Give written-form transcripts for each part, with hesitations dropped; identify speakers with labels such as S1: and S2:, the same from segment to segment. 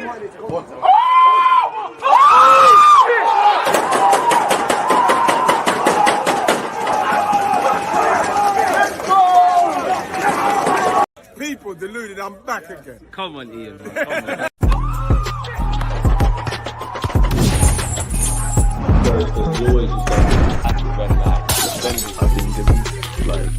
S1: People deluded, I'm back again.
S2: Come on, Ian, bro. Come on. You always just happy when I think like.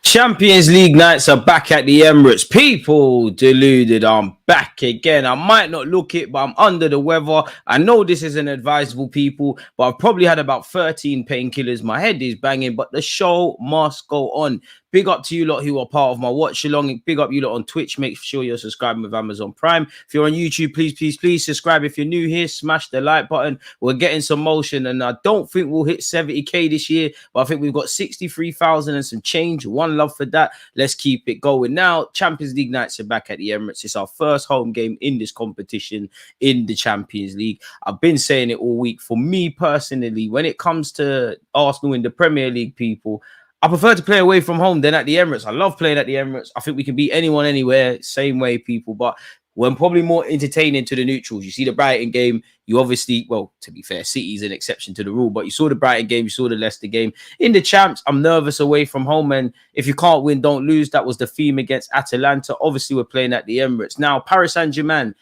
S2: Champions League nights are back at the Emirates. People deluded, I'm back again. I might not look it, but I'm under the weather. I know this isn't advisable, people, but I've probably had about 13 painkillers. My head is banging, but the show must go on. Big up to you lot who are part of my watch along. Big up you lot on Twitch. Make sure you're subscribing with Amazon Prime. If you're on YouTube, please subscribe. If you're new here, smash the like button. We're getting some motion, and I don't think we'll hit 70k this year, but I think we've got 63,000 and some change. One love for that. Let's keep it going. Now, Champions League nights are back at the Emirates. It's our first home game in this competition in the Champions League. I've been saying it all week. For me personally, when it comes to Arsenal in the Premier League, people, I prefer to play away from home than at the Emirates. I love playing at the Emirates. I think we can beat anyone anywhere, same way, people. But we're probably more entertaining to the neutrals. You see the Brighton game, you obviously, well, to be fair, City's an exception to the rule, but you saw the Brighton game, you saw the Leicester game. In the champs, I'm nervous away from home, and if you can't win, don't lose. That was the theme against Atalanta. Obviously, we're playing at the Emirates. Now, Paris Saint-Germain,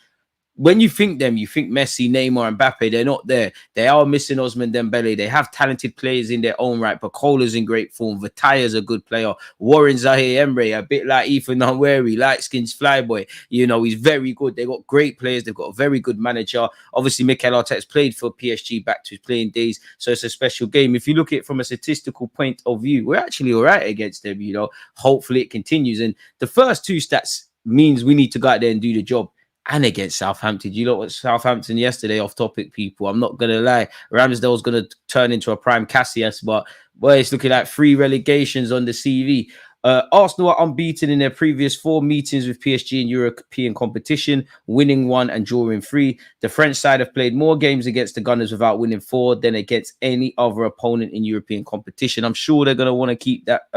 S2: when you think them, you think Messi, Neymar, and Mbappe. They're not there. They are missing Ousmane Dembele. They have talented players in their own right. Bacola's in great form. Vitaya's a good player. Warren Zaire-Emery, a bit like Ethan Nwaneri, light skins flyboy. You know, he's very good. They've got great players. They've got a very good manager. Obviously, Mikel Arteta's played for PSG back to his playing days, so it's a special game. If you look at it from a statistical point of view, we're actually all right against them, you know. Hopefully, it continues. And the first two stats means we need to go out there and do the job. And against Southampton. You look at Southampton yesterday, off topic, people. I'm not going to lie. Ramsdale's going to turn into a prime Casillas, but boy, it's looking like 3 relegations on the CV. Arsenal are unbeaten in their previous 4 meetings with PSG in European competition, winning 1 and drawing 3. The French side have played more games against the Gunners without winning 4 than against any other opponent in European competition. I'm sure they're going to want to keep that.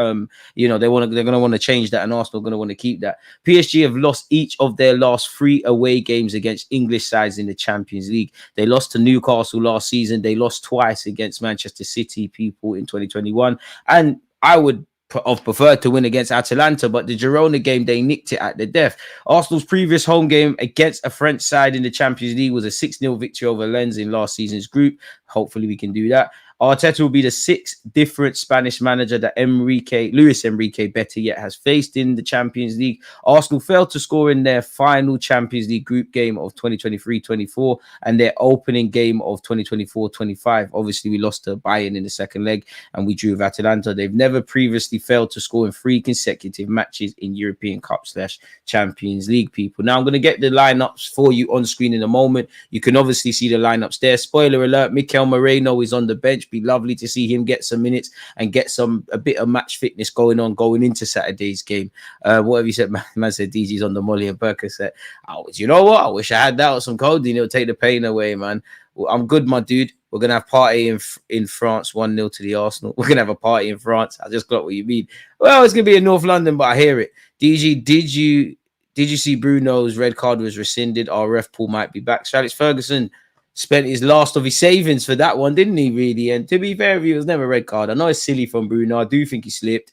S2: You know, they're going to want to change that, and Arsenal are going to want to keep that. PSG have lost each of their last 3 away games against English sides in the Champions League. They lost to Newcastle last season. They lost twice against Manchester City, people, in 2021. And I would have preferred to win against Atalanta, but the Girona game, they nicked it at the death. Arsenal's previous home game against a French side in the Champions League was a 6-0 victory over Lens in last season's group. Hopefully we can do that. Arteta will be the 6th different Spanish manager that Luis Enrique, better yet, has faced in the Champions League. Arsenal failed to score in their final Champions League group game of 2023-24 and their opening game of 2024-25. Obviously, we lost to Bayern in the second leg and we drew with Atalanta. They've never previously failed to score in 3 consecutive matches in European Cup/Champions League, people. Now, I'm going to get the lineups for you on screen in a moment. You can obviously see the lineups there. Spoiler alert, Mikel Moreno is on the bench. Be lovely to see him get some minutes and get a bit of match fitness going into Saturday's game. What have you said? Man said DG's on the Molly, and Burker said, "Oh, you know what? I wish I had that or some codeine. It'll take the pain away, man." Well, I'm good, my dude. We're gonna have party in France, 1-0 to the Arsenal. We're gonna have a party in France. I just got what you mean. Well, it's gonna be in North London, but I hear it. DG, did you see Bruno's red card was rescinded? Our ref pool might be back. Alex Ferguson spent his last of his savings for that one, didn't he, really? And to be fair, it was never a red card. I know it's silly from Bruno. I do think he slipped.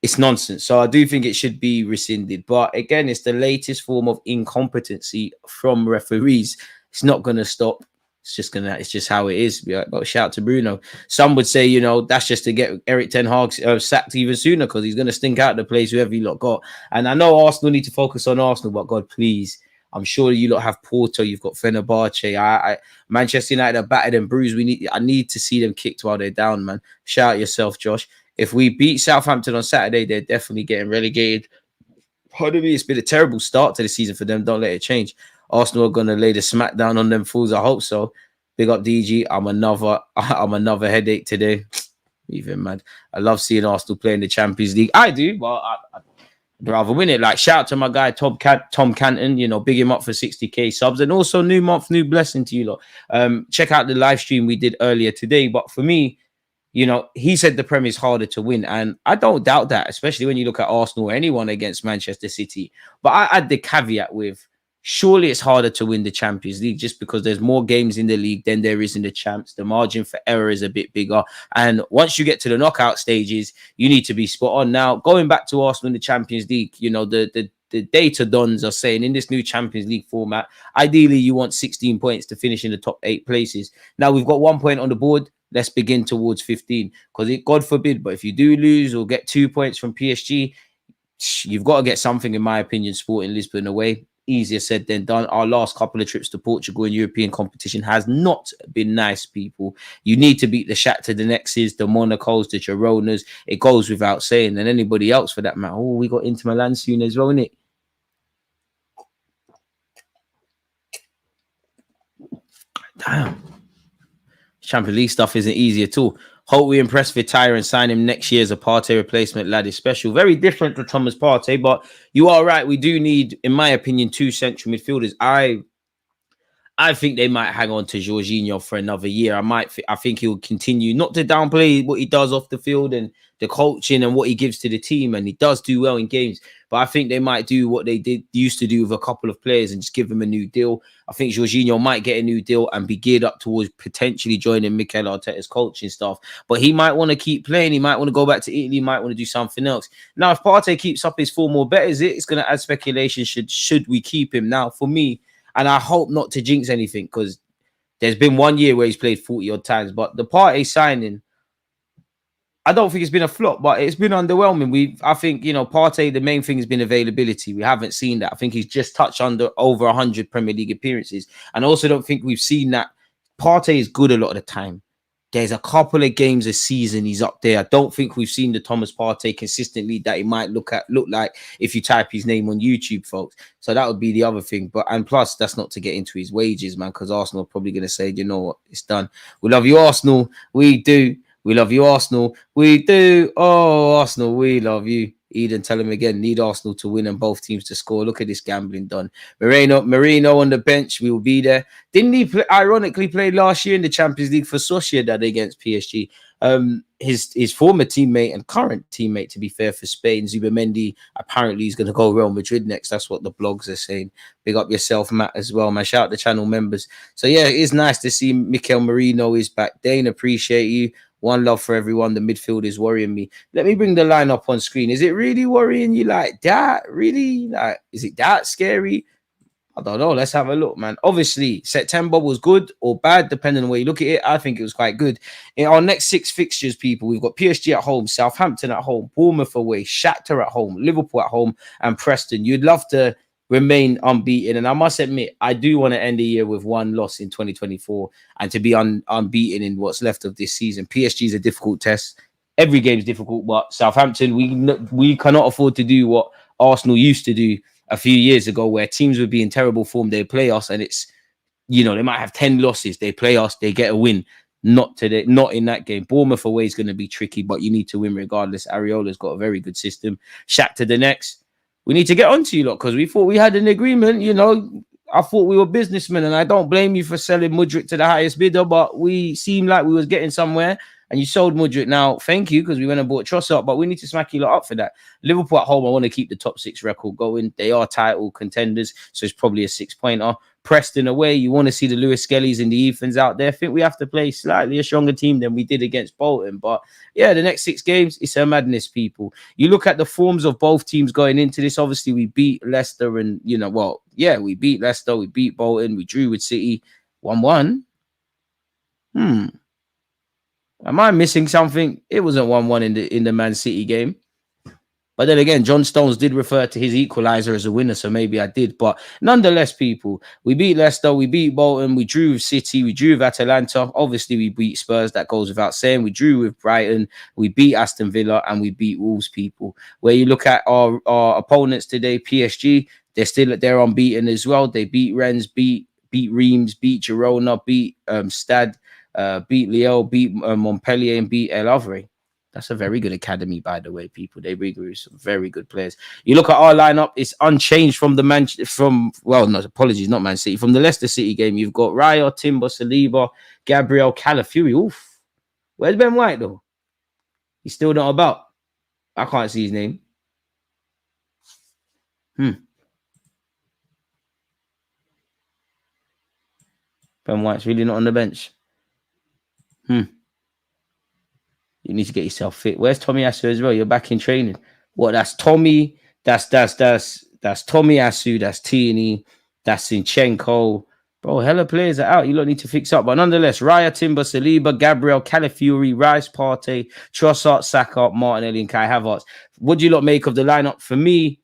S2: It's nonsense. So I do think it should be rescinded. But again, it's the latest form of incompetency from referees. It's not going to stop. It's just how it is. But shout out to Bruno. Some would say, you know, that's just to get Eric Ten Hag sacked even sooner because he's going to stink out the place, whoever you lot got. And I know Arsenal need to focus on Arsenal, but God, please. I'm sure you lot have Porto. You've got Fenerbahce. Manchester United are battered and bruised. I need to see them kicked while they're down, man. Shout out yourself, Josh. If we beat Southampton on Saturday, they're definitely getting relegated. Pardon me, it's been a terrible start to the season for them. Don't let it change. Arsenal are going to lay the smack down on them fools. I hope so. Big up DG. I'm another headache today. Even mad. I love seeing Arsenal play in the Champions League. I do, but I'd rather win it. Like, shout out to my guy Tom Canton, big him up for 60k subs, and also new month, new blessing to you lot. Check out the live stream we did earlier today. But for me, he said the Premier is harder to win, and I don't doubt that, especially when you look at Arsenal or anyone against Manchester City. But I add the caveat with, surely it's harder to win the Champions League just because there's more games in the league than there is in the champs. The margin for error is a bit bigger. And once you get to the knockout stages, you need to be spot on. Now, going back to Arsenal in the Champions League, the data dons are saying in this new Champions League format, ideally you want 16 points to finish in the top 8 places. Now we've got 1 point on the board. Let's begin towards 15, because God forbid, but if you do lose or get 2 points from PSG, you've got to get something, in my opinion, Sporting Lisbon away. Easier said than done. Our last couple of trips to Portugal in European competition has not been nice, people. You need to beat the Shakhtar Donetsk's, the Monacos, the Gironas. It goes without saying, and anybody else for that matter. Oh, we got Inter Milan soon as well, innit? Damn. Champions League stuff isn't easy at all. Hope we impress Vitaya and sign him next year as a Partey replacement. Lad is special. Very different to Thomas Partey, but you are right. We do need, in my opinion, 2 central midfielders. I think they might hang on to Jorginho for another year. I think he'll continue not to downplay what he does off the field and the coaching and what he gives to the team, and he does do well in games. But I think they might do what they used to do with a couple of players and just give him a new deal. I think Jorginho might get a new deal and be geared up towards potentially joining Mikel Arteta's coaching staff. But he might want to keep playing. He might want to go back to Italy. He might want to do something else. Now, if Partey keeps up his form or betters it, it's going to add speculation. Should we keep him? Now, for me, and I hope not to jinx anything, because there's been 1 year where he's played 40 odd times. But the Partey signing, I don't think it's been a flop, but it's been underwhelming. I think, Partey, the main thing has been availability. We haven't seen that. I think he's just touched over 100 Premier League appearances. And I also don't think we've seen that. Partey is good a lot of the time. There's a couple of games a season he's up there. I don't think we've seen the Thomas Partey consistently that he might look like if you type his name on YouTube, folks. So that would be the other thing. And plus, that's not to get into his wages, man, because Arsenal are probably going to say, you know what, it's done. We love you, Arsenal. We do. We love you, Arsenal. We do. Oh, Arsenal, we love you. Eden, tell him again, need Arsenal to win and both teams to score. Look at this gambling done. Marino on the bench. We will be there. Didn't he ironically play last year in the Champions League for Sociedad against PSG? His former teammate and current teammate, to be fair, for Spain, Zubamendi, apparently he's going to go Real Madrid next. That's what the blogs are saying. Big up yourself, Matt, as well, man. Shout out the channel members. So yeah, it is nice to see Mikel Merino is back. Dane, appreciate you. One love for everyone. The midfield is worrying me. Let me bring the line up on screen. Is it really worrying you like that? Really? Like, is it that scary? I don't know. Let's have a look, man. Obviously, September was good or bad, depending on where you look at it. I think it was quite good. In our next 6 fixtures, people, we've got PSG at home, Southampton at home, Bournemouth away, Shakhtar at home, Liverpool at home, and Preston. You'd love to remain unbeaten. And I must admit, I do want to end the year with 1 loss in 2024 and to be unbeaten in what's left of this season. PSG is a difficult test. Every game is difficult, but Southampton, we cannot afford to do what Arsenal used to do a few years ago, where teams would be in terrible form, they play us, and it's, they might have 10 losses, they play us, they get a win. Not today, not in that game. Bournemouth away is going to be tricky, but you need to win regardless. Areola's got a very good system. Shakhtar Donetsk, we need to get onto you lot, because we thought we had an agreement. I thought we were businessmen, and I don't blame you for selling Mudryk to the highest bidder, but we seemed like we was getting somewhere, and you sold Mudryk. Now, thank you, because we went and bought Trossard, but we need to smack you lot up for that. Liverpool at home, I want to keep the top 6 record going. They are title contenders, so it's probably a 6-pointer. Preston away, you want to see the Lewis Skellys and the Ethans out there. I think we have to play slightly a stronger team than we did against Bolton. But yeah, the next 6 games, it's a madness, people. You look at the forms of both teams going into this. Obviously, we beat Leicester and, we beat Leicester, we beat Bolton, we drew with City 1-1. Am I missing something? It wasn't 1-1 in the Man City game. But then again, John Stones did refer to his equalizer as a winner, so maybe I did. But nonetheless, people, we beat Leicester, we beat Bolton, we drew with City, we drew with Atalanta. Obviously, we beat Spurs. That goes without saying. We drew with Brighton, we beat Aston Villa, and we beat Wolves, people. Where you look at our opponents today, PSG, they're unbeaten as well. They beat Rennes, beat Reims, beat Girona, beat Stade, beat Lille, beat Montpellier, and beat El Havre. That's a very good academy, by the way, people. They bring through some very good players. You look at our lineup; it's unchanged from the no, apologies, not Man City. From the Leicester City game, you've got Raya, Timber, Saliba, Gabriel, Calafiori. Oof, where's Ben White though? He's still not about. I can't see his name. Ben White's really not on the bench. You need to get yourself fit. Where's Tommy Asu as well? You're back in training. What? That's Tommy. That's Tommy Asu. That's Tierney. That's Zinchenko. Bro, hella players are out. You don't need to fix up. But nonetheless, Raya, Timber, Saliba, Gabriel, Calafiori, Rice, Partey, Trossard, Saka, Martinelli, and Kai Havertz. What do you lot make of the lineup? For me,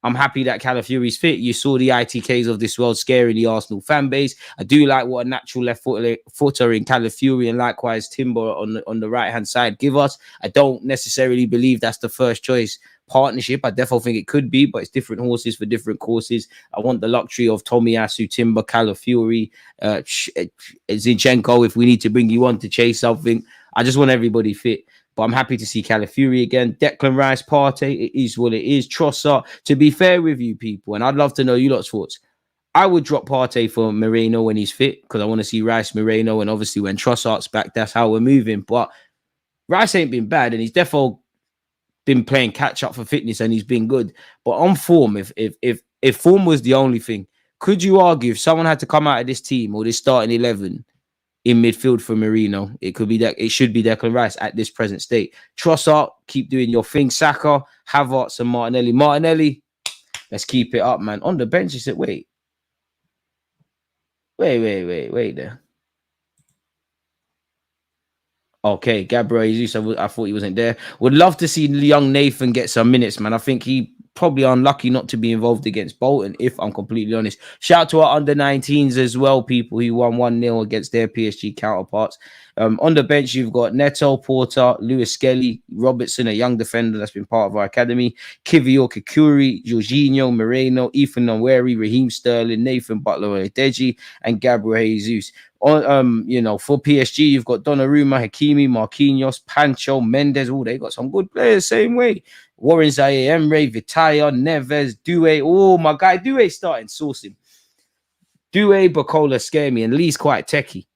S2: I'm happy that Calafiori's fit. You saw the ITKs of this world scaring the Arsenal fan base. I do like what a natural left footer in Calafiori and likewise Timber on the right-hand side give us. I don't necessarily believe that's the first choice partnership. I definitely think it could be, but it's different horses for different courses. I want the luxury of Tomiyasu, Timber, Calafiori, Zinchenko if we need to bring you on to chase something. I just want everybody fit. But I'm happy to see Calafiori again. Declan Rice, Partey, it is what it is. Trossard, to be fair with you people, and I'd love to know you lot's thoughts. I would drop Partey for Moreno when he's fit because I want to see Rice, Moreno, and obviously when Trossard's back, that's how we're moving. But Rice ain't been bad, and he's definitely been playing catch up for fitness, and he's been good. But on form, if form was the only thing, could you argue if someone had to come out of this team or this starting 11 in midfield for Marino, it could be that it should be Declan Rice at this present state. Trossard, keep doing your thing. Saka, Havertz, and Martinelli. Martinelli, let's keep it up, man. On the bench, he said, wait there. Okay, Gabriel Jesus, I thought he wasn't there. Would love to see young Nathan get some minutes, man. I think he probably unlucky not to be involved against Bolton, if I'm completely honest. Shout out to our under-19s as well, people who won 1-0 against their PSG counterparts. On the bench, you've got Neto, Porter, Lewis Skelly, Robertson, a young defender that's been part of our academy, Kivio Kikuri, Jorginho, Moreno, Ethan Nweri, Raheem Sterling, Nathan Butler-Odeji, and Gabriel Jesus. For PSG, you've got Donnarumma, Hakimi, Marquinhos, Pancho, Mendes. Oh, they got some good players, same way. Warren Zaire, Emre, Vitaya, Neves, Doué. Oh, my guy, Doué starting sourcing. Doué, Bacola scare me, and Lee's quite techie.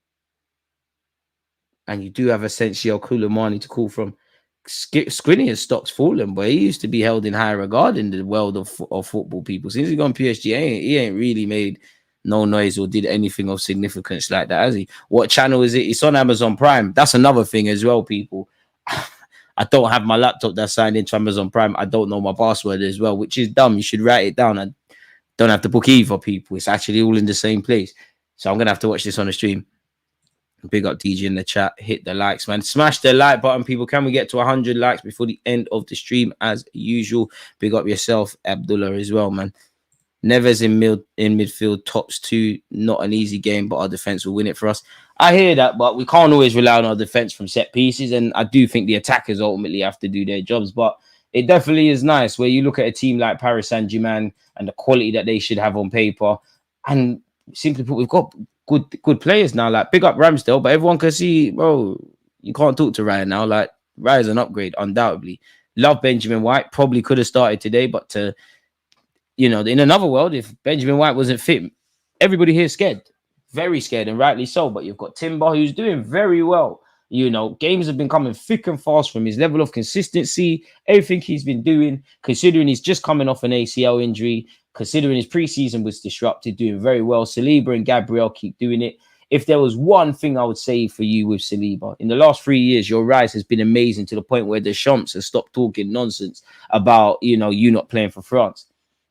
S2: And you do have Asensio, Koulibaly to call from. Skriniar's stock's fallen, but he used to be held in high regard in the world of football, people. Since he's gone PSG, he ain't really made no noise or did anything of significance like that, has he? What channel is it? It's on Amazon Prime. That's another thing as well, people. I don't have my laptop that's signed into Amazon Prime. I don't know my password as well, which is dumb. You should write it down. I don't have to book either, people. It's actually all in the same place. So I'm going to have to watch this on the stream. Big up DJ in the chat. Hit the likes, man. Smash the like button, people. Can we get to 100 likes before the end of the stream as usual? Big up yourself, Abdullah, as well, man. Neves in midfield, tops 2. Not an easy game, but our defense will win it for us. I hear that, but we can't always rely on our defense from set pieces. And I do think the attackers ultimately have to do their jobs. But it definitely is nice where you look at a team like Paris Saint-Germain and the quality that they should have on paper. And simply put, we've got good players now. Like, big up Ramsdale, but everyone can see, bro, you can't talk to Ryan now. Like, Ryan's an upgrade, undoubtedly. Love Benjamin White. Probably could have started today, but in another world, if Benjamin White wasn't fit, everybody here is scared. Very scared, and rightly so. But you've got Timber, who's doing very well. Games have been coming thick and fast from his level of consistency, everything he's been doing, considering he's just coming off an ACL injury, considering his preseason was disrupted, doing very well. Saliba and Gabriel keep doing it. If there was one thing I would say for you with Saliba, in the last 3 years, your rise has been amazing to the point where the Champs have stopped talking nonsense about, you not playing for France.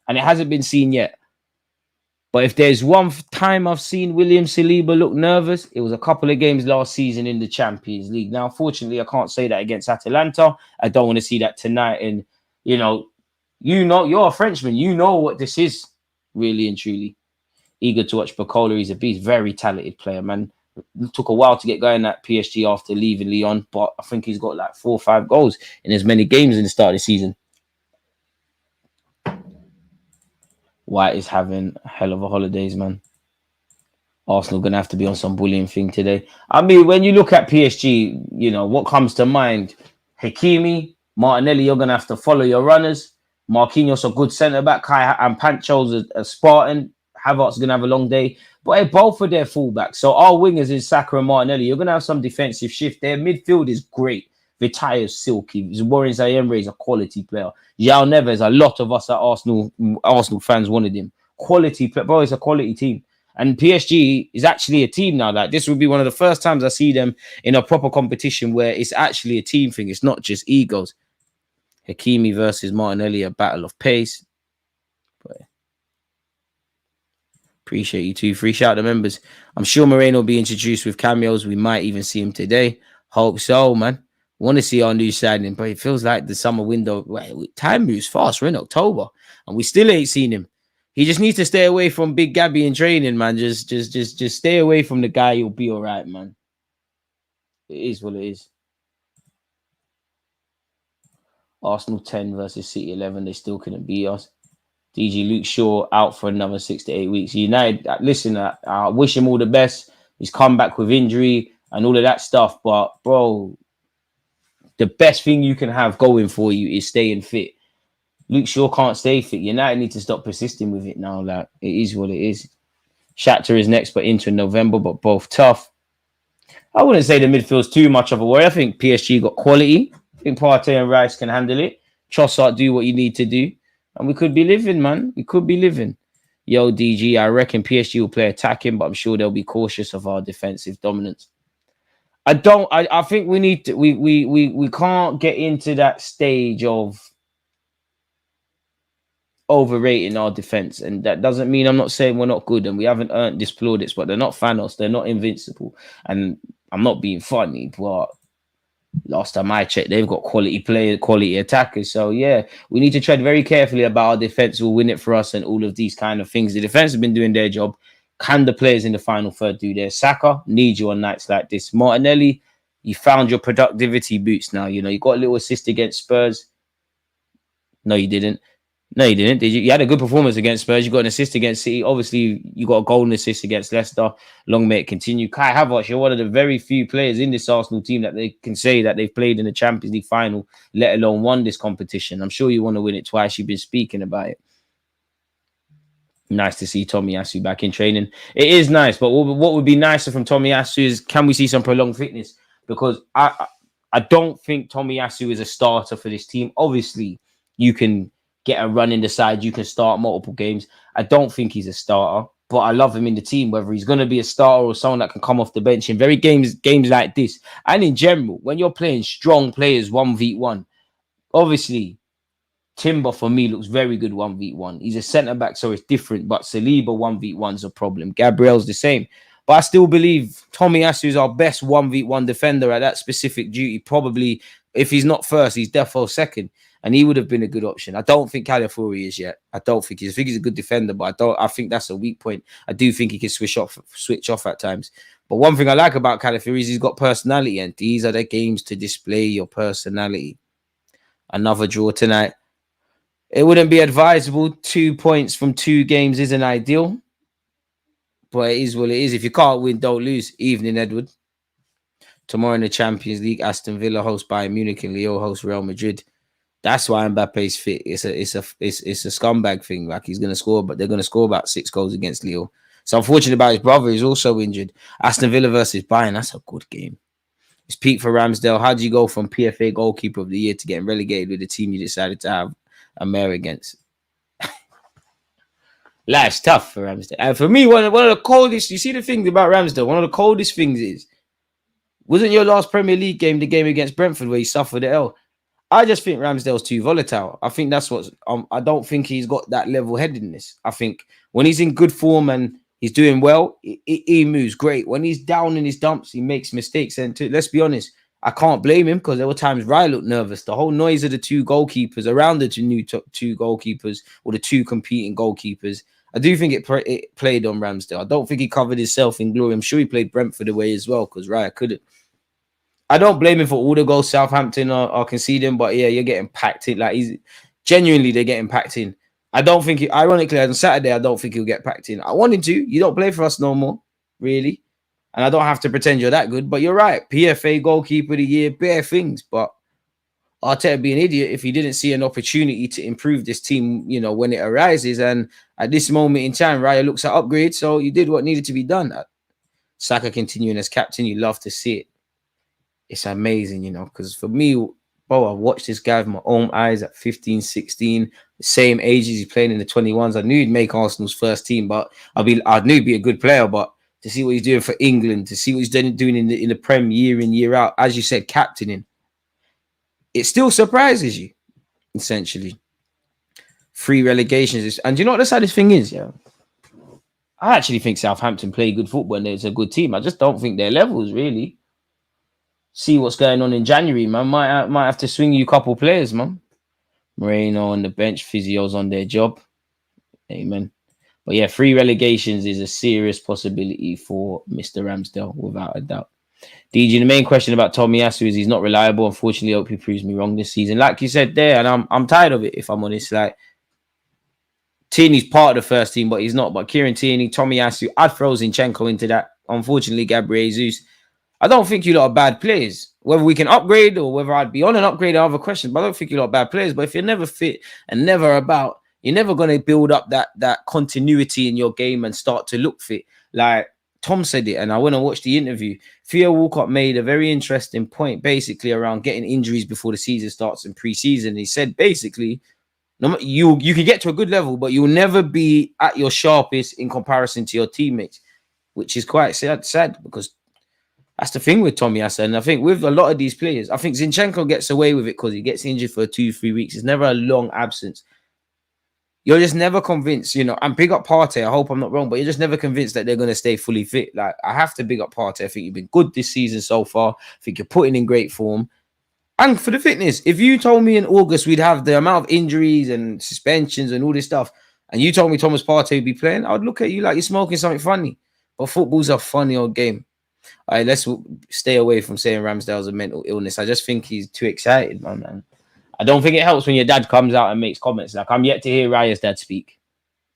S2: And it hasn't been seen yet. But if there's one time I've seen William Saliba look nervous, it was a couple of games last season in the Champions League. Now, unfortunately, I can't say that against Atalanta. I don't want to see that tonight. And, you're a Frenchman. You know what this is, really and truly. Eager to watch Bacola. He's a beast. Very talented player, man. It took a while to get going at PSG after leaving Lyon. But I think he's got like 4 or 5 goals in as many games in the start of the season. White is having a hell of a holidays, man. Arsenal going to have to be on some bullying thing today. I mean, when you look at PSG, what comes to mind? Hakimi, Martinelli, you're going to have to follow your runners. Marquinhos, a good centre-back. Kai and Pancho's a Spartan. Havertz going to have a long day. But hey, both of their fullbacks. So our wingers is Saka and Martinelli. You're going to have some defensive shift. Their midfield is great. Vitaya's silky. Warren Zaire is a quality player. João Neves, a lot of us at Arsenal fans wanted him. Quality player. Bro, it's a quality team. And PSG is actually a team now. Like, this would be one of the first times I see them in a proper competition where it's actually a team thing. It's not just egos. Hakimi versus Martinelli, a battle of pace. But appreciate you too. Free shout out to members. I'm sure Moreno will be introduced with cameos. We might even see him today. Hope so, man. Want to see our new signing, but it feels like the summer window. Time moves fast. We're in October, and we still ain't seen him. He just needs to stay away from Big Gabby in training, man. Just stay away from the guy. You'll be all right, man. It is what it is. Arsenal 10 versus City 11. They still couldn't beat us. DG Luke Shaw out for another 6 to 8 weeks. United, listen, I wish him all the best. He's come back with injury and all of that stuff. But, bro, the best thing you can have going for you is staying fit. Luke Shaw can't stay fit. United need to stop persisting with it now. Like, it is what it is. Shakhtar is next, but Inter in November, but both tough. I wouldn't say the midfield's too much of a worry. I think PSG got quality. I think Partey and Rice can handle it. Trossard, do what you need to do. And we could be living, man. We could be living. Yo, DG, I reckon PSG will play attacking, but I'm sure they'll be cautious of our defensive dominance. I think we need to, we can't get into that stage of overrating our defense, and that doesn't mean I'm not saying we're not good and we haven't earned this plaudits, but they're not Thanos, they're not invincible. And I'm not being funny, but last time I checked, they've got quality players, quality attackers. So yeah, we need to tread very carefully about our defense will win it for us and all of these kind of things. The defense have been doing their job. Can the players in the final third do their? Saka, need you on nights like this. Martinelli, you found your productivity boots now. You know, you got a little assist against Spurs. No, you didn't. No, you didn't. Did you? You had a good performance against Spurs. You got an assist against City. Obviously, you got a goal and assist against Leicester. Long may it continue. Kai Havertz, you're one of the very few players in this Arsenal team that they can say that they've played in the Champions League final, let alone won this competition. I'm sure you want to win it twice. You've been speaking about it. Nice to see Tomiyasu back in training. It is nice, but what would be nicer from Tomiyasu is, can we see some prolonged fitness? Because I don't think Tomiyasu is a starter for this team. Obviously, you can get a run in the side, you can start multiple games. I don't think he's a starter, but I love him in the team, whether he's going to be a starter or someone that can come off the bench in very games like this. And in general, when you're playing strong players 1v1, obviously, Timber for me looks very good 1v1. He's a centre-back, so it's different, but Saliba 1v1's a problem. Gabriel's the same. But I still believe Tomiyasu is our best 1v1 defender at that specific duty. Probably, if he's not first, he's defo second. And he would have been a good option. I don't think Calafiori is yet. I think he's a good defender, but I think that's a weak point. I do think he can switch off at times. But one thing I like about Calafiori is he's got personality, and these are the games to display your personality. Another draw tonight. It wouldn't be advisable. 2 points from 2 games isn't ideal, but it is what it is. If you can't win, don't lose. Evening, Edward. Tomorrow in the Champions League, Aston Villa host Bayern Munich and Lyon host Real Madrid. That's why Mbappe's fit. It's a scumbag thing. Like, he's going to score, but they're going to score about 6 goals against Lyon. So unfortunate about his brother. He's also injured. Aston Villa versus Bayern. That's a good game. It's peak for Ramsdale. How do you go from PFA goalkeeper of the year to getting relegated with the team you decided to have a mare against? Life's tough for Ramsdale. And for me, one of the coldest, you see the thing about Ramsdale, one of the coldest things is, wasn't your last Premier League game the game against Brentford where he suffered the L? I just think Ramsdale's too volatile. I think that's what's... I don't think he's got that level-headedness. I think when he's in good form and he's doing well, he moves great. When he's down in his dumps, he makes mistakes. And let's be honest, I can't blame him, because there were times Ryan looked nervous. The whole noise of the 2 goalkeepers around the 2 goalkeepers, or the 2 competing goalkeepers, I do think it played on Ramsdale. I don't think he covered himself in glory. I'm sure he played Brentford away as well, because Ryan couldn't. I don't blame him for all the goals Southampton are conceding, but yeah, you're getting packed in. Like, they're getting packed in. I don't think, ironically, on Saturday, I don't think he'll get packed in. I want him to. You don't play for us no more, really. And I don't have to pretend you're that good, but you're right. PFA goalkeeper of the year, bare things, but Arteta be an idiot if he didn't see an opportunity to improve this team, you know, when it arises. And at this moment in time, Raya looks at upgrade, so you did what needed to be done. Saka continuing as captain, you love to see it. It's amazing, you know, because for me, bro, I watched this guy with my own eyes at 15, 16, the same age as he's playing in the 21s. I knew he'd make Arsenal's first team, but I knew he'd be a good player, but to see what he's doing for England, to see what he's doing in the Prem year in, year out, as you said, captaining, it still surprises you, essentially. 3 relegations. And you know what the saddest thing is? Yeah, I actually think Southampton play good football and it's a good team. I just don't think their levels, really. See what's going on in January, man. Might have to swing you a couple players, man. Moreno on the bench, Physio's on their job. Amen. But yeah, 3 relegations is a serious possibility for Mr. Ramsdale, without a doubt. DG, the main question about Tomiyasu is he's not reliable. Unfortunately, I hope he proves me wrong this season. Like you said there, and I'm tired of it, if I'm honest. Like, Tierney's part of the first team, but he's not. But Kieran Tierney, Tomiyasu, I'd throw Zinchenko into that. Unfortunately, Gabriel Jesus. I don't think you lot are bad players. Whether we can upgrade or whether I'd be on an upgrade are other questions. But I don't think you lot are bad players. But if you're never fit and never about, you're never going to build up that continuity in your game and start to look fit. Like Tom said it, and I went and watched the interview. Theo Walcott made a very interesting point, basically around getting injuries before the season starts in pre-season. He said basically, you can get to a good level, but you'll never be at your sharpest in comparison to your teammates, which is quite sad because that's the thing with Tomiyasu. And I think with a lot of these players, I think Zinchenko gets away with it because he gets injured for 2-3 weeks. It's never a long absence. You're just never convinced, you know, and big up Partey. I hope I'm not wrong, but you're just never convinced that they're going to stay fully fit. Like, I have to big up Partey. I think you've been good this season so far. I think you're putting in great form. And for the fitness, if you told me in August we'd have the amount of injuries and suspensions and all this stuff, and you told me Thomas Partey would be playing, I would look at you like you're smoking something funny. But football's a funny old game. All right, let's stay away from saying Ramsdale's a mental illness. I just think he's too excited, man. I don't think it helps when your dad comes out and makes comments. Like, I'm yet to hear Raya's dad speak.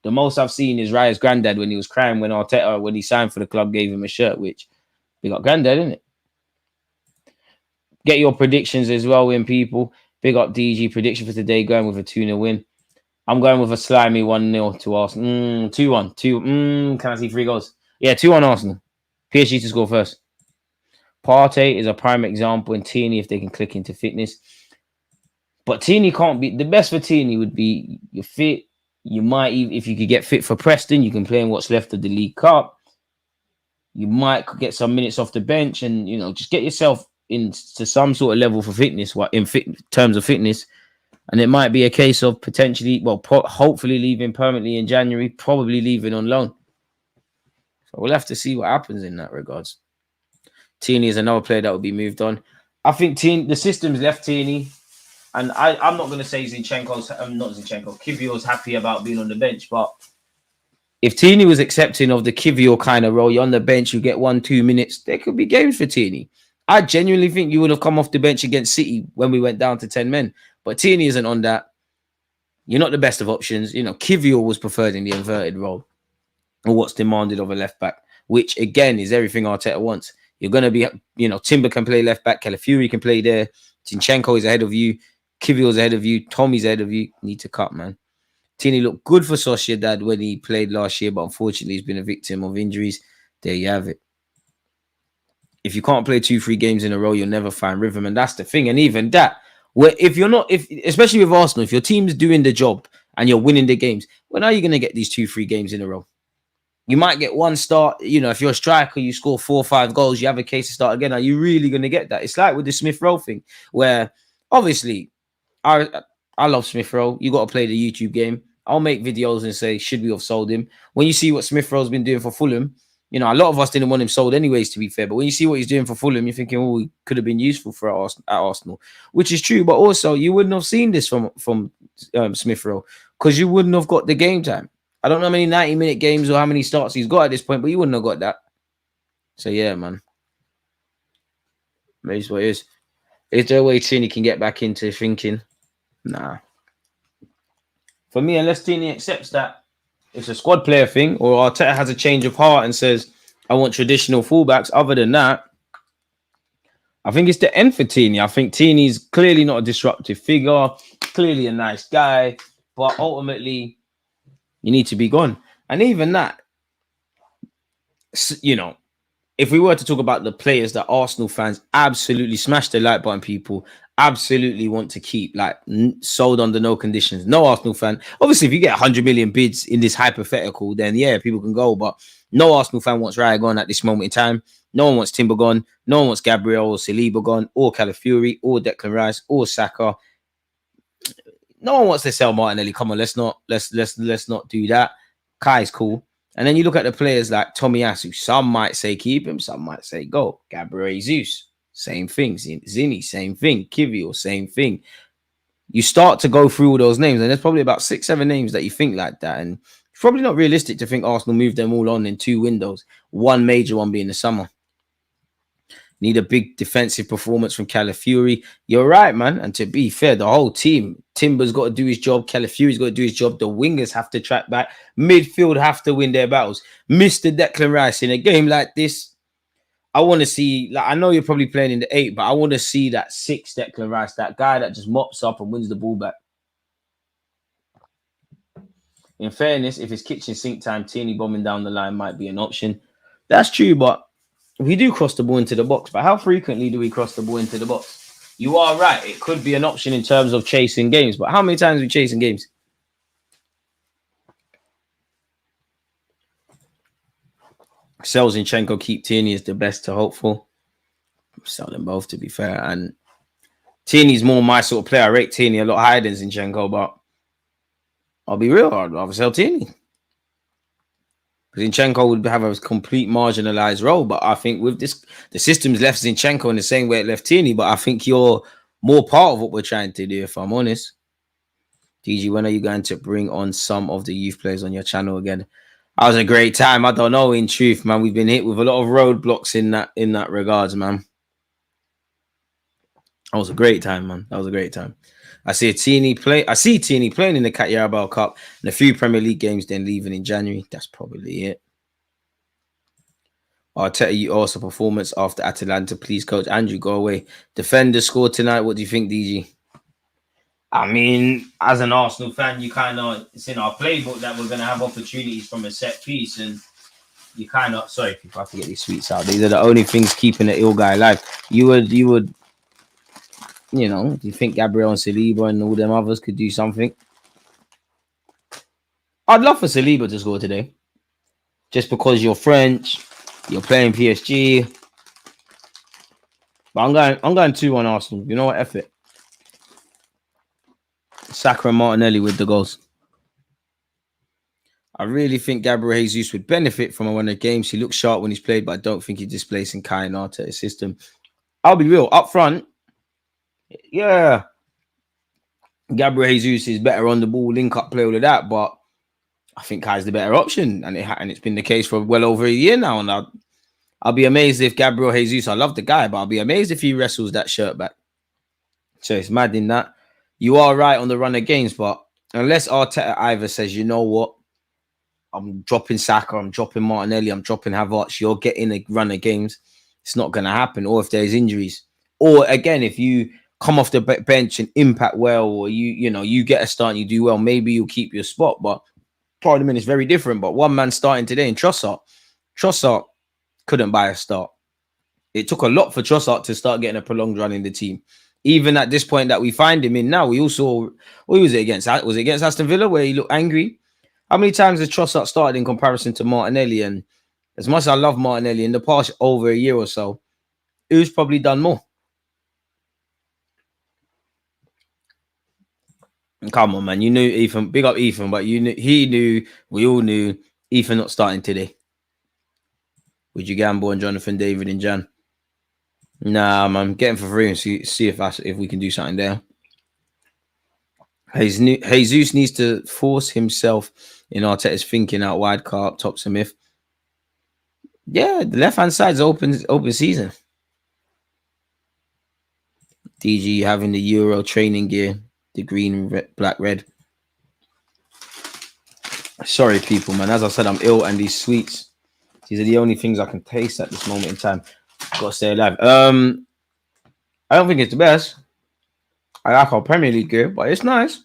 S2: The most I've seen is Raya's granddad when he was crying when Arteta, when he signed for the club, gave him a shirt, which we got granddad, isn't it? Get your predictions as well, win people. Big up DG prediction for today, going with a 2-0 win. I'm going with a slimy 1-0 to Arsenal. 2-1. Can I see 3 goals? Yeah, 2-1 Arsenal. PSG to score first. Partey is a prime example, and Tierney if they can click into fitness. But Tierney can't be... The best for Tierney would be you're fit. You might, even if you could get fit for Preston, you can play in what's left of the League Cup. You might get some minutes off the bench and, you know, just get yourself into some sort of level for fitness, terms of fitness. And it might be a case of potentially, hopefully leaving permanently in January, probably leaving on loan. So we'll have to see what happens in that regards. Tierney is another player that will be moved on. I think the system's left Tierney. And I'm not going to say Kivio's happy about being on the bench. But if Tierney was accepting of the Kivio kind of role, you're on the bench, you get 1-2 minutes, there could be games for Tierney. I genuinely think you would have come off the bench against City when we went down to 10 men. But Tierney isn't on that. You're not the best of options. You know, Kivio was preferred in the inverted role or what's demanded of a left back, which again is everything Arteta wants. You're going to be, you know, Timber can play left back, Calafiori can play there, Zinchenko is ahead of you, Kivio's ahead of you, Tommy's ahead of you. Need to cut, man. Tierney looked good for Sociedad when he played last year, but unfortunately he's been a victim of injuries. There you have it. If you can't play 2-3 games in a row, you'll never find rhythm. And that's the thing. And even that, especially with Arsenal, if your team's doing the job and you're winning the games, when are you going to get these 2-3 games in a row? You might get one start. You know, if you're a striker, you score 4 or 5 goals, you have a case to start again. Are you really going to get that? It's like with the Smith Rowe thing, where obviously I love Smith Rowe. You got to play the YouTube game. I'll make videos and say, should we have sold him? When you see what Smith Rowe's been doing for Fulham, you know, a lot of us didn't want him sold anyways, to be fair. But when you see what he's doing for Fulham, you're thinking, oh, he could have been useful for at Arsenal, which is true. But also, you wouldn't have seen this from Smith Rowe because you wouldn't have got the game time. I don't know how many 90-minute games or how many starts he's got at this point, but you wouldn't have got that. So, yeah, man. Maybe what it is. Is there a way Tierney can get back into thinking? Nah. For me, unless Tierney accepts that it's a squad player thing, or Arteta has a change of heart and says, I want traditional fullbacks. Other than that, I think it's the end for Teeny. I think Teeny's clearly not a disruptive figure, clearly a nice guy, but ultimately you need to be gone. And even that, you know, if we were to talk about the players that Arsenal fans absolutely smash the like button, people absolutely want to keep, like, sold under no conditions. No Arsenal fan. Obviously, if you get 100 million bids in this hypothetical, then yeah, people can go. But no Arsenal fan wants Raya gone at this moment in time. No one wants Timber gone. No one wants Gabriel or Saliba gone, or Calafiori, or Declan Rice, or Saka. No one wants to sell Martinelli. Come on, let's not do that. Kai's cool. And then you look at the players like Tomiyasu. Some might say keep him, some might say go. Gabriel Jesus, same thing. Zinni, same thing. Kivio, same thing. You start to go through all those names, and there's probably about 6-7 names that you think like that. And it's probably not realistic to think Arsenal moved them all on in 2 windows, one major one being the summer. Need a big defensive performance from Calafiori. You're right, man. And to be fair, the whole team, Timber's got to do his job. Calafiori's got to do his job. The wingers have to track back. Midfield have to win their battles. Mr. Declan Rice, in a game like this, I want to see, like, I know you're probably playing in the 8, but I want to see that 6 Declan Rice, that guy that just mops up and wins the ball back. In fairness, if it's kitchen sink time, Tierney bombing down the line might be an option. That's true, but we do cross the ball into the box, but how frequently do we cross the ball into the box? You are right. It could be an option in terms of chasing games, but how many times are we chasing games? Sell Zinchenko, keep Tierney is the best to hope for. Sell them both, to be fair. And Tierney's more my sort of player. I rate Tierney a lot higher than Zinchenko, but I'll be real. I'd rather sell Tierney. Zinchenko would have a complete marginalized role, but I think with this, the system's left Zinchenko in the same way it left Tierney, but I think you're more part of what we're trying to do, if I'm honest. DG, when are you going to bring on some of the youth players on your channel again? That was a great time. I don't know, in truth, man. We've been hit with a lot of roadblocks in that regards, man. That was a great time, man. That was a great time. I see Tierney playing in the Carabao Cup and a few Premier League games, then leaving in January. That's probably it. Arteta, you also performance after Atalanta. Please, Coach Andrew, go away. Defender scored tonight. What do you think, DG? I mean, as an Arsenal fan, you kind of, it's in our playbook that we're going to have opportunities from a set piece, and you kind of, sorry, people have to get these sweets out. These are the only things keeping the ill guy alive. You would, you know, do you think Gabriel and Saliba and all them others could do something? I'd love for Saliba to score today. Just because you're French, you're playing PSG. But I'm going 2-1 Arsenal. You know what? F it. Saka and Martinelli with the goals. I really think Gabriel Jesus would benefit from one of the games. He looks sharp when he's played, but I don't think he's displacing Kai and Arteta's system. I'll be real. Up front, yeah, Gabriel Jesus is better on the ball, link up play, all of that, but I think Kai's the better option, and it's been the case for well over a year now. And I'll be amazed if Gabriel Jesus, I love the guy, but I'll be amazed if he wrestles that shirt back. So it's mad in that. You are right on the run of games, but unless Arteta either says, you know what, I'm dropping Saka, I'm dropping Martinelli, I'm dropping Havertz, you're getting a run of games, it's not going to happen. Or if there's injuries, or again, if you come off the bench and impact well, or you get a start and you do well, maybe you'll keep your spot. But Parliament is very different. But one man starting today in Trossard couldn't buy a start. It took a lot for Trossard to start getting a prolonged run in the team. Even at this point that we find him in now, we also, what was it against? Was it against Aston Villa where he looked angry? How many times has Trossard started in comparison to Martinelli? And as much as I love Martinelli, in the past over a year or so, who's probably done more? Come on, man. You knew Ethan. Big up Ethan, but he knew, we all knew Ethan not starting today. Would you gamble on Jonathan David and Jan? Nah, man. Get him for free and see if we can do something there. Jesus needs to force himself in Arteta's thinking out wide, car up top Smith. Yeah, the left-hand side's open season. DG having the Euro training gear, the green, black, red. Sorry, people, man. As I said, I'm ill, and these sweets, these are the only things I can taste at this moment in time. Got to stay alive. I don't think it's the best. I like our Premier League gear, but it's nice.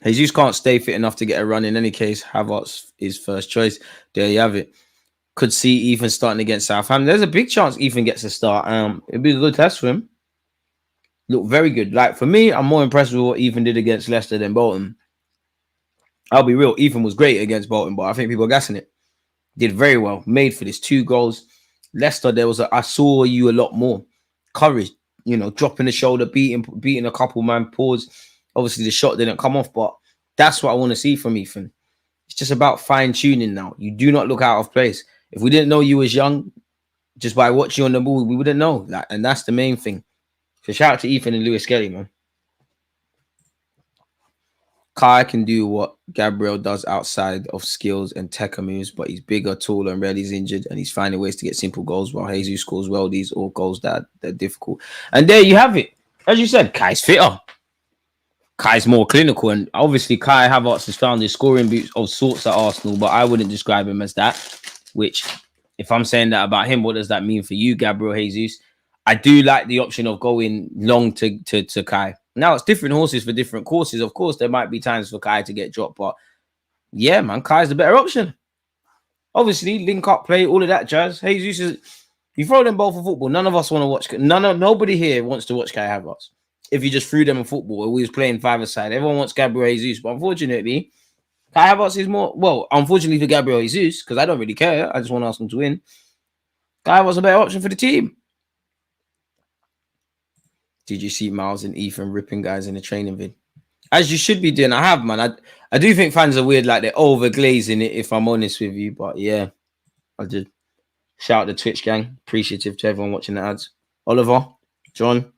S2: Jesus can't stay fit enough to get a run in any case. Havertz is first choice. There you have it. Could see Ethan starting against Southampton. There's a big chance Ethan gets a start. It'd be a good test for him. Look very good. Like for me, I'm more impressed with what Ethan did against Leicester than Bolton. I'll be real. Ethan was great against Bolton, but I think people are gassing it. Did very well. Made for this 2 goals. Leicester, I saw you a lot more. Courage, dropping the shoulder, beating a couple man pause. Obviously, the shot didn't come off, but that's what I want to see from Ethan. It's just about fine-tuning now. You do not look out of place. If we didn't know you was young, just by watching you on the ball, we wouldn't know that. And that's the main thing. So shout out to Ethan and Lewis Kelly, man. Kai can do what Gabriel does outside of skills and tech moves, but he's bigger, taller, and rarely is injured, and he's finding ways to get simple goals while Jesus scores well. These all goals that are difficult. And there you have it. As you said, Kai's fitter. Kai's more clinical, and obviously Kai Havertz has found his scoring boots of sorts at Arsenal, but I wouldn't describe him as that. Which, if I'm saying that about him, what does that mean for you, Gabriel Jesus? I do like the option of going long to Kai. Now, it's different horses for different courses. Of course, there might be times for Kai to get dropped, but yeah, man, Kai's the better option. Obviously, link up play, all of that jazz. Jesus is, you throw them both for football. None of us want to watch. Nobody here wants to watch Kai Havertz. If you just threw them in football, we was playing 5-a-side. Everyone wants Gabriel Jesus, but unfortunately, Kai Havertz is more. Well, unfortunately for Gabriel Jesus, because I don't really care. I just want Arsenal to win. Kai Havertz a better option for the team. Did you see Miles and Ethan ripping guys in the training vid? As you should be doing. I have, man. I do think fans are weird, like they're overglazing it, if I'm honest with you. But yeah, I did. Shout out the Twitch gang. Appreciative to everyone watching the ads. Oliver, John.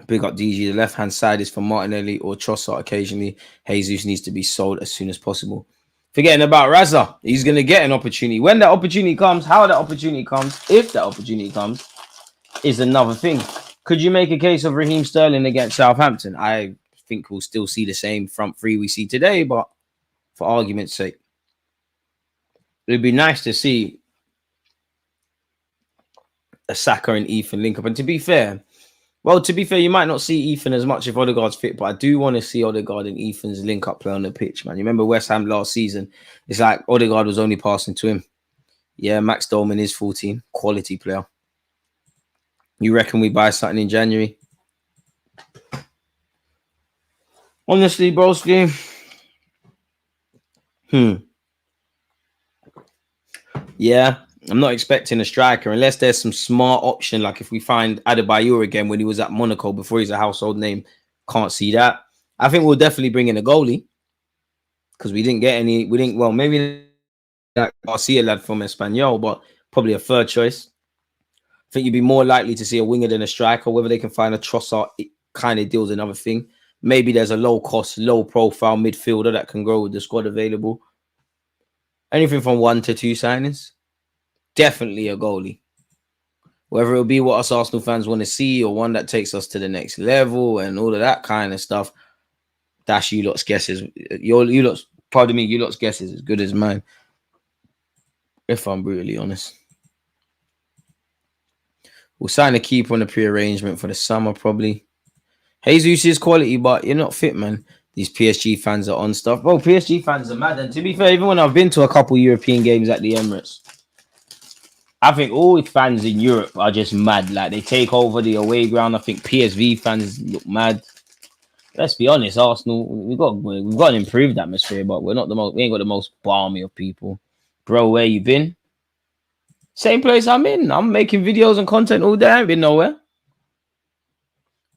S2: Big up DG. The left-hand side is for Martinelli or Trossard occasionally. Jesus needs to be sold as soon as possible. Forgetting about Raza. He's going to get an opportunity. When that opportunity comes, how that opportunity comes, if that opportunity comes, is another thing. Could you make a case of Raheem Sterling against Southampton? I think we'll still see the same front three we see today, but for argument's sake, it'd be nice to see a Saka and Ethan link up. And to be fair, you might not see Ethan as much if Odegaard's fit, but I do want to see Odegaard and Ethan's link up play on the pitch, man. You remember West Ham last season? It's like Odegaard was only passing to him. Yeah, Max Dolman is 14, quality player. You reckon we buy something in January? Honestly, broski. Yeah, I'm not expecting a striker unless there's some smart option. Like if we find Adebayor again when he was at Monaco before he's a household name. Can't see that. I think we'll definitely bring in a goalie because we didn't get any. Well, maybe that Garcia lad from Espanyol, but probably a third choice. I think you'd be more likely to see a winger than a striker. Whether they can find a Trossard, it kind of deals another thing. Maybe there's a low-cost, low-profile midfielder that can grow with the squad available. Anything from 1 to 2 signings. Definitely a goalie. Whether it'll be what us Arsenal fans want to see or one that takes us to the next level and all of that kind of stuff, that's you lot's guesses. You lot's guesses as good as mine. If I'm brutally honest. We'll sign a keeper on a pre-arrangement for the summer, probably. Jesus is quality, but you're not fit, man. These PSG fans are on stuff. Bro, PSG fans are mad. And to be fair, even when I've been to a couple European games at the Emirates, I think all fans in Europe are just mad. Like, they take over the away ground. I think PSV fans look mad. Let's be honest, Arsenal, we've got an improved atmosphere, but we ain't got the most balmy of people. Bro, where you been? Same place I'm in. I'm making videos and content all day. I ain't been nowhere.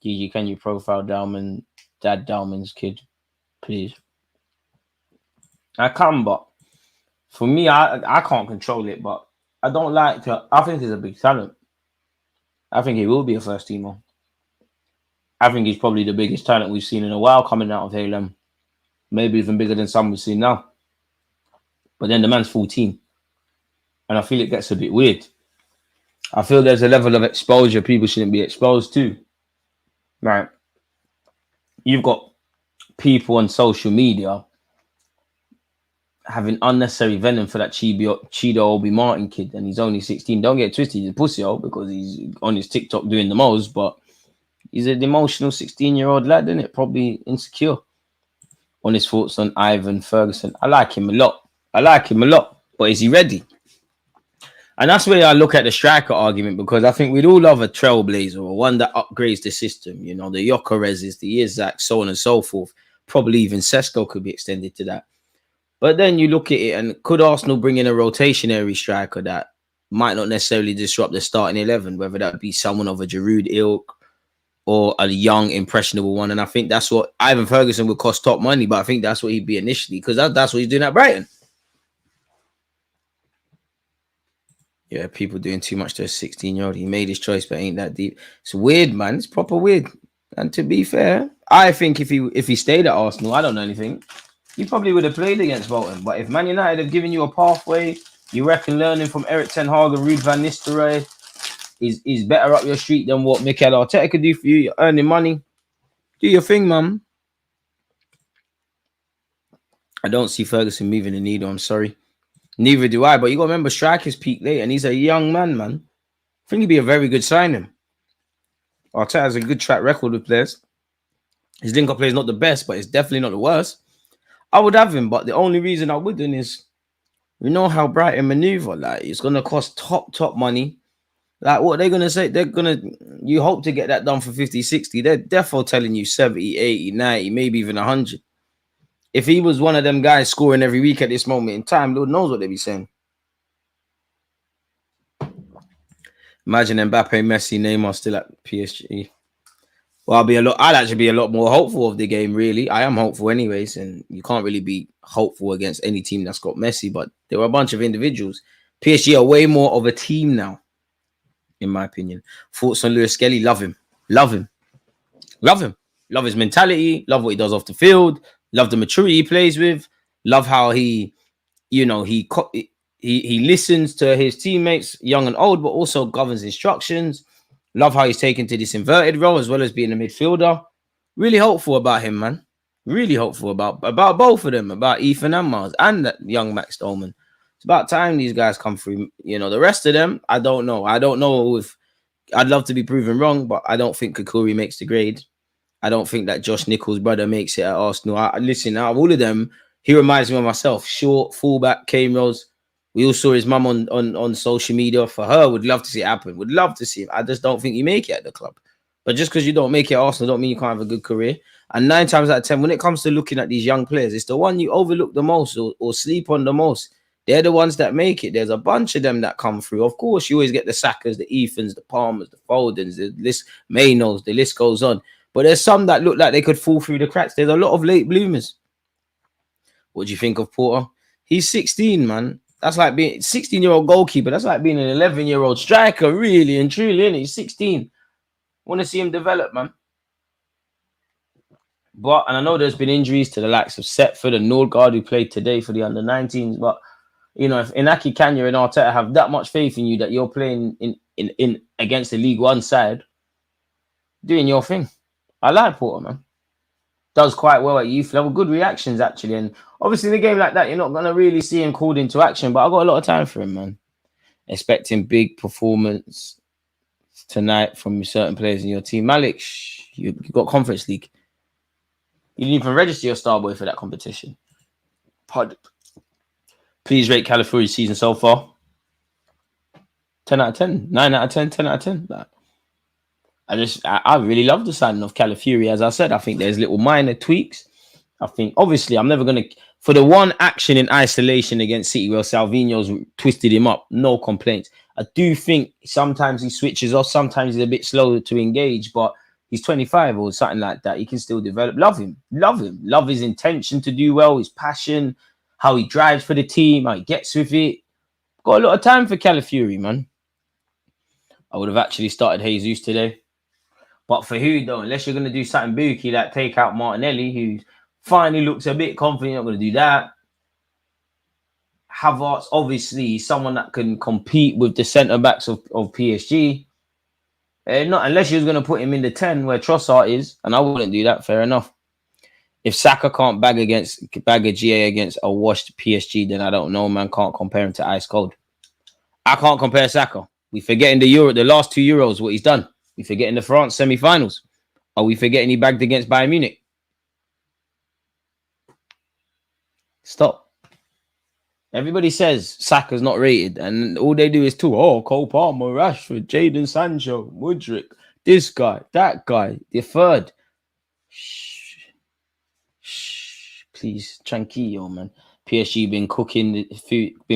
S2: Gigi, can you profile Dad Dalman's kid, please? I can, but for me, I can't control it, but I don't like to. I think he's a big talent. I think he will be a first teamer. I think he's probably the biggest talent we've seen in a while coming out of Halem. Maybe even bigger than some we've seen now. But then the man's 14. And I feel it gets a bit weird. I feel there's a level of exposure people shouldn't be exposed to. Right. You've got people on social media having unnecessary venom for that Chido Obi Martin kid, and he's only 16. Don't get twisted, he's a pussy because he's on his TikTok doing the most, but he's an emotional 16-year-old lad, isn't it? Probably insecure. On his thoughts on Ivan Ferguson. I like him a lot. But is he ready? And that's where I look at the striker argument, because I think we'd all love a trailblazer or one that upgrades the system. You know, the Yokerezes, the Isaac, so on and so forth. Probably even Sesko could be extended to that. But then you look at it, and could Arsenal bring in a rotationary striker that might not necessarily disrupt the starting 11, whether that be someone of a Giroud ilk or a young, impressionable one? And I think that's what Ivan Ferguson would cost top money, but I think that's what he'd be initially, because that's what he's doing at Brighton. Yeah, people doing too much to a 16-year-old. He made his choice, but ain't that deep. It's weird, man. It's proper weird. And to be fair, I think if he stayed at Arsenal, I don't know anything, he probably would have played against Bolton. But if Man United have given you a pathway, you reckon learning from Erik ten Hag and Ruud van Nistelrooy is better up your street than what Mikel Arteta could do for you? You're earning money. Do your thing, man. I don't see Ferguson moving the needle. I'm sorry. Neither do I. But you got to remember, strikers peak late, and he's a young man, man. I think he'd be a very good signing. Arteta has a good track record with players. His link-up play is not the best, but it's definitely not the worst. I would have him, but the only reason I wouldn't is, we know how Brighton maneuver. Like, it's going to cost top money. Like, what they're going to say, you hope to get that done for 50, 60. They're definitely telling you 70, 80, 90, maybe even 100. If he was one of them guys scoring every week at this moment in time, Lord knows what they'd be saying. Imagine Mbappe, Messi, Neymar still at PSG. Well, I'd actually be a lot more hopeful of the game, really. I am hopeful anyways, and you can't really be hopeful against any team that's got Messi, but there were a bunch of individuals. PSG are way more of a team now, in my opinion. Thoughts on Lewis Skelly? Love him. Love his mentality. Love what he does off the field. Love the maturity he plays with. Love how he listens to his teammates, young and old, but also governs instructions. Love how he's taken to this inverted role as well as being a midfielder. Really hopeful about him, man. Really hopeful about both of them, about Ethan and Miles and that young Max Dolman. It's about time these guys come through. You know, the rest of them, I don't know. I don't know if I'd love to be proven wrong, but I don't think Kukuri makes the grade. I don't think that Josh Nichols' brother makes it at Arsenal. Listen, out of all of them, he reminds me of myself. Short, fullback, Kane Rose. We all saw his mum on social media. For her, would love to see it happen. Would love to see him. I just don't think you make it at the club. But just because you don't make it at Arsenal, don't mean you can't have a good career. And 9 times out of 10, when it comes to looking at these young players, it's the one you overlook the most or sleep on the most. They're the ones that make it. There's a bunch of them that come through. Of course, you always get the Sackers, the Ethans, the Palmers, the Foldens, the list, Maynos, the list goes on. But there's some that look like they could fall through the cracks. There's a lot of late bloomers. What do you think of Porter? He's 16, man. That's like being 16-year-old goalkeeper. That's like being an 11-year-old striker, really and truly, isn't he? He's 16. Want to see him develop, man. But, and I know there's been injuries to the likes of Setford and Nordgaard, who played today for the under-19s. But, you know, if Inaki Kanya and Arteta have that much faith in you that you're playing in against the League One side, doing your thing. I like Porter, man. Does quite well at youth level. Good reactions, actually. And obviously, in a game like that, you're not going to really see him called into action. But I've got a lot of time for him, man. Expecting big performance tonight from certain players in your team. Malik, you got Conference League. You didn't even register your star boy for that competition. Please rate Calafiori's season so far. 10 out of 10. 9 out of 10. 10 out of 10. Like, I really love the signing of Calafiori. As I said, I think there's little minor tweaks. I think, obviously, I'm never going to... For the one action in isolation against City where Salvino's twisted him up, no complaints. I do think sometimes he switches off. Sometimes he's a bit slow to engage, but he's 25 or something like that. He can still develop. Love him. Love his intention to do well, his passion, how he drives for the team, how he gets with it. Got a lot of time for Calafiori, man. I would have actually started Jesus today. But for who, though? Unless you're going to do something booky, like take out Martinelli, who finally looks a bit confident, you're not going to do that. Havertz, obviously, someone that can compete with the centre-backs of PSG. Not unless you're going to put him in the 10 where Trossard is, and I wouldn't do that, fair enough. If Saka can't bag a GA against a washed PSG, then I don't know, man. Can't compare him to ice cold. I can't compare Saka. We forgetting the last 2 Euros, what he's done. We forgetting the France semi-finals. Are we forgetting he bagged against Bayern Munich? Stop. Everybody says Saka's not rated, and all they do is talk. Oh, Cole Palmer, Rashford, Jadon Sancho, Mudryk, this guy, that guy, the third. Shh, please, tranquillo, man. PSG been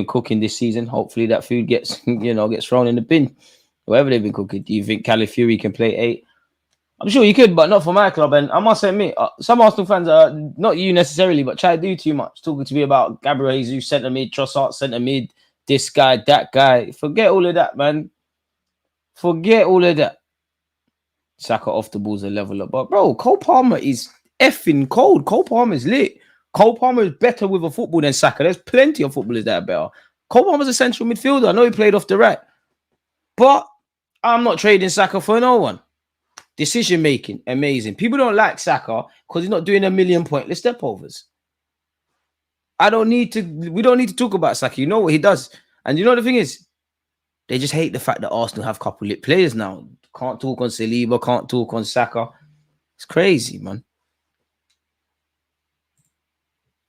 S2: cooking this season. Hopefully that food gets thrown in the bin. Whatever they've been cooking. Do you think Calafiori can play 8? I'm sure you could, but not for my club. And I must admit, some Arsenal fans are not you necessarily, but try to do too much. Talking to me about Gabriel Jesus, centre mid, Trossard, centre mid, this guy, that guy. Forget all of that, man. Forget all of that. Saka off the ball's a level up. But bro, Cole Palmer is effing cold. Cole Palmer is lit. Cole Palmer is better with a football than Saka. There's plenty of footballers that are better. Cole Palmer's a central midfielder. I know he played off the right. But I'm not trading Saka for no one. Decision making, amazing. People don't like Saka because he's not doing a million pointless step overs. We don't need to talk about Saka. You know what he does. And you know the thing is, they just hate the fact that Arsenal have couple lit players now. Can't talk on Saliba, can't talk on Saka. It's crazy, man.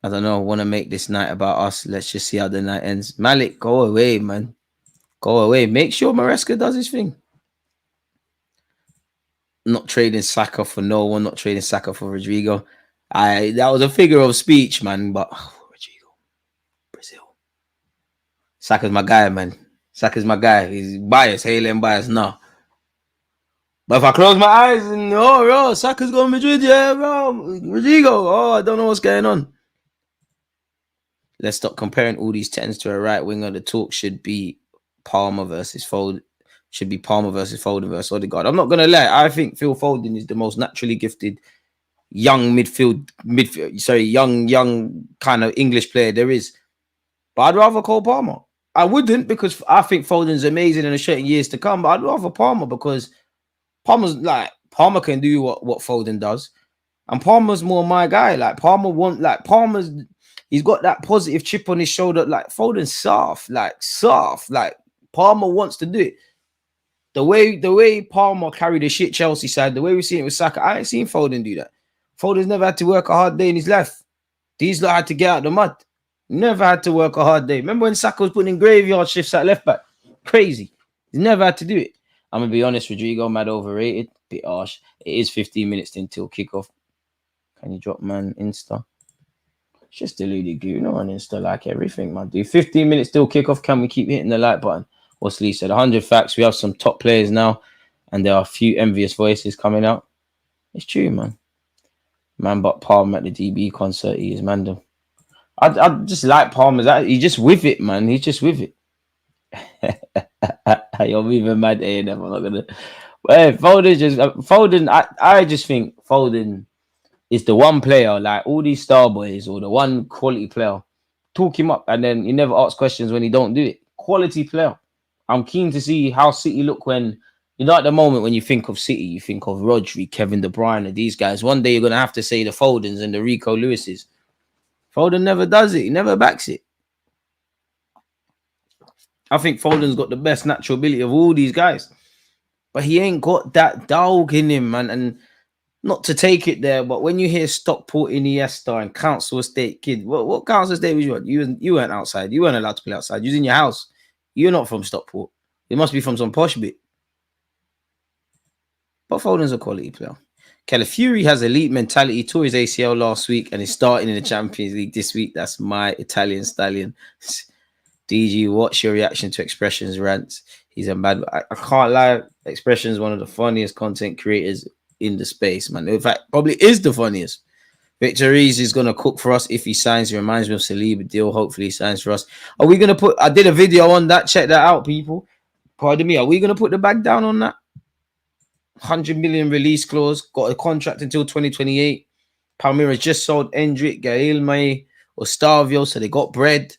S2: I don't know. I want to make this night about us. Let's just see how the night ends. Malik, go away, man. Go away. Make sure Maresca does his thing. Not trading Saka for no one. Not trading Saka for Rodrigo. That was a figure of speech, man. But Rodrigo, Brazil. Saka's my guy, man. Saka's my guy. He's biased. Hailing biased. No. But if I close my eyes and bro, Saka's going Madrid, yeah, bro. Rodrigo. Oh, I don't know what's going on. Let's stop comparing all these 10s to a right winger. The talk should be Palmer versus Foden. Should be Palmer versus Foden versus Odegaard. I'm not gonna lie. I think Phil Foden is the most naturally gifted young young kind of English player there is. But I'd rather call Palmer. I wouldn't because I think Foden's amazing in a certain years to come. But I'd rather Palmer because Palmer can do what Foden does, and Palmer's more my guy. Like Palmer's. He's got that positive chip on his shoulder. Like Foden's soft. Like Palmer wants to do it. The way Palmer carried the shit Chelsea side, the way we see it with Saka, I ain't seen Foden do that. Foden's never had to work a hard day in his life. These lot had to get out the mud. Never had to work a hard day. Remember when Saka was putting in graveyard shifts at left back? Crazy. He's never had to do it. I'm gonna be honest, Rodrigo, mad overrated. Bit harsh. It is 15 minutes until kickoff. Can you drop man Insta? It's just deluded Gooner on Insta, like everything, man. Do 15 minutes till kickoff. Can we keep hitting the like button? What's Lee said? 100 facts. We have some top players now, and there are a few envious voices coming out. It's true, man. Man, but Palmer at the DB concert, he is mandem. I just like Palmer's. He's just with it, man. He's just with it. You're moving mad, A&M. I'm not gonna. Well, Foden. I just think Foden is the one player, like all these star boys, or the one quality player. Talk him up, and then you never ask questions when he don't do it. Quality player. I'm keen to see how City look when, at the moment when you think of City, you think of Rodri, Kevin De Bruyne, and these guys. One day you're going to have to say the Fodens and the Rico Lewises. Foden never does it. He never backs it. I think Foden's got the best natural ability of all these guys. But he ain't got that dog in him, man. And not to take it there, but when you hear Stockport, Iniesta, and Council Estate kid, what Council Estate was you? You weren't outside. You weren't allowed to play outside. You was in your house. You're not from Stockport. You must be from some posh bit. But Foden's a quality player. Calafiori has elite mentality. Tore his ACL last week and is starting in the Champions League this week. That's my Italian stallion. DG, what's your reaction to Expressions rants? He's a mad. I can't lie. Expressions is one of the funniest content creators in the space, man. In fact, probably is the funniest. Victor Rees is going to cook for us if he signs. He reminds me of Saliba deal. Hopefully he signs for us. Are we going to put... I did a video on that. Check that out, people. Pardon me. Are we going to put the bag down on that? 100 million release clause. Got a contract until 2028. Palmeiras just sold Endrick, Gael May, or Stavio, so they got bread.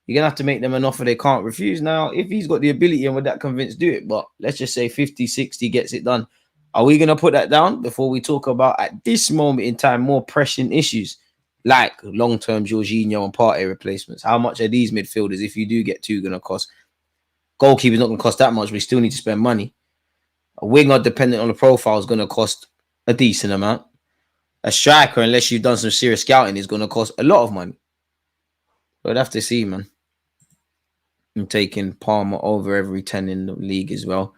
S2: You're going to have to make them an offer they can't refuse. Now, if he's got the ability and with that convinced, do it. But let's just say 50, 60 gets it done. Are we going to put that down before we talk about, at this moment in time, more pressing issues like long-term Jorginho and Partey replacements? How much are these midfielders, if you do get two, going to cost? Goalkeeper's not going to cost that much, but we still need to spend money. A winger, depending on the profile, is going to cost a decent amount. A striker, unless you've done some serious scouting, is going to cost a lot of money. We'll have to see, man. I'm taking Palmer over every 10 in the league as well.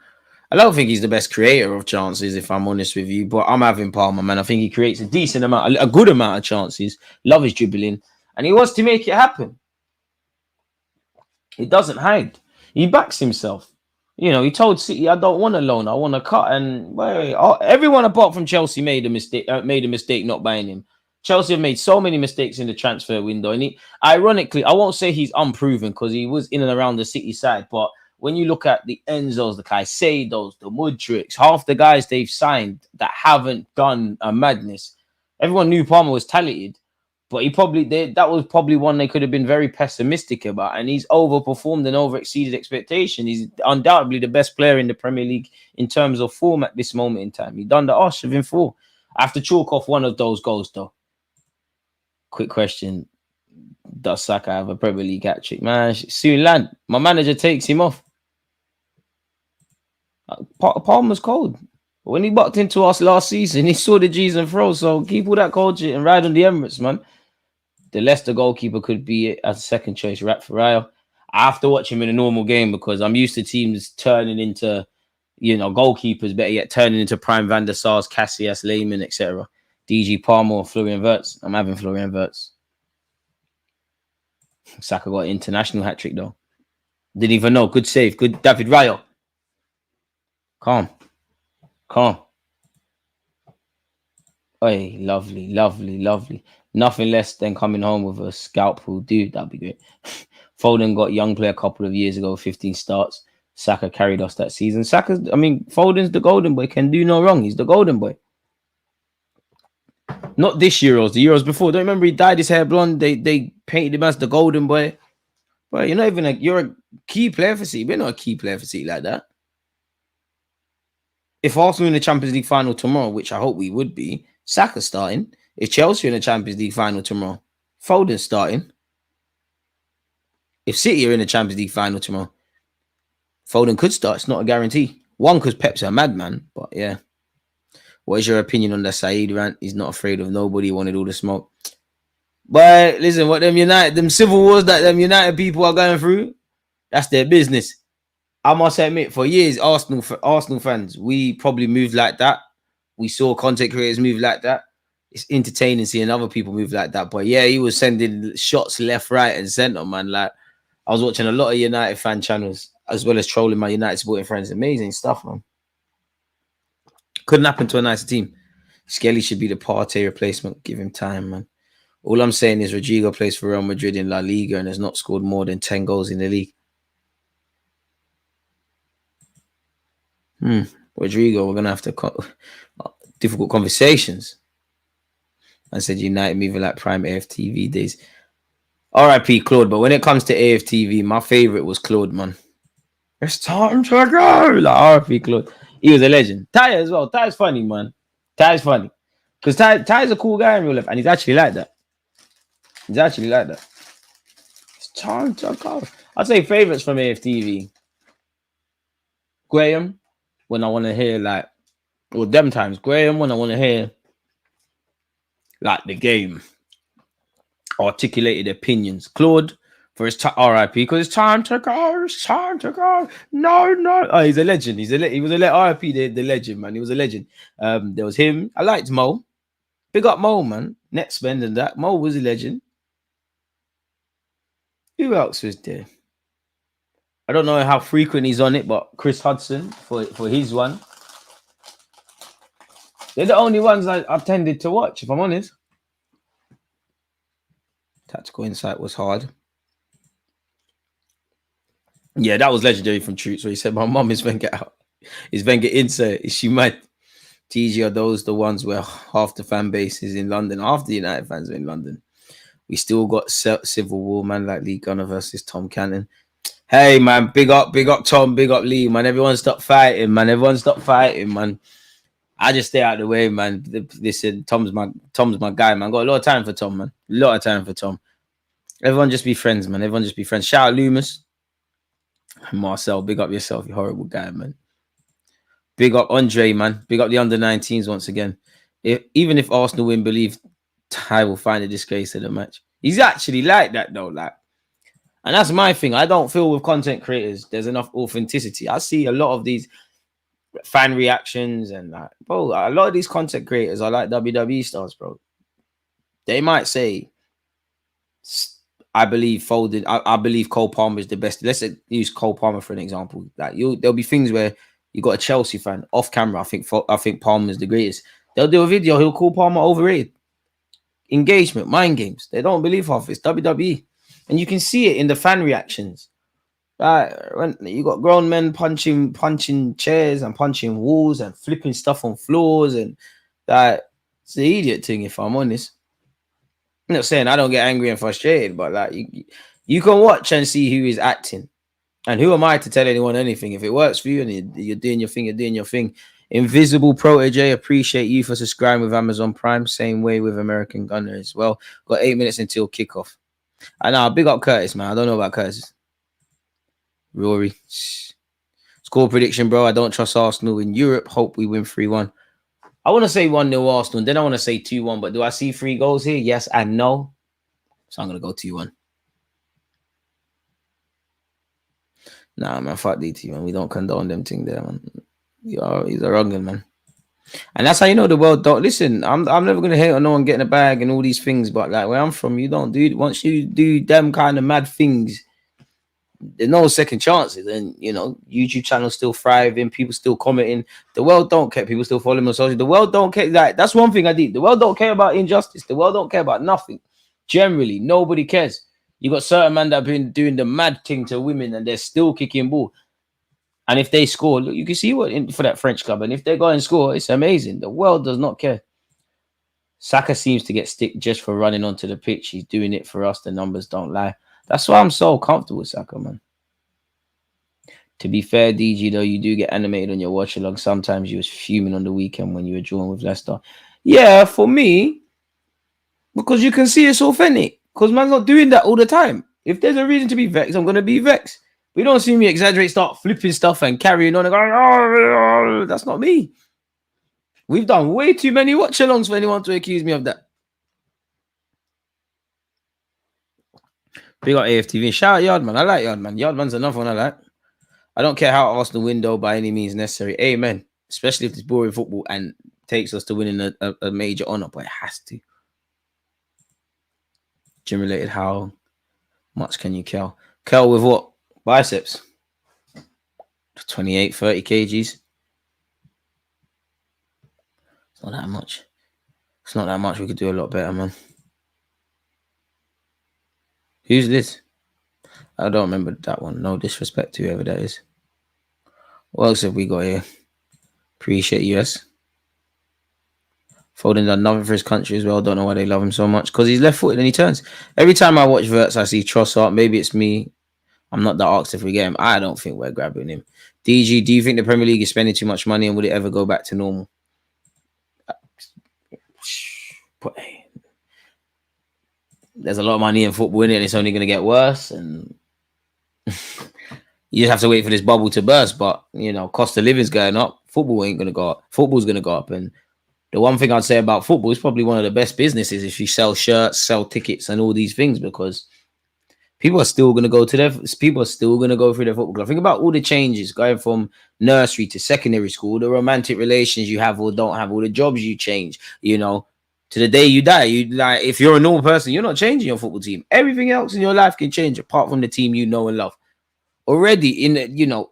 S2: I don't think he's the best creator of chances, if I'm honest with you, but I'm having Palmer, man. I think he creates a decent amount, a good amount of chances. Love his dribbling, and he wants to make it happen. He doesn't hide. He backs himself. You know, he told City, "I don't want a loan. I want a cut." And everyone apart from Chelsea made a mistake. Not buying him. Chelsea have made so many mistakes in the transfer window, and ironically, I won't say he's unproven because he was in and around the City side, but when you look at the Enzos, the Caicedos, the Mudryks, half the guys they've signed that haven't done a madness. Everyone knew Palmer was talented, but that was probably one they could have been very pessimistic about, and he's overperformed and overexceeded expectation. He's undoubtedly the best player in the Premier League in terms of form at this moment in time. He done the arse of him for. I have to chalk off one of those goals though. Quick question: does Saka have a Premier League hat trick? Man, soon land. My manager takes him off. Palmer's cold. When he bucked into us last season, he saw the G's and throws. So keep all that cold shit and ride on the Emirates, man. The Leicester goalkeeper could be as a second choice, Raphael. I have to watch him in a normal game because I'm used to teams turning into, goalkeepers, better yet, turning into Prime Van der Sars, Cassius, Lehmann, etc. DG Palmer or Florian Wirtz. I'm having Florian Wirtz. Saka got an international hat trick though. Didn't even know. Good save. Good David Raya. Calm. Hey, lovely. Nothing less than coming home with a scalp pool. Dude, that'd be great. Foden got young player a couple of years ago, 15 starts. Saka carried us that season. Foden's the golden boy, can do no wrong. He's the golden boy. Not this Euros, the Euros before. Don't remember he dyed his hair blonde. They painted him as the golden boy. But you're not even you're a key player for City. We're not a key player for City like that. If Arsenal in the Champions League final tomorrow, which I hope we would be, Saka's starting. If Chelsea in the Champions League final tomorrow, Foden's starting. If City are in the Champions League final tomorrow, Foden could start. It's not a guarantee. One, because Pep's a madman. But yeah. What is your opinion on the Saeed rant? He's not afraid of nobody. He wanted all the smoke. But listen, what them civil wars that them United people are going through, that's their business. I must admit, for years, Arsenal fans, we probably moved like that. We saw content creators move like that. It's entertaining seeing other people move like that. But yeah, he was sending shots left, right, and centre, man. Like, I was watching a lot of United fan channels, as well as trolling my United supporting friends. Amazing stuff, man. Couldn't happen to a nicer team. Skelly should be the Partey replacement. Give him time, man. All I'm saying is Rodrigo plays for Real Madrid in La Liga and has not scored more than 10 goals in the league. Rodrigo, we're going to have to difficult conversations. I said United moving like prime AFTV days. RIP Claude, but when it comes to AFTV, my favorite was Claude, man. It's time to go. Like RIP Claude. He was a legend. Ty as well. Ty's funny, man. Ty's funny. Because Ty's a cool guy in real life, and he's actually like that. It's time to go. I'd say favorites from AFTV. Graham, when I want to hear them times. Graham, when I want to hear the game. Articulated opinions. Claude, for his RIP, because it's time to go. It's time to go. No. Oh, he's a legend. He was a RIP, the legend, man. He was a legend. There was him. I liked Mo. Big up Mo, man. Net spend and that. Mo was a legend. Who else was there? I don't know how frequent he's on it, but Chris Hudson for his one. They're the only ones I've tended to watch, if I'm honest. Tactical Insight was hard. Yeah, that was legendary from Troops, where he said, my mum is Wenger out. Is Wenger insert? Is she mad? TG, are those the ones where half the fan base is in London? Half the United fans are in London. We still got civil war, man, like Lee Gunner versus Tom Cannon. Hey, man, big up Tom, big up Lee, man. Everyone stop fighting, man. I just stay out of the way, man. Listen, Tom's my guy, man. Got a lot of time for Tom, man. A lot of time for Tom. Everyone just be friends, man. Everyone just be friends. Shout out Loomis. Marcel, big up yourself, you horrible guy, man. Big up Andre, man. Big up the under-19s once again. Even if Arsenal win, believe Ty will find a disgrace in the match. He's actually like that though, like, and that's my thing. I don't feel with content creators there's enough authenticity. I see a lot of these fan reactions and like, bro, a lot of these content creators are like WWE stars, bro. They might say, I believe Foden, I believe Cole Palmer is the best. Let's use Cole Palmer for an example. Like there'll be things where you got a Chelsea fan off camera. I think Palmer's the greatest. They'll do a video. He'll call Palmer overrated. Engagement, mind games. They don't believe half it's WWE, and you can see it in the fan reactions. When you got grown men punching chairs and punching walls and flipping stuff on floors, and that it's the idiot thing. If I'm honest, I'm not saying I don't get angry and frustrated, but like you can watch and see who is acting. And who am I to tell anyone anything? If it works for you and you're doing your thing, you're doing your thing. Invisible Protege, appreciate you for subscribing with Amazon Prime. Same way with American Gunner as well. Got 8 minutes until kickoff. And now big up Curtis, man. I don't know about Curtis. Rory. Score prediction, bro. I don't trust Arsenal in Europe. Hope we win 3-1. I want to say 1-0 Arsenal. Then I want to say 2-1. But do I see 3 goals here? Yes and no. So I'm going to go 2-1. Nah, man, fuck DT, man. We don't condone them thing there, man. He's a wrong man. And that's how you know the world don't listen. I'm never gonna hate on no one getting a bag and all these things, but like where I'm from, you don't do once you do them kind of mad things, there's no second chances. And you know, YouTube channels still thriving, people still commenting. The world don't care, people still following on social. The world don't care. Like that's one thing I did. The world don't care about injustice. The world don't care about nothing. Generally, nobody cares. You got certain men that have been doing the mad thing to women and they're still kicking ball. And if they score, look, you can see what for that French club. And if they go and score, it's amazing. The world does not care. Saka seems to get stick just for running onto the pitch. He's doing it for us. The numbers don't lie. That's why I'm so comfortable with Saka, man. To be fair, DG, though, you do get animated on your watch along. Sometimes you was fuming on the weekend when you were drawing with Leicester. Yeah, for me, because you can see it's authentic. Because man's not doing that all the time. If there's a reason to be vexed, I'm going to be vexed. We don't see me exaggerate, start flipping stuff and carrying on and going, oh, that's not me. We've done way too many watch-alongs for anyone to accuse me of that. Big up AFTV. Shout out Yardman. I like Yardman. Yardman's another one I like. I don't care how Arsenal win, though, by any means necessary. Amen. Especially if it's boring football and takes us to winning a major honour, but it has to. Gym-related, how much can you curl? Curl with what? Biceps. 28, 30 kgs. It's not that much. It's not that much. We could do a lot better, man. Who's this? I don't remember that one. No disrespect to whoever that is. What else have we got here? Appreciate US. Foden done nothing for his country as well. Don't know why they love him so much. Because he's left-footed and he turns. Every time I watch Verts, I see Trossard. Maybe it's me. I'm not that asked if we get him. I don't think we're grabbing him. DG, do you think the Premier League is spending too much money and would it ever go back to normal? But there's a lot of money in football in it and it's only going to get worse. And you just have to wait for this bubble to burst. But, you know, cost of living's going up. Football ain't going to go up. Football's going to go up. And the one thing I'd say about football is probably one of the best businesses if you sell shirts, sell tickets and all these things because people are still going to go to their, people are still going to go through their football club. Think about all the changes going from nursery to secondary school, the romantic relations you have or don't have, all the jobs you change, you know, to the day you die. You like, if you're a normal person, you're not changing your football team. Everything else in your life can change apart from the team you know and love. Already in the, you know,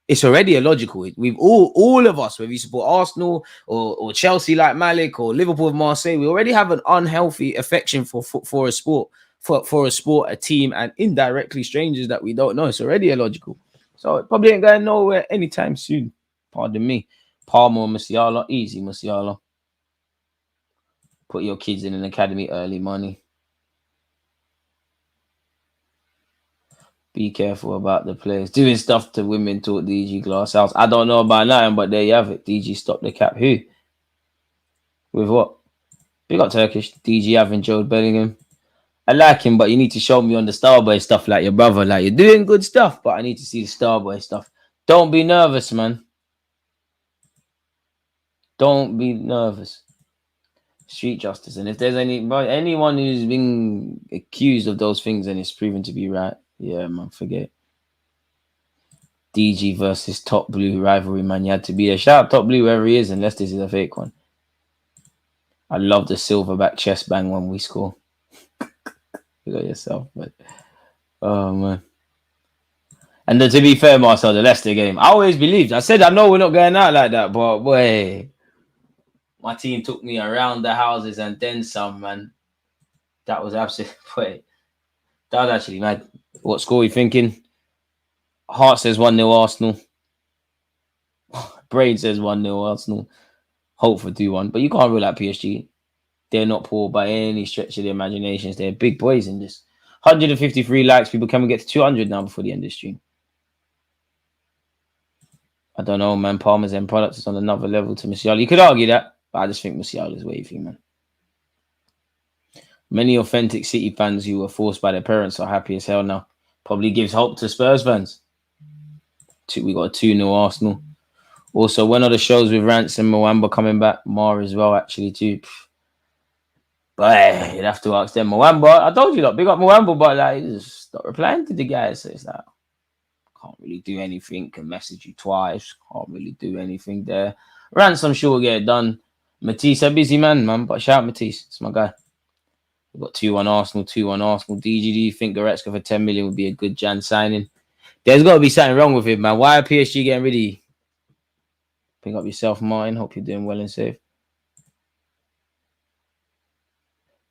S2: it's already illogical. We've all of us, whether you support Arsenal or Chelsea like Malik or Liverpool with Marseille, we already have an unhealthy affection for a sport, for a sport, a team, and indirectly strangers that we don't know. It's already illogical. So it probably ain't going nowhere anytime soon. Pardon me. Palmer or Musiala. Easy, Musiala. Put your kids in an academy early, money. Be careful about the players doing stuff to women. Taught DG Glass House. I don't know about nothing, but there you have it. DG stop the cap. Who? With what? We got Turkish. DG having Joe Bellingham. I like him, but you need to show me on the Starboy stuff like your brother. Like, you're doing good stuff, but I need to see the Starboy stuff. Don't be nervous, man. Don't be nervous. Street justice. And if there's anyone who's been accused of those things and it's proven to be right, yeah, man, forget. DG versus Top Blue rivalry, man. You had to be there. Shout out Top Blue, wherever he is, unless this is a fake one. I love the silverback chest bang when we score. You got yourself, but oh man. And then, to be fair, Marcel, the Leicester game, I always believed. I said I know we're not going out like that, but boy, my team took me around the houses and then some, man. That was absolutely boy. That was actually mad. What score are you thinking? Heart says 1-0 Arsenal. Brain says 1-0 Arsenal. Hope for 2-1. But you can't rule out PSG. They're not poor by any stretch of the imaginations. They're big boys in this. 153 likes. People, can we get to 200 now before the end of the stream? I don't know, man. Parmesan products is on another level to Musiala. You could argue that, but I just think Musiala is wavy, man. Many authentic City fans who were forced by their parents are happy as hell now. Probably gives hope to Spurs fans. We got a 2-0 Arsenal. Also, when are the shows with Rance and Mwamba coming back? Mar as well, actually, too. But you'd have to ask them. Mwamba, I told you, look, big up Mwamba, but like, just stop replying to the guys. So it's like, can't really do anything. Can message you twice. Can't really do anything there. Rance, I'm sure will get it done. Matisse, a busy man, but shout out Matisse. It's my guy. We've got 2-1 Arsenal, 2-1 Arsenal. DGD, think Goretzka for 10 million would be a good Jan signing. There's got to be something wrong with him, man. Why are PSG getting rid of you? Pick up yourself, Martin. Hope you're doing well and safe.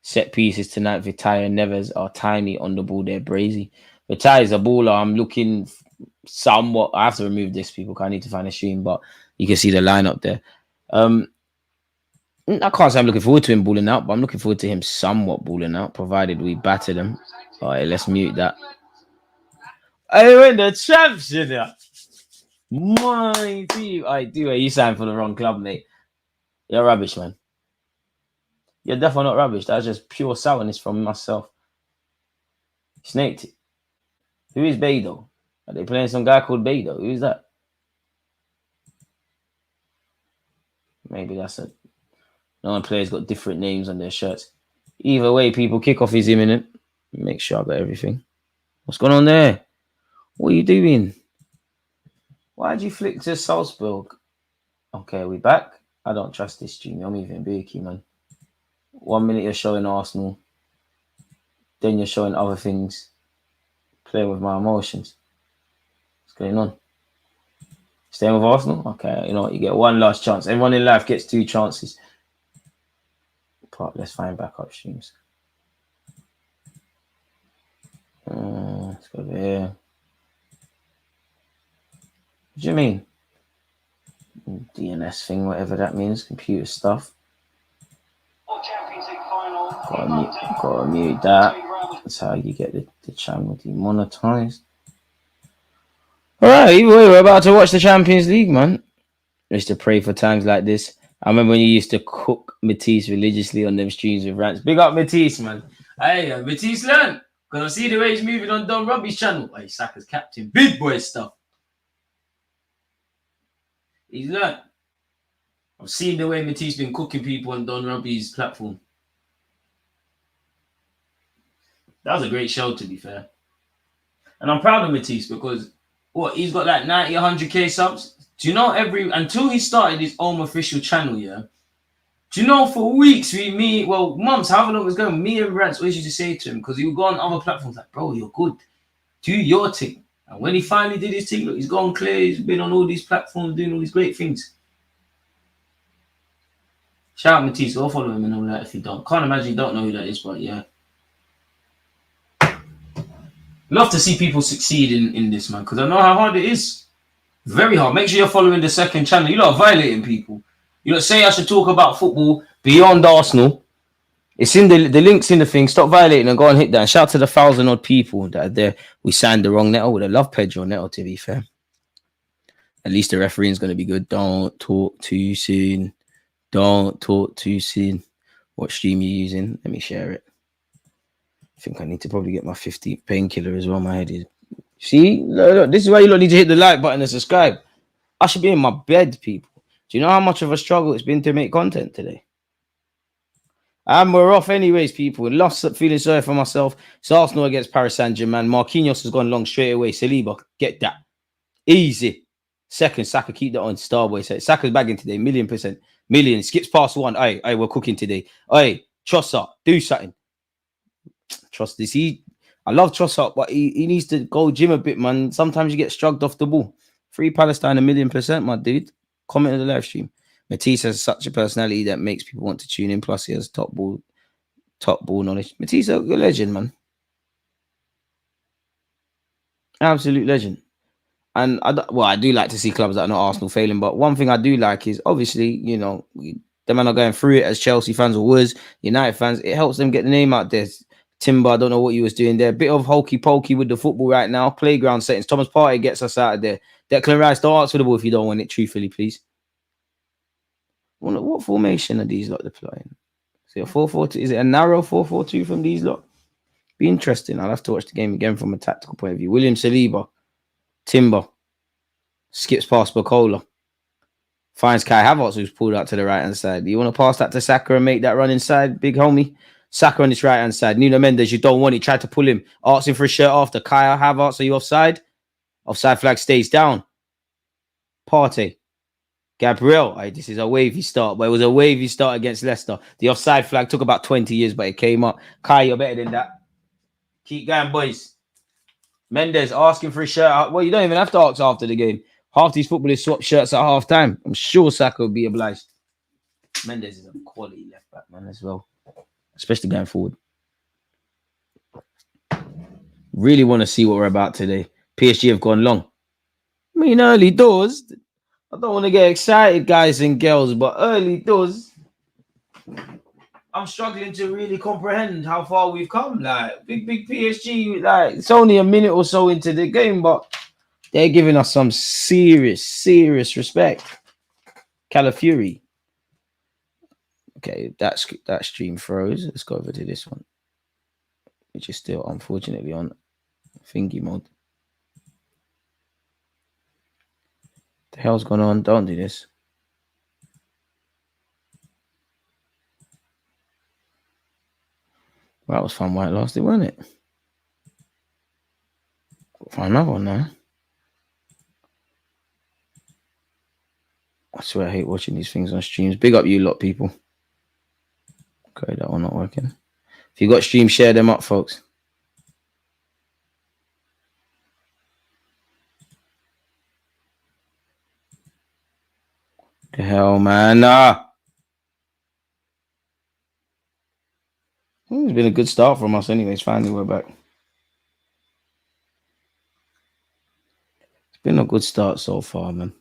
S2: Set pieces tonight. Vitaya and Neves are tiny on the ball. They're brazy. Vitaya is a baller. I'm looking somewhat. I have to remove this, people, because I need to find a stream, but you can see the lineup there. I can't say I'm looking forward to him balling out, but I'm looking forward to him somewhat balling out, provided we batter them. All right, let's mute that. I win the champs, you know. My team. I do. You signed for the wrong club, mate. You're rubbish, man. You're definitely not rubbish. That's just pure sourness from myself. Snaked it. Who is Beidou? Are they playing some guy called Beidou? Who is that? Maybe that's it. No one players got different names on their shirts. Either way, people, kickoff is imminent. Make sure I got everything. What's going on there? What are you doing? Why'd you flick to Salzburg? Okay, we back. I don't trust this stream. I'm even beaky, man. 1 minute you're showing Arsenal. Then you're showing other things. Playing with my emotions. What's going on? Staying with Arsenal? Okay, you know what? You get one last chance. Everyone in life gets 2 chances. But let's find backup streams. Let's go over here. What do you mean? DNS thing, whatever that means. Computer stuff. Gotta mute that. That's how you get the channel demonetized. Alright, either way, we're about to watch the Champions League, man. Just to pray for times like this. I remember when you used to cook Matisse religiously on them streams with rants. Big up Matisse, man. Hey, Matisse learn. Because I see the way he's moving on Don Robbie's channel. Hey, Saka's captain. Big boy stuff. He's learned. I've seen the way Matisse been cooking people on Don Robbie's platform. That was a great show, to be fair. And I'm proud of Matisse because he's got like 90, 100k subs. Do you know until he started his own official channel, yeah? Do you know for weeks, months, however long it was going, me and Rants always used to say to him, because he would go on other platforms like, bro, you're good. Do your thing. And when he finally did his thing, look, he's gone clear. He's been on all these platforms doing all these great things. Shout out Matisse. Go follow him and all that if you don't. Can't imagine you don't know who that is, but yeah. Love to see people succeed in this, man, because I know how hard it is. Very hard. Make sure you're following the second channel. You lot are violating people. You lot say I should talk about football beyond Arsenal. It's in the links in the thing. Stop violating and go and hit that. And shout to the 1,000 odd people that are there. We signed the wrong Neto. Would have loved Pedro Neto, to be fair. At least the refereeing is going to be good. Don't talk too soon. Don't talk too soon. What stream you using? Let me share it. I think I need to probably get my 50th painkiller as well. My head is. See, look, this is why you don't need to hit the like button and subscribe. I should be in my bed, people. Do you know how much of a struggle it's been to make content today? And we're off anyways, people. Lost feeling sorry for myself. It's Arsenal against Paris Saint-Germain. Marquinhos has gone long straight away. Saliba, get that. Easy. Second, Saka, keep that on. Starboy said Saka's bagging today, 1,000,000%. Million. Skips past one. Hey, we're cooking today. Hey, Trossard, do something. Trust this. I love Trossard, but he needs to go gym a bit, man. Sometimes you get shrugged off the ball. Free Palestine 1,000,000%, my dude. Comment on the live stream. Matisse has such a personality that makes people want to tune in. Plus, he has top ball knowledge. Matisse is a legend, man. Absolute legend. And I do like to see clubs that are not Arsenal failing. But one thing I do like is obviously, you know, the man are going through it as Chelsea fans or was United fans. It helps them get the name out there. Timber, I don't know what you was doing there. Bit of hokey pokey with the football right now. Playground settings. Thomas Partey gets us out of there. Declan Rice, don't ask for the ball if you don't want it. Truthfully, please. What formation are these lot deploying? Is it a 4-4-2? Is it a narrow 4-4-2 from these lot? Be interesting. I'll have to watch the game again from a tactical point of view. William Saliba, Timber, skips past Bacola, finds Kai Havertz, who's pulled out to the right hand side. Do you want to pass that to Saka and make that run inside, big homie? Saka on this right hand side. Nuno Mendes, you don't want it. Tried to pull him, asking for a shirt after. Kai Havertz, are you offside? Offside flag stays down. Partey. Gabriel, this is a wavy start, but it was a wavy start against Leicester. The offside flag took about 20 years, but it came up. Kai, you're better than that. Keep going, boys. Mendes asking for a shirt. Well, you don't even have to ask after the game. Half these footballers swap shirts at half time. I'm sure Saka will be obliged. Mendes is a quality left back, man, as well, especially going forward. Really want to see what we're about today. PSG have gone long. I mean, early doors. I don't want to get excited, guys and girls, but early doors, I'm struggling to really comprehend how far we've come. Like, big PSG, like, it's only a minute or so into the game, but they're giving us some serious respect. Calafiori. Okay, that stream froze. Let's go over to this one, which is still, unfortunately, on thingy mode. The hell's going on? Don't do this. Well, that was fun while it lasted, wasn't it? Find another one now. I swear I hate watching these things on streams. Big up you lot, people. Okay, that one not working. If you got streams, share them up, folks. The hell, man. It's been a good start from us anyways. Finally, we're back. It's been a good start so far, man.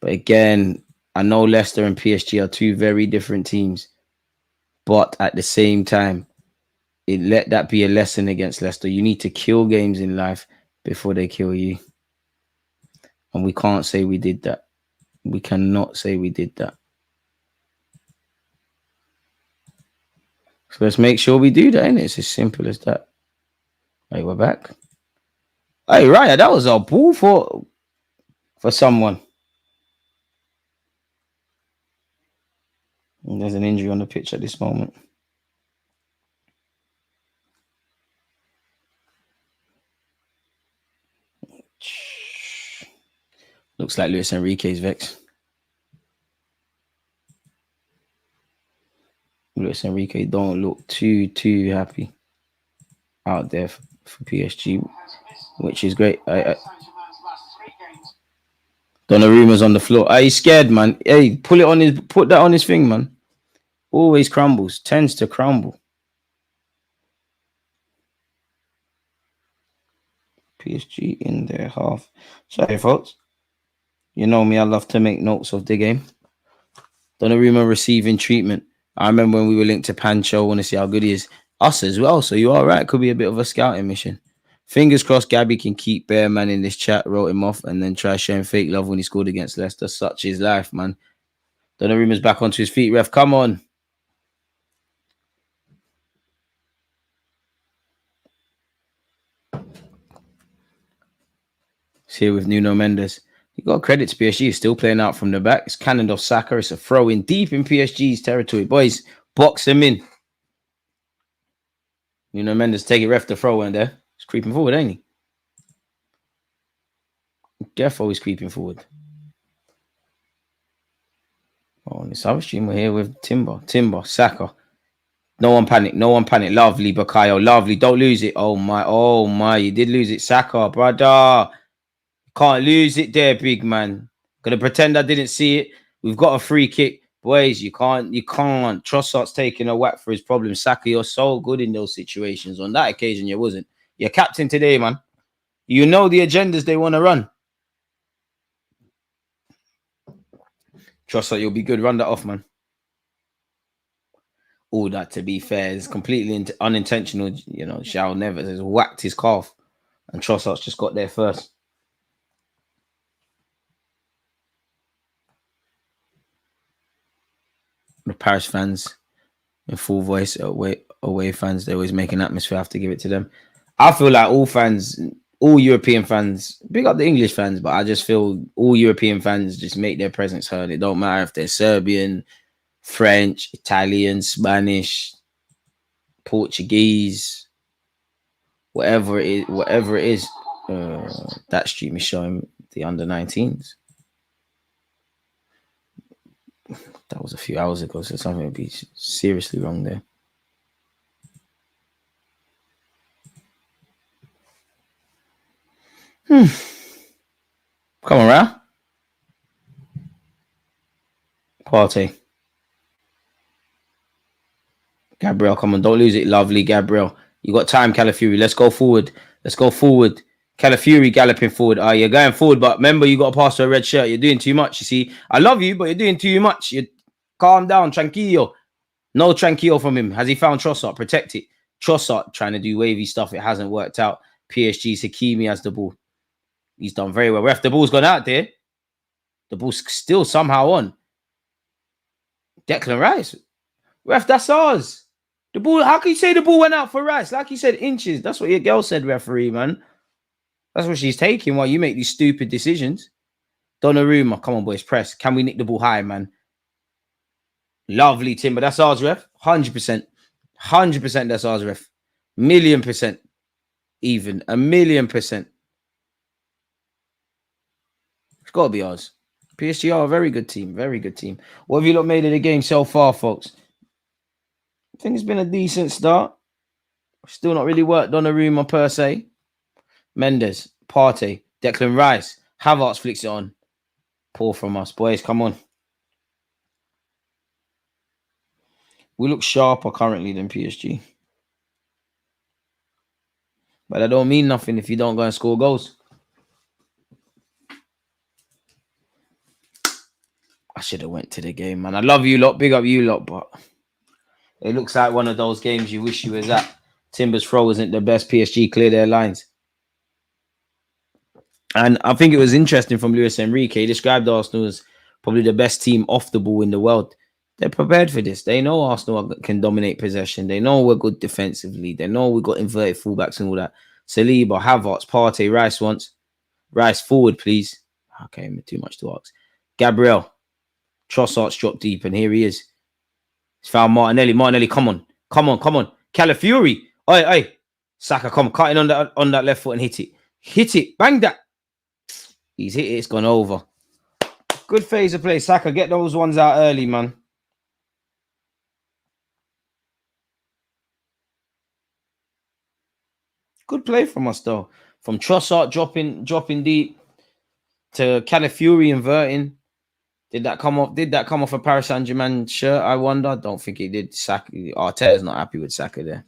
S2: But again, I know Leicester and PSG are two very different teams. But at the same time, let that be a lesson against Leicester. You need to kill games in life before they kill you. And we can't say we did that. We cannot say we did that. So let's make sure we do that, innit? It's as simple as that. Hey, we're back. Hey, Raya, that was a ball for someone. And there's an injury on the pitch at this moment. Looks like Luis Enrique's vexed. Luis Enrique don't look too happy out there for PSG, which is great. Donnarumma's on the floor. He's scared, man. Hey, put that on his thing, man. Always crumbles, tends to crumble. PSG in their half. Sorry, folks. You know me, I love to make notes of the game. Donnarumma receiving treatment. I remember when we were linked to Pancho. Want to see how good he is. Us as well. So you are right. Could be a bit of a scouting mission. Fingers crossed Gabby can keep Bearman in this chat, wrote him off, and then try showing fake love when he scored against Leicester. Such is life, man. Donnarumma's back onto his feet. Ref, come on. It's here with Nuno Mendes. You got credit to PSG. He's still playing out from the back. It's cannoned off Saka. It's a throw in deep in PSG's territory. Boys, box him in. Nuno Mendes take it. Ref, the throw in there. He's creeping forward, ain't he? Defo is creeping forward. Oh, on this other stream, we're here with Timber, Saka. No one panic. Lovely, Bakayo. Lovely. Don't lose it. Oh my. You did lose it. Saka, brother. Can't lose it there, big man. Gonna pretend I didn't see it. We've got a free kick. Boys, you can't. Trossard's taking a whack for his problem. Saka, you're so good in those situations. On that occasion, you wasn't. You're captain today, man. You know the agendas they want to run. Trossard, you'll be good. Run that off, man. All that, to be fair, is completely unintentional. You know, Shao Neves has whacked his calf, and Trossard's just got there first. The Paris fans in full voice, away fans, they always make an atmosphere. I have to give it to them. I feel like all fans, all European fans, big up the English fans, but I just feel all European fans just make their presence heard. It don't matter if they're Serbian, French, Italian, Spanish, Portuguese, whatever it is. That stream is showing the under-19s. That was a few hours ago, so something would be seriously wrong there. Come on, Ra. Partey. Gabriel, come on, don't lose it. Lovely, Gabriel. You got time, Calafiori. Let's go forward. Calafiori galloping forward. You're going forward, but remember, you got to pass to a red shirt. You're doing too much, you see. I love you, but you're doing too much. You calm down, tranquillo. No tranquillo from him. Has he found Trossard? Protect it. Trossard trying to do wavy stuff. It hasn't worked out. PSG's Hakimi has the ball. He's done very well. Ref, the ball's gone out there. The ball's still somehow on. Declan Rice. Ref, that's ours. The ball, how can you say the ball went out for Rice? Like you said, inches. That's what your girl said, referee, man. That's what she's taking while you make these stupid decisions. Donnarumma, come on, boys, press. Can we nick the ball high, man? Lovely, Timber. That's ours, ref. 100%. 100% that's ours, ref. 1,000,000%. Even. 1,000,000%. It's got to be ours. PSG are a very good team. Very good team. What have you lot made of the game so far, folks? I think it's been a decent start. Still not really worked on the Donnarumma per se. Mendes, Partey, Declan Rice, Havertz flicks it on. Poor from us, boys. Come on. We look sharper currently than PSG. But that don't mean nothing if you don't go and score goals. I should have went to the game, man. I love you lot. Big up you lot, but it looks like one of those games you wish you was at. Timber's throw isn't the best. PSG clear their lines. And I think it was interesting from Luis Enrique. He described Arsenal as probably the best team off the ball in the world. They're prepared for this. They know Arsenal can dominate possession. They know we're good defensively. They know we've got inverted fullbacks and all that. Saliba, Havertz, Partey, Rice once. Rice forward, please. Okay, too much to ask. Gabriel. Trossard's dropped deep, and here he is. He's found Martinelli. Martinelli, come on. Calafiori. Oi. Saka, come cutting on that left foot and hit it. Hit it. Bang that. He's hit it. It's gone over. Good phase of play. Saka, get those ones out early, man. Good play from us, though. From Trossard dropping deep to Calafiori inverting. Did that come off a Paris Saint-Germain shirt? I wonder. Don't think it did. Saka, Arteta's not happy with Saka there.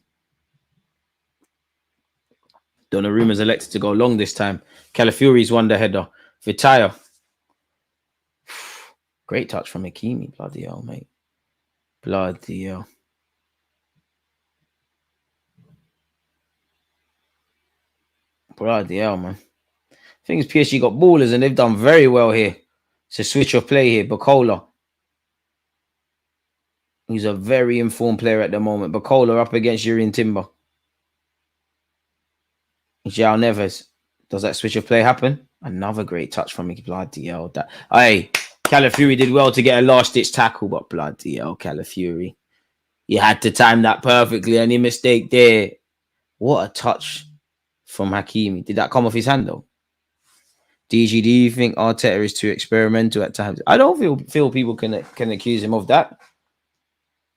S2: Donnarumma's elected to go long this time. Calafiori's won the header. Vitaya. Great touch from Hakimi. Bloody hell, mate. Bloody hell. Bloody hell, man. Thing is, PSG got ballers and they've done very well here. It's a switch of play here. Bacola. He's a very informed player at the moment. Bacola up against Yuri Timber. João Neves. Does that switch of play happen? Another great touch from me. Bloody hell. Hey, Calafiori did well to get a last-ditch tackle, but bloody hell, Calafiori. He had to time that perfectly. Any mistake there. What a touch from Hakimi. Did that come off his hand, though? DG, do you think Arteta is too experimental at times? I don't feel people can accuse him of that.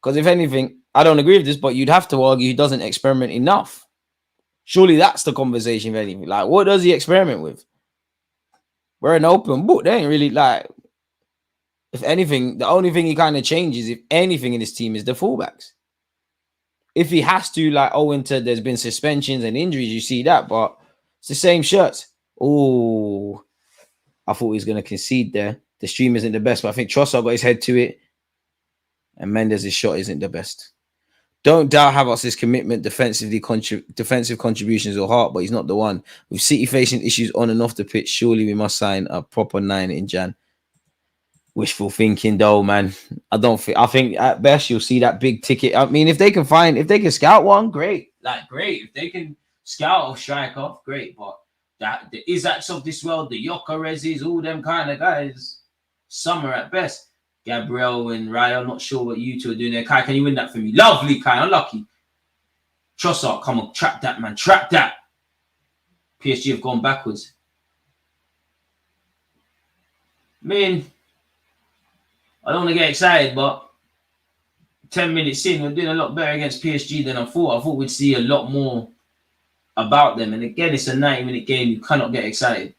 S2: Because if anything, I don't agree with this, but you'd have to argue he doesn't experiment enough. Surely that's the conversation, if anything. Like, what does he experiment with? We're an open book. They ain't really like... If anything, the only thing he kind of changes, if anything, in his team is the fullbacks. If he has to, like, owing to there's been suspensions and injuries, you see that, but it's the same shirts. Oh, I thought he was going to concede there. The stream isn't the best, but I think Trossard got his head to it. And Mendes' shot isn't the best. Don't doubt Havertz's commitment, defensive contributions or heart, but he's not the one. With City facing issues on and off the pitch, surely we must sign a proper 9 in Jan. Wishful thinking, though, man. I think at best you'll see that big ticket. I mean, if they can scout one, great. Like, great. If they can scout or strike off, great. But the Isaacs of this world, the Yokerezes, all them kind of guys, summer at best. Gabriel and Raya, I'm not sure what you two are doing there. Kai, can you win that for me? Lovely, Kai. Unlucky. Trossard, come on. Trap that, man. Trap that. PSG have gone backwards. I mean, I don't want to get excited, but 10 minutes in, we're doing a lot better against PSG than I thought. I thought we'd see a lot more about them. And again, it's a 90-minute game. You cannot get excited.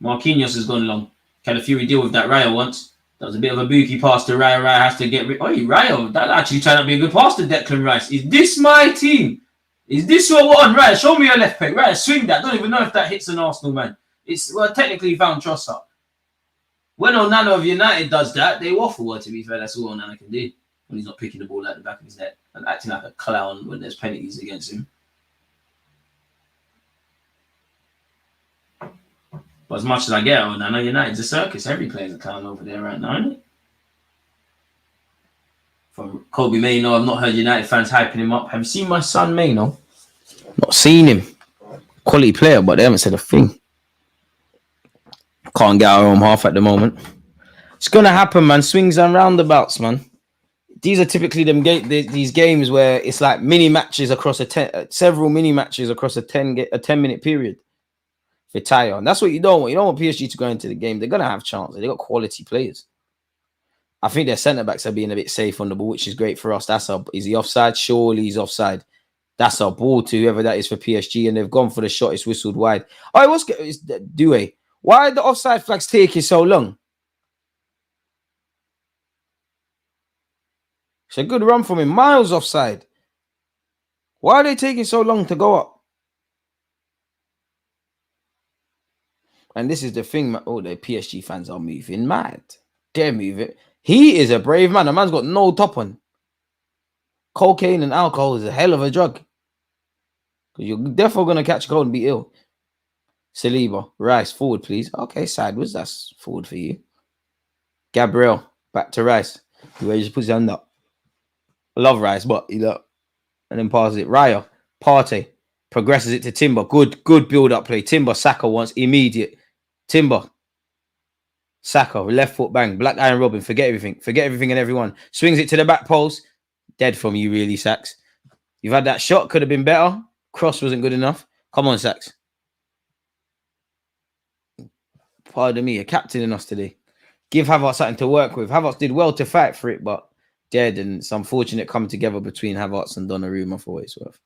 S2: Marquinhos has gone long. Calafiori deal with that Raya once. That was a bit of a bookie pass to Raya. Raya has to get rid. Oh, Raya, that actually turned out to be a good pass to Declan Rice. Is this my team? Is this what we're on? Raya, show me your left peg. Raya, swing that. Don't even know if that hits an Arsenal man. It's technically found Trossard. When Onana of United does that, they waffle. Well, to be fair, that's all Onana can do when he's not picking the ball out the back of his net and acting like a clown when there's penalties against him. But as much as I get Onana, United's a circus. Every player's a clown over there right now, isn't it? From Kobe Maino, I've not heard United fans hyping him up. Have you seen my son Maino? Not seen him. Quality player, but they haven't said a thing. Can't get our home half at the moment. It's gonna happen, man. Swings and roundabouts, man. These are typically these games where it's like mini matches across several mini matches across a 10-minute period. Retire, and that's what you don't want. You don't want PSG to go into the game. They're gonna have chances. They got quality players. I think their centre backs are being a bit safe on the ball, which is great for us. Is he offside? Surely he's offside. That's our ball to whoever that is for PSG, and they've gone for the shot. It's whistled wide. Oh, it's Doué. Why are the offside flags taking so long? It's a good run from him. Miles offside. Why are they taking so long to go up? And this is the thing. Oh, the PSG fans are moving mad. They're moving. He is a brave man. The man's got no top on. Cocaine and alcohol is a hell of a drug. Because you're definitely going to catch cold and be ill. Saliba, Rice, forward, please. Okay, sideways. That's forward for you. Gabriel, back to Rice. He just puts his hand up. I love Rice, but he look. And then passes it. Raya, Partey, progresses it to Timber. Good build-up play. Timber, Saka wants immediate. Timber, Saka, left foot bang. Black Iron Robin, forget everything and everyone. Swings it to the back post. Dead from you, really, Sax. You've had that shot, could have been better. Cross wasn't good enough. Come on, Sax. Pardon me, you're captaining us today. Give Havertz something to work with. Havertz did well to fight for it, but dead, and it's unfortunate coming together between Havertz and Donnarumma for what it's worth.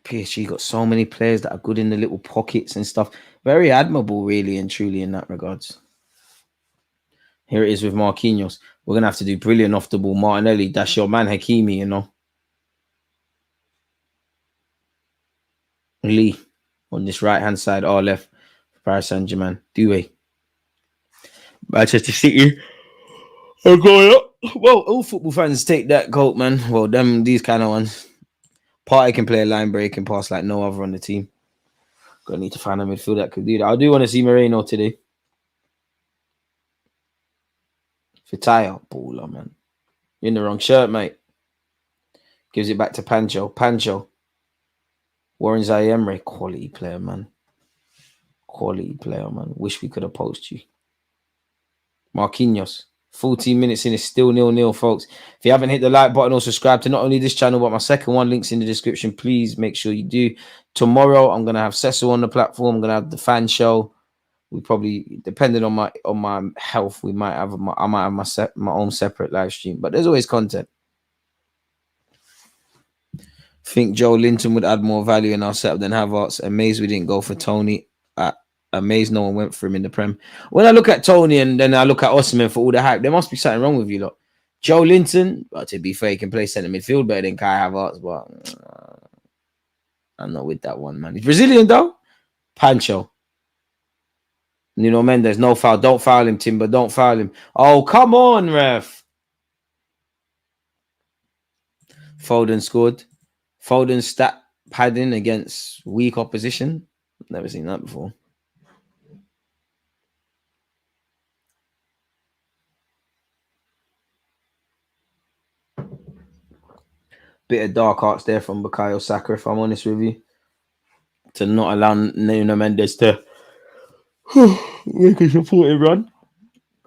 S2: PSG got so many players that are good in the little pockets and stuff. Very admirable, really and truly, in that regards. Here it is with Marquinhos. We're going to have to do brilliant off the ball. Martinelli, that's your man, Hakimi, you know. Lee on this right hand side or left. Paris Saint-Germain. Doué. Manchester City are going up. Well, all football fans take that coat, man. Well, these kind of ones. Partey can play a line break and pass like no other on the team. Gonna need to find a midfield that could do that. I do want to see Moreno today. Fitaya, baller, man. You're in the wrong shirt, mate. Gives it back to Pancho. Pancho. Warren Zaire, quality player, man. Quality player, man. Wish we could have posted you. Marquinhos. 14 minutes in, it's still 0-0, folks. If you haven't hit the like button or subscribe to not only this channel, but my second one, links in the description, please make sure you do. Tomorrow, I'm going to have Cecil on the platform. I'm going to have the fan show. We probably, depending on my health, I might have my own separate live stream. But there's always content. Think Joe Linton would add more value in our setup than Havertz. Amazed we didn't go for Tony. Amazed no one went for him in the Prem. When I look at Tony and then I look at Osimhen for all the hype, there must be something wrong with you lot. Joe Linton, well, to be fair, he can play centre midfield better than Kai Havertz, but I'm not with that one, man. He's Brazilian though. Pancho. Nuno Mendes, no foul. Don't foul him, Timber. Don't foul him. Oh, come on, ref. Foden scored. Foden stat padding against weak opposition. Never seen that before. Bit of dark arts there from Bukayo Saka, if I'm honest with you. To not allow Nuno Mendes to make a supporting run.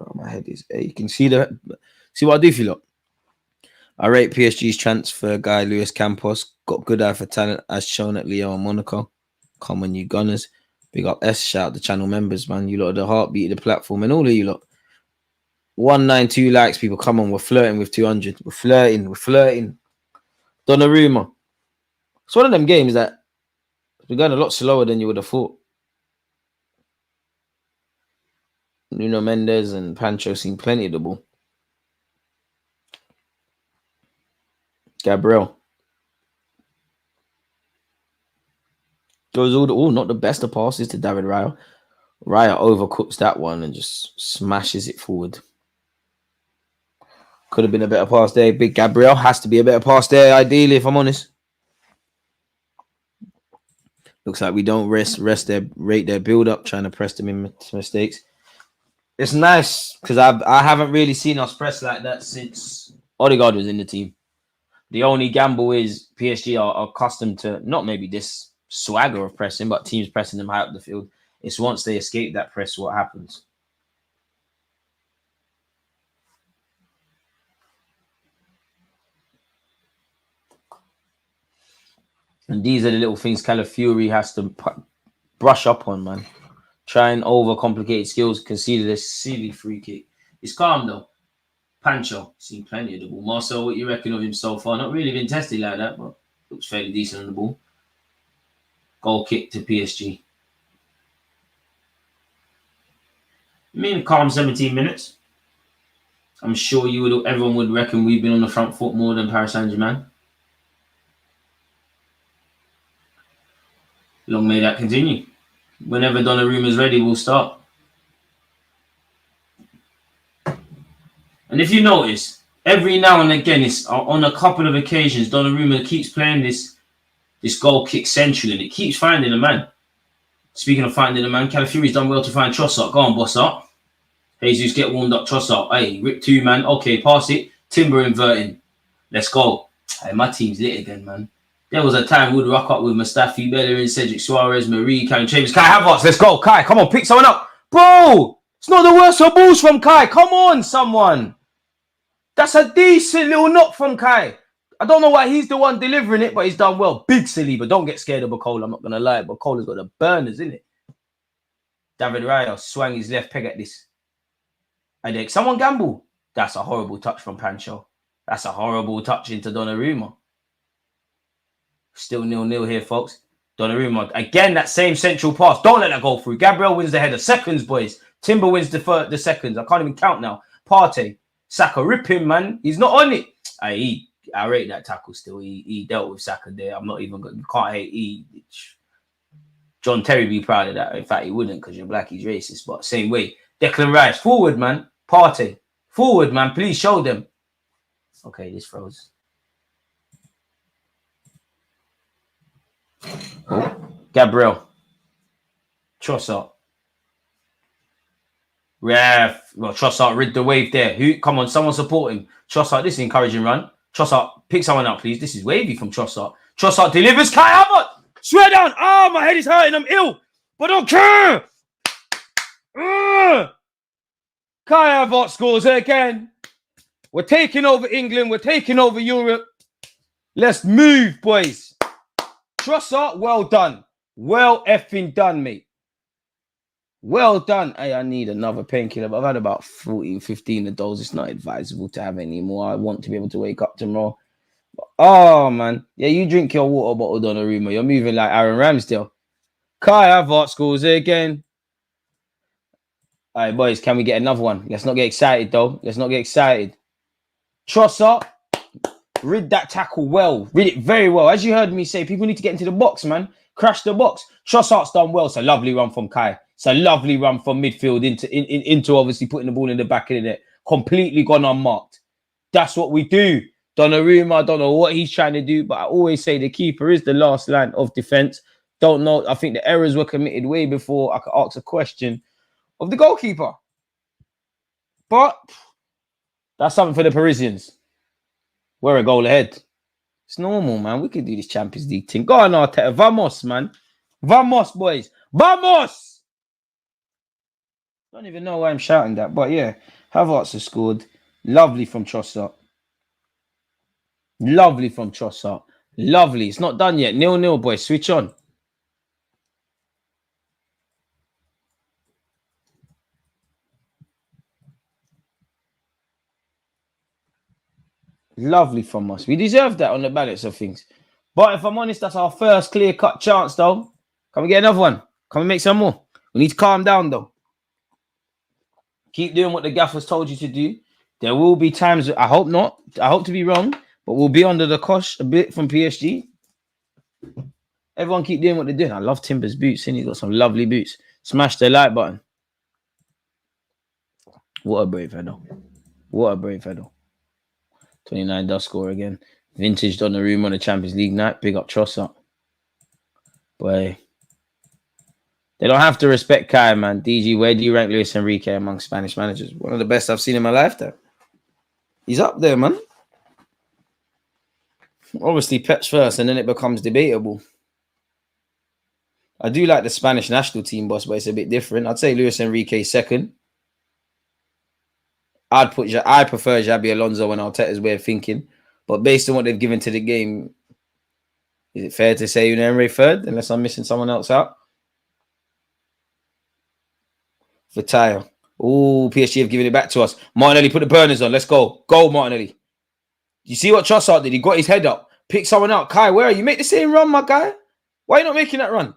S2: Oh, my head is. You can see what I do for you lot. I rate PSG's transfer guy Luis Campos. Got good eye for talent as shown at Lyon and Monaco. Come on, you Gunners. Big up S. Shout out the channel members, man. You lot are the heartbeat of the platform and all of you lot. 192 likes, people. Come on, we're flirting with 200. We're flirting. Donnarumma. It's one of them games that we're going a lot slower than you would have thought. Nuno Mendes and Pancho seen plenty of the ball. Gabriel. Goes all the not the best of passes to David Raya. Raya overcooks that one and just smashes it forward. Could have been a better pass there. Big Gabriel has to be a better pass there, ideally, if I'm honest. Looks like we don't rate their build up, trying to press them in mistakes. It's nice because I haven't really seen us press like that since Odegaard was in the team. The only gamble is PSG are accustomed to not maybe this swagger of pressing, but teams pressing them high up the field. It's once they escape that press, what happens. And these are the little things Calafiori has to brush up on, man. Try and overcomplicate skills, conceded a silly free kick. He's calm, though. Pancho, seen plenty of the ball. Marcel, what you reckon of him so far? Not really been tested like that, but looks fairly decent on the ball. Goal kick to PSG. I mean, a calm 17 minutes. I'm sure everyone would reckon we've been on the front foot more than Paris Saint-Germain. Long may that continue. Whenever Donnarumma's ready, we'll start. And if you notice, every now and again, it's on a couple of occasions, Donnarumma keeps playing this goal kick central and it keeps finding a man. Speaking of finding a man, Calafiori's done well to find Trossard. Go on, boss up. Jesus, get warmed up. Trossard. Hey, rip two, man. Okay, pass it. Timber inverting. Let's go. Hey, my team's lit again, man. There was a time we'd rock up with Mustafi, Bellerin, Cedric Suarez, Marie, Karen Chambers, Kai Havertz. Let's go. Kai, come on, pick someone up. Bro, it's not the worst of balls from Kai. Come on, someone. That's a decent little knock from Kai. I don't know why he's the one delivering it, but he's done well. Big silly, but don't get scared of Bukola. I'm not going to lie. Bukola's got the burners, isn't it? David Raya swung his left peg at this. I think someone gamble. That's a horrible touch from Pancho. That's a horrible touch into Donnarumma. Still 0-0 here, folks. Donnarumma. Again, that same central pass. Don't let that go through. Gabriel wins the header. Seconds, boys. Timber wins the seconds. I can't even count now. Partey. Saka, rip him, man. He's not on it. I rate that tackle still. He dealt with Saka there. I'm not even going. You can't hate. John Terry be proud of that. In fact, he wouldn't because you're black, he's racist. But same way. Declan Rice, forward, man. Partey. Forward, man. Please show them. Okay, this froze. Oh, Gabriel. Trossard. Ref. Well, Trossard rid the wave there. Who? Come on, someone support him. Trossard, this is an encouraging run. Trossard, pick someone up, please. This is wavy from Trossard. Trossard delivers. Kai Havertz. Swear down. Oh, my head is hurting. I'm ill. But I don't care. Kai Havertz scores again. We're taking over England. We're taking over Europe. Let's move, boys. Trossard, well done. Well effing done, mate. Well done. Hey, I need another painkiller, but I've had about 14, 15 of those. It's not advisable to have any more. I want to be able to wake up tomorrow. Oh, man. Yeah, you drink your water bottle, Donnarumma. You're moving like Aaron Ramsdale. Kai Havertz scores again. All right, boys, can we get another one? Let's not get excited, though. Let's not get excited. Trossard, rid that tackle well. Rid it very well. As you heard me say, people need to get into the box, man. Crash the box. Trossard's done well. It's a lovely run from Kai. It's a lovely run from midfield into obviously putting the ball in the back of the net. Completely gone unmarked. That's what we do. Donnarumma, I don't know what he's trying to do, but I always say the keeper is the last line of defense. Don't know. I think the errors were committed way before I could ask a question of the goalkeeper. But that's something for the Parisians. We're a goal ahead. It's normal, man. We can do this Champions League thing. Go on, Arteta. Vamos, man. Vamos, boys. Vamos! I don't even know why I'm shouting that. But yeah, Havertz has scored. Lovely from Trossard. Lovely from Trossard. Lovely. It's not done yet. 0-0, boys. Switch on. Lovely from us. We deserve that on the balance of things. But if I'm honest, that's our first clear-cut chance, though. Can we get another one? Can we make some more? We need to calm down, though. Keep doing what the gaffers told you to do. There will be times, I hope not. I hope to be wrong, but we'll be under the cosh a bit from PSG. Everyone keep doing what they're doing. I love Timber's boots, and he's got some lovely boots. Smash the like button. What a brave header. What a brave header. 29 does score again. Vintage Donnarumma on the Champions League night. Big up Trossard. Boy. They don't have to respect Kai, man. DG, where do you rank Luis Enrique among Spanish managers? One of the best I've seen in my lifetime. He's up there, man. Obviously, Pep's first, and then it becomes debatable. I do like the Spanish national team, boss, but it's a bit different. I'd say Luis Enrique second. I prefer Xabi Alonso and Arteta's way of thinking. But based on what they've given to the game, is it fair to say Unai Emery third, unless I'm missing someone else out? Vitale. Oh, PSG have given it back to us. Martinelli, put the burners on. Let's go. Go, Martinelli. You see what Trossard did? He got his head up. Pick someone out. Kai, where are you? Make the same run, my guy. Why are you not making that run?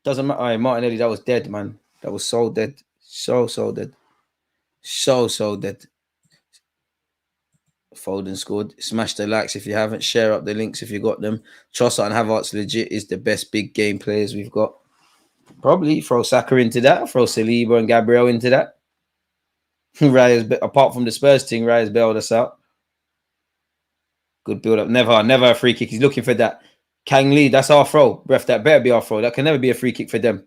S2: Doesn't matter. All right, Martinelli, that was dead, man. That was so dead. So dead. So dead. Foden scored. Smash the likes if you haven't. Share up the links if you got them. Trossard and Havertz legit is the best big game players we've got. Probably throw Saka into that. Throw Saliba and Gabriel into that. Raya's, apart from the Spurs thing, Raya's bailed us out. Good build up. Never a free kick. He's looking for that. Kang Lee, that's our throw. Ref, that better be our throw. That can never be a free kick for them.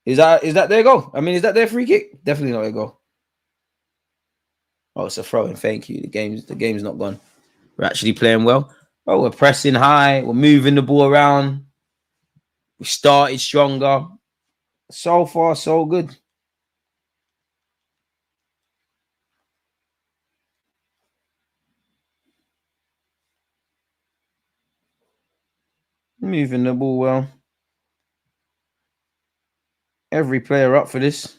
S2: Is that their goal? I mean, is that their free kick? Definitely not their goal. Oh, it's a throw in. Thank you. The game's not gone. We're actually playing well. Oh, we're pressing high. We're moving the ball around. We started stronger. So far, so good. Moving the ball well. Every player up for this.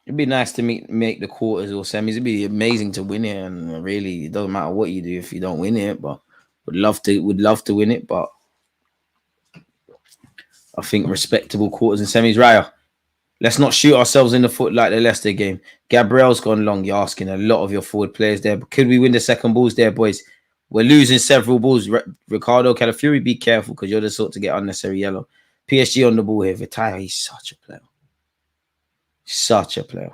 S2: It'd be nice to make the quarters or semis. It'd be amazing to win it, and really, it doesn't matter what you do if you don't win it. But would love to win it. But I think respectable quarters and semis. Raya, Let's not shoot ourselves in the foot like the Leicester game. Gabriel's gone long. You're asking a lot of your forward players there. But could we win the second balls there, boys? We're losing several balls. Ricardo Calafiori, be careful because you're the sort to get unnecessary yellow. PSG on the ball here. Vitaya, he's such a player. Such a player.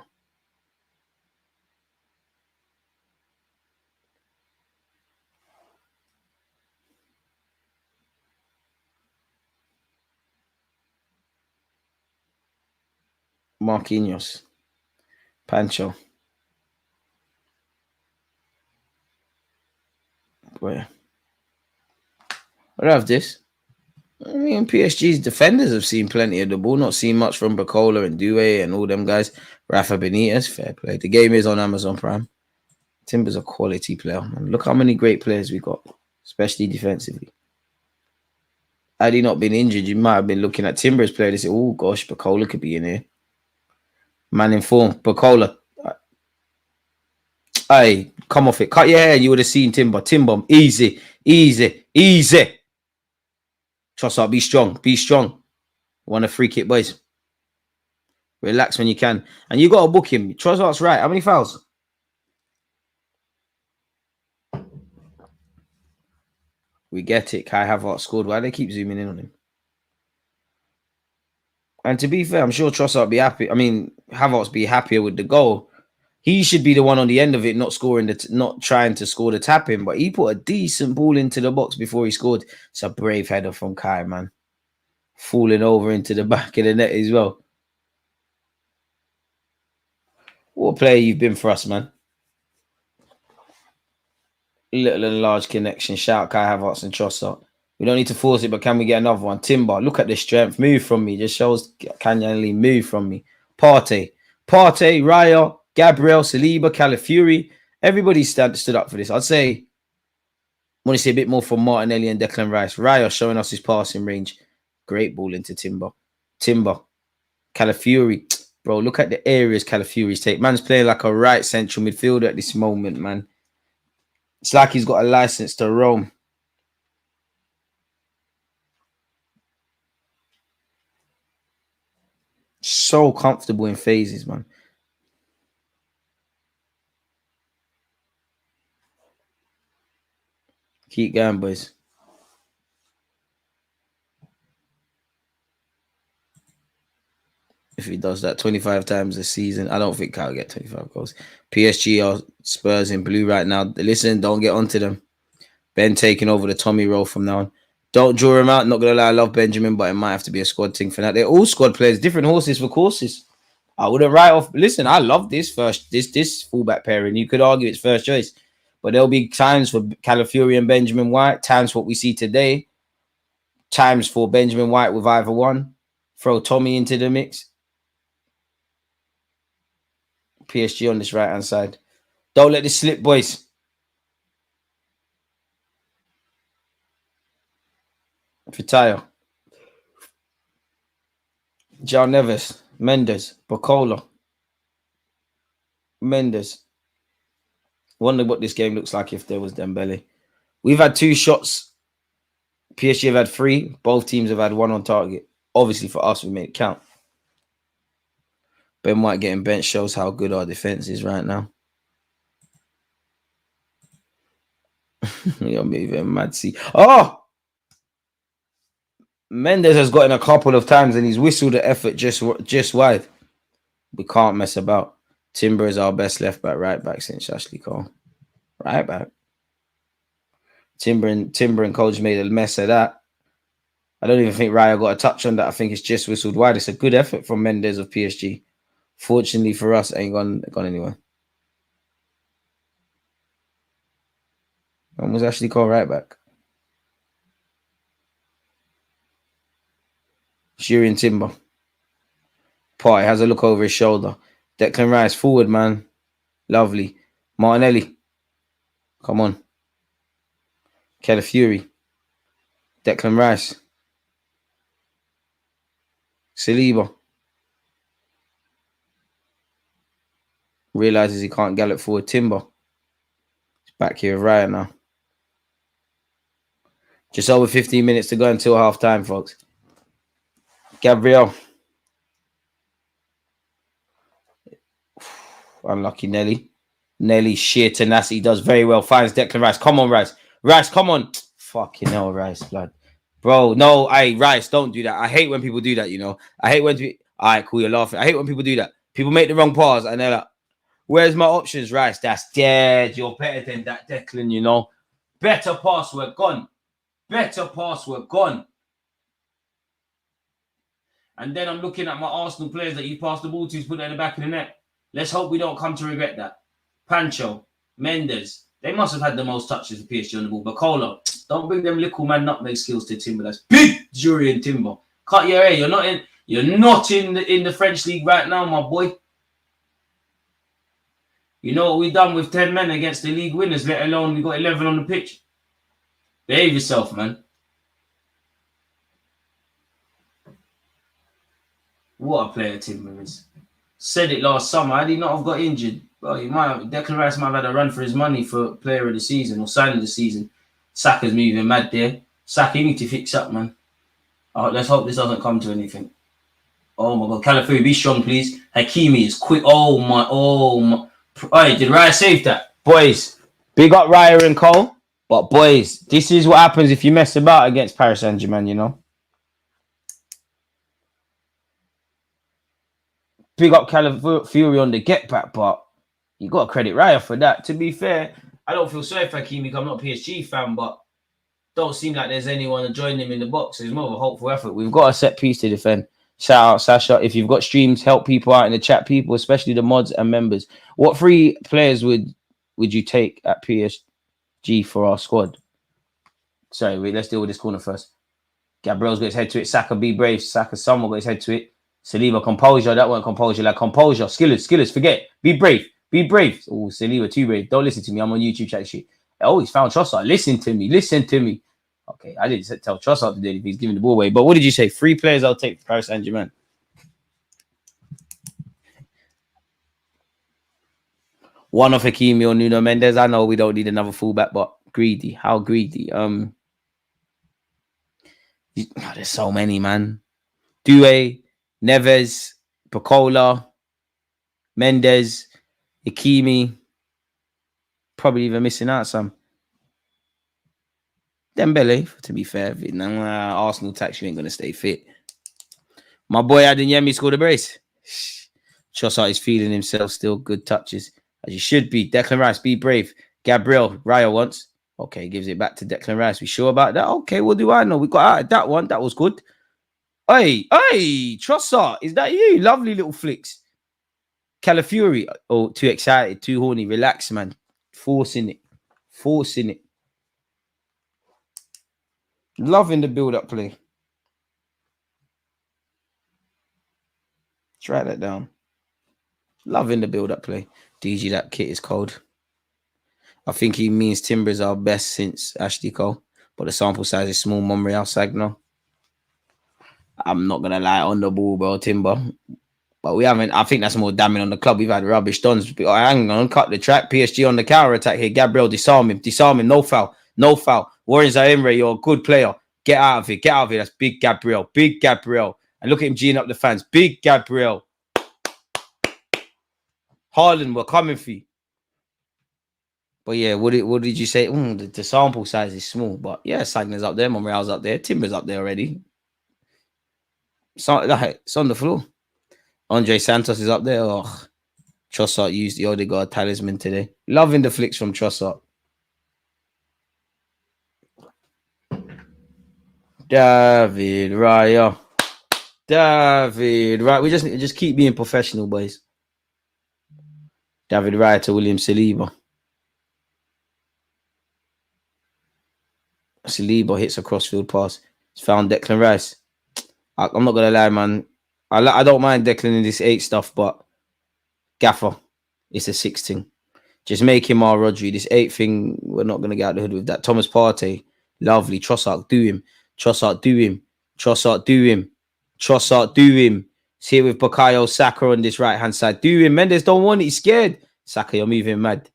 S2: Marquinhos. Pancho. Where? I don't have this. I mean, PSG's defenders have seen plenty of the ball, not seen much from Bacola and Doué and all them guys. Rafa Benitez, fair play. The game is on Amazon Prime. Timber's a quality player, man. Look how many great players we got, especially defensively. Had he not been injured, you might have been looking at Timber's player and say, oh gosh, Bacola could be in here. Man in form. Bacola. Hey, come off it. Cut your hair and you would have seen Timber. Timber, easy, easy, easy. Trossard, be strong, be strong. Want a free kick, boys. Relax when you can. And you got to book him. Trossard's right. How many fouls? We get it. Kai Havertz scored. Why do they keep zooming in on him? And to be fair, I'm sure Trossard be happy. I mean, Havertz be happier with the goal. He should be the one on the end of it, not scoring not trying to score the tap in. But he put a decent ball into the box before he scored. It's a brave header from Kai, man. Falling over into the back of the net as well. What a player you've been for us, man. Little and large connection. Shout out Kai Havertz and Trossard. We don't need to force it, but can we get another one? Timber, look at the strength. Move from me. Just shows Canyon Lee. Move from me. Partey, Raya, Gabriel, Saliba, Calafiori. Everybody stood up for this. I'd say, I want to see a bit more from Martinelli and Declan Rice. Raya showing us his passing range. Great ball into Timber. Calafiori. Bro, look at the areas Calafiori's take. Man's playing like a right central midfielder at this moment, man. It's like he's got a license to roam. So comfortable in phases, man. Keep going, boys. If he does that 25 times a season, I don't think Kyle will get 25 goals. PSG are Spurs in blue right now. Listen, don't get onto them. Ben taking over the Tommy role from now on. Don't draw him out. Not going to lie, I love Benjamin, but it might have to be a squad thing for that. They're all squad players, different horses for courses. I wouldn't write off. Listen, I love this fullback pairing. You could argue it's first choice. But there'll be times for Calafiori and Benjamin White, times for what we see today, times for Benjamin White with either one. Throw Tommy into the mix. PSG on this right-hand side. Don't let this slip, boys. Vitaya. John Neves. Mendes. Bacola. Mendes. Wonder what this game looks like if there was Dembele. We've had 2 shots. PSG have had 3. Both teams have had 1 on target. Obviously, for us, we made it count. Ben White getting bench shows how good our defense is right now. You're moving mad. See. Oh! Mendes has gotten a couple of times and he's whistled the effort just wide. We can't mess about. Timber is our best left back, right back since Ashley Cole. Right back. Timber and Coach made a mess of that. I don't even think Raya got a touch on that. I think it's just whistled wide. It's a good effort from Mendes of PSG. Fortunately for us, ain't gone anywhere. When was Ashley Cole right back? Shuri and Timber. Partey has a look over his shoulder. Declan Rice forward, man. Lovely. Martinelli. Come on. Calafiori. Declan Rice. Saliba. Realizes he can't gallop forward. Timber. He's back here with Ryan now. Just over 15 minutes to go until half time, folks. Gabriel. Unlucky Nelly. Nelly, sheer tenacity, does very well. Finds Declan Rice. Come on, Rice. Rice, come on. Fucking hell, Rice, blood. Bro, no, Rice, don't do that. I hate when people do that, you know. I hate when... All right, cool, you're laughing. I hate when people do that. People make the wrong pass and they're like, where's my options, Rice? That's dead. You're better than that, Declan, you know. Better pass, we're gone. Better pass, we're gone. And then I'm looking at my Arsenal players that you passed the ball to, put it in the back of the net. Let's hope we don't come to regret that. Pancho, Mendes, they must have had the most touches for PSG on the ball. Bacola, don't bring them little man nutmeg skills to Timber. That's big jury and Timber. Cut your hair. You're not in the French league right now, my boy. You know what we done with 10 men against the league winners, let alone we got 11 on the pitch. Behave yourself, man. What a player Timber is. Said it last summer. Had he not have got injured, well, Declan Rice might have had a run for his money for player of the season or sign of the season. Saka's moving mad there. Saka, you need to fix up, man. Let's hope this doesn't come to anything. Oh my God, Calafiori, be strong, please. Hakimi is quick. Oh my. Hey, did Raya save that? Boys, big up Raya and Cole. But boys, this is what happens if you mess about against Paris Saint-Germain, you know. Big up Calafiori on the get back, but you got to credit Raya for that. To be fair, I don't feel sorry for Hakimi. I'm not a PSG fan, but don't seem like there's anyone to join him in the box. It's more of a hopeful effort. We've got a set piece to defend. Shout out Sasha. If you've got streams, help people out in the chat, people, especially the mods and members. What 3 players would you take at PSG for our squad? Sorry, wait, let's deal with this corner first. Gabriel's got his head to it. Saka, be brave. Saka, someone got his head to it. Saliba, composure. That weren't composure. Like composure. Skillers, forget. Be brave. Oh, Saliba, too brave. Don't listen to me. I'm on YouTube chat shit. Oh, he's found Trossard. Listen to me. Okay, I didn't tell Trossard today if he's giving the ball away. But what did you say? 3 players I'll take for Paris Saint-Germain. One of Hakimi or Nuno Mendes. I know we don't need another fullback, but greedy. How greedy? There's so many, man. Doué, Neves, Bacola, Mendes, Hakimi. Probably even missing out some. Dembele, to be fair, Arsenal tax, you ain't going to stay fit. My boy Adeyemi scored a brace. Trossard is feeling himself still. Good touches, as you should be. Declan Rice, be brave. Gabriel, Raya wants. Okay, gives it back to Declan Rice. We sure about that? Okay, what do I know? We got out of that one. That was good. Hey, Trossard, is that you? Lovely little flicks. Calafiori, oh, too excited, too horny. Relax, man. Forcing it. Loving the build-up play. Let's write that down. Loving the build-up play. DG, that kit is cold. I think he means Timber's our best since Ashley Cole, but the sample size is small. Monreal Sagno. I'm not going to lie, on the ball, bro, Timber. But we haven't. I think that's more damning on the club. We've had rubbish dons. Hang on, cut the track. PSG on the counter attack here. Gabriel, disarm him. No foul. Warren Zaire, you're a good player. Get out of it. That's big Gabriel. And look at him geeing up the fans. Big Gabriel. Haaland, we're coming for you. But yeah, what did you say? The sample size is small. But yeah, Sagner's up there. Monreal's up there. Timber's up there already. So, it's on the floor. Andre Santos is up there. Oh, Trossard used the Odegaard talisman today. Loving the flicks from Trossard. David Raya. We just keep being professional, boys. David Raya to William Saliba. Saliba hits a crossfield pass. It's found Declan Rice. I'm not gonna lie, man. I don't mind Declan in this 8 stuff, but Gaffer, it's a 6 thing. Just make him our Rodri. This 8 thing, we're not gonna get out the hood with that. Thomas Partey, lovely. Trossard, do him. See it with Bukayo Saka on this right hand side. Do him. Mendes don't want it. He's scared. Saka, you're moving mad.